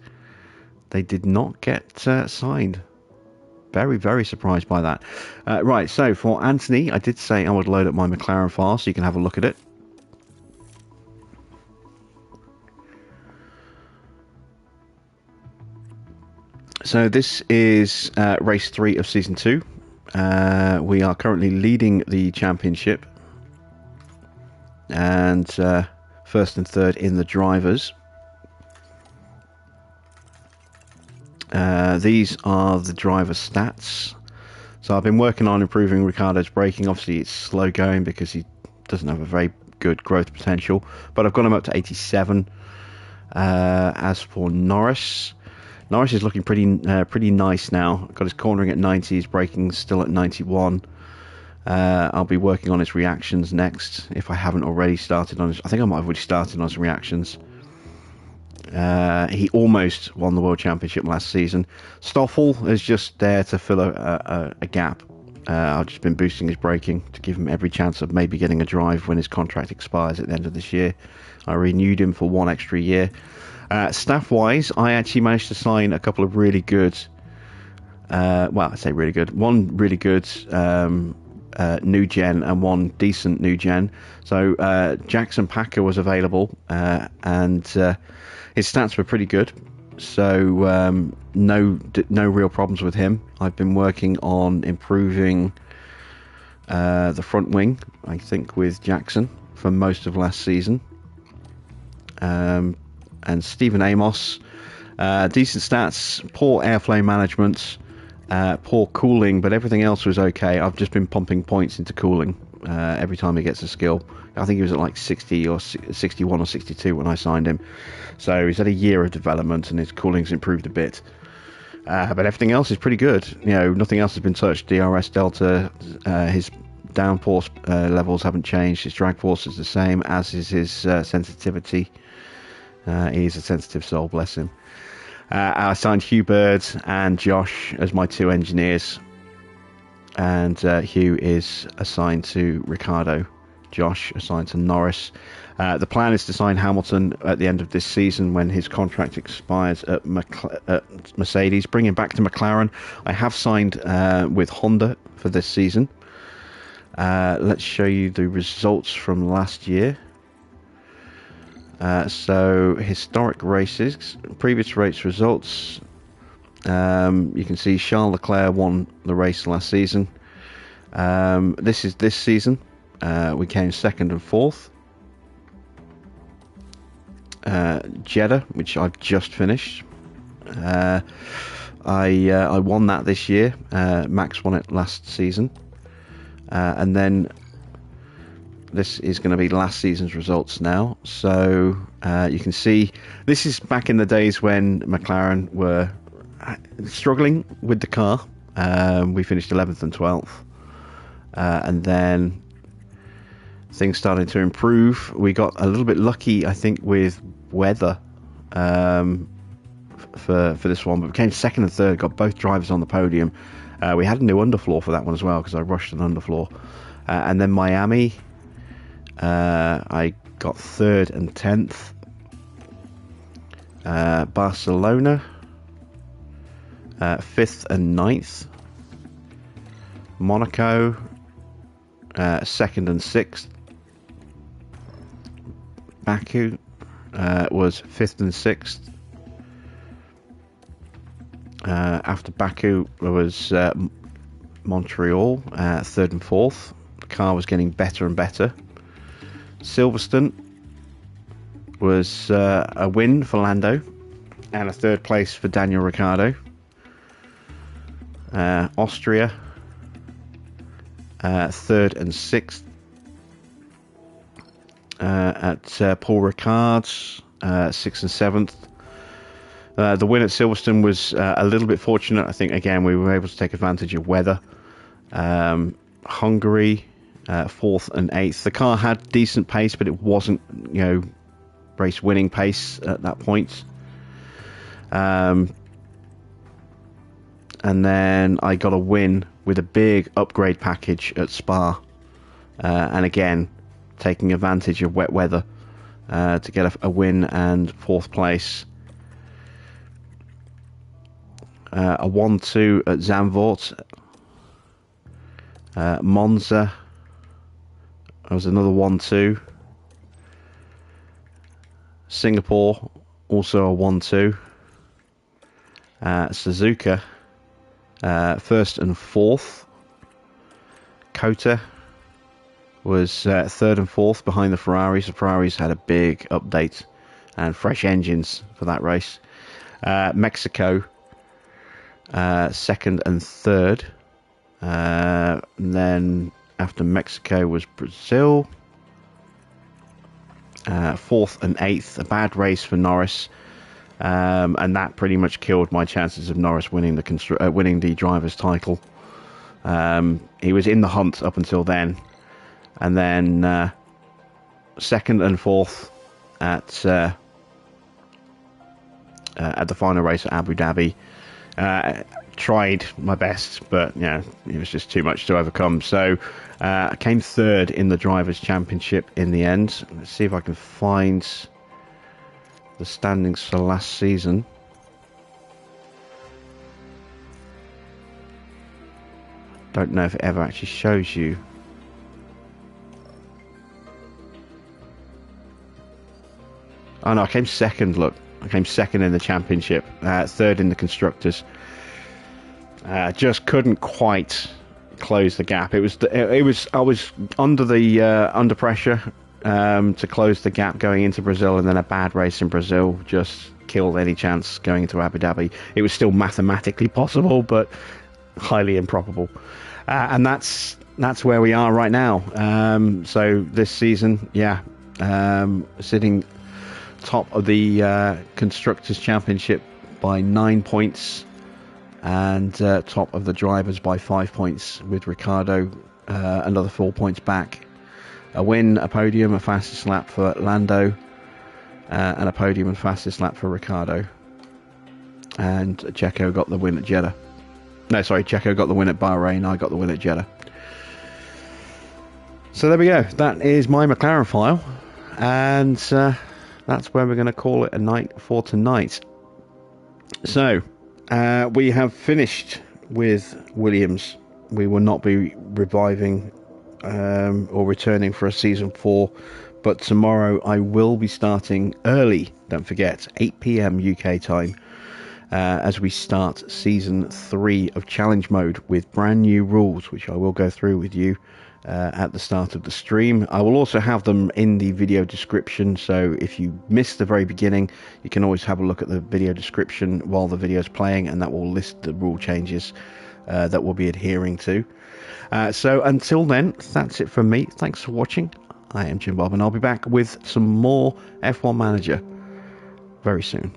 they did not get signed. Very, very surprised by that. Right, so for Anthony, I did say I would load up my McLaren file so you can have a look at it. So this is race 3 of season 2. We are currently leading the championship, and first and third in the drivers. These are the driver stats. So I've been working on improving Ricciardo's braking. Obviously it's slow going because he doesn't have a very good growth potential, but I've got him up to 87. As for Norris is looking pretty nice now. Got his cornering at 90, his braking still at 91. I'll be working on his reactions next, if I haven't already started on his... I think I might have already started on his reactions. He almost won the World Championship last season. Stoffel is just there to fill a gap. I've just been boosting his braking to give him every chance of maybe getting a drive when his contract expires at the end of this year. I renewed him for 1 extra year. Staff-wise, I actually managed to sign a couple of really good... well, I say really good. One really good new gen and one decent new gen. So Jackson Packer was available, and his stats were pretty good. So no real problems with him. I've been working on improving the front wing, I think, with Jackson for most of last season. And Stephen Amos, decent stats, poor airflow management, poor cooling, but everything else was okay. I've just been pumping points into cooling every time he gets a skill. I think he was at like 60 or 61 or 62 when I signed him. So he's had a year of development and his cooling's improved a bit. But everything else is pretty good. You know, nothing else has been touched. DRS delta, his downforce levels haven't changed. His drag force is the same, as is his sensitivity. He's a sensitive soul, bless him. I signed Hugh Bird and Josh as my 2 engineers, and Hugh is assigned to Ricciardo, Josh assigned to Norris. The plan is to sign Hamilton at the end of this season when his contract expires at Mercedes, bring him back to McLaren. I have signed with Honda for this season. Let's show you the results from last year. So historic races, previous race results. You can see Charles Leclerc won the race last season. This is this season. We came 2nd and 4th. Jeddah, which I've just finished. I won that this year. Max won it last season. And then this is going to be last season's results now. So you can see this is back in the days when McLaren were struggling with the car. We finished 11th and 12th. And then things started to improve. We got a little bit lucky, I think, with weather for this one. But we came 2nd and 3rd, got both drivers on the podium. We had a new underfloor for that one as well, because I rushed an underfloor. And then Miami... I got 3rd and 10th. Barcelona, 5th and 9th. Monaco, 2nd and 6th. Baku was 5th and 6th. After Baku was Montreal, 3rd and 4th. The car was getting better and better. Silverstone was a win for Lando and a 3rd place for Daniel Ricciardo. Austria, 3rd and 6th. At Paul Ricard's 6th and 7th. The win at Silverstone was a little bit fortunate. I think, again, we were able to take advantage of weather. Hungary, 4th and 8th. The car had decent pace, but it wasn't, race winning pace at that point. And then I got a win with a big upgrade package at Spa. And again, taking advantage of wet weather to get a win and 4th place. A 1-2 at Zandvoort. Monza. There was another 1-2. Singapore, also a 1-2. Suzuka, 1st and 4th. Kota was 3rd and 4th behind the Ferraris. The Ferraris had a big update and fresh engines for that race. Mexico, 2nd and 3rd. And then after Mexico was Brazil, 4th and 8th. A bad race for Norris, and that pretty much killed my chances of Norris winning the driver's title. He was in the hunt up until then, and then 2nd and 4th at the final race at Abu Dhabi. Tried my best, but it was just too much to overcome. So I came 3rd in the Drivers' Championship in the end. Let's see if I can find the standings for last season. Don't know if it ever actually shows you. Oh no, I came 2nd. Look, I came 2nd in the championship, 3rd in the constructors. Just couldn't quite close the gap. I was under pressure to close the gap going into Brazil, and then a bad race in Brazil just killed any chance going into Abu Dhabi. It was still mathematically possible, but highly improbable. And that's where we are right now. So this season, sitting top of the Constructors' Championship by 9 points. And top of the drivers by 5 points, with Ricciardo another 4 points back. A win, a podium, a fastest lap for Lando, and a podium and fastest lap for Ricciardo. And Checo got the win at Jeddah. No, sorry, Checo got the win at Bahrain, I got the win at Jeddah. So there we go, that is my McLaren file, and that's where we're going to call it a night for tonight. So we have finished with Williams. We will not be reviving or returning for a season 4, but tomorrow I will be starting early, don't forget, 8 PM UK time, as we start season 3 of challenge mode with brand new rules, which I will go through with you at the start of the stream. I will also have them in the video description, so if you missed the very beginning, you can always have a look at the video description while the video is playing, and that will list the rule changes that we'll be adhering to. So until then, that's it from me. Thanks for watching. I am Jim Bob, and I'll be back with some more F1 Manager very soon.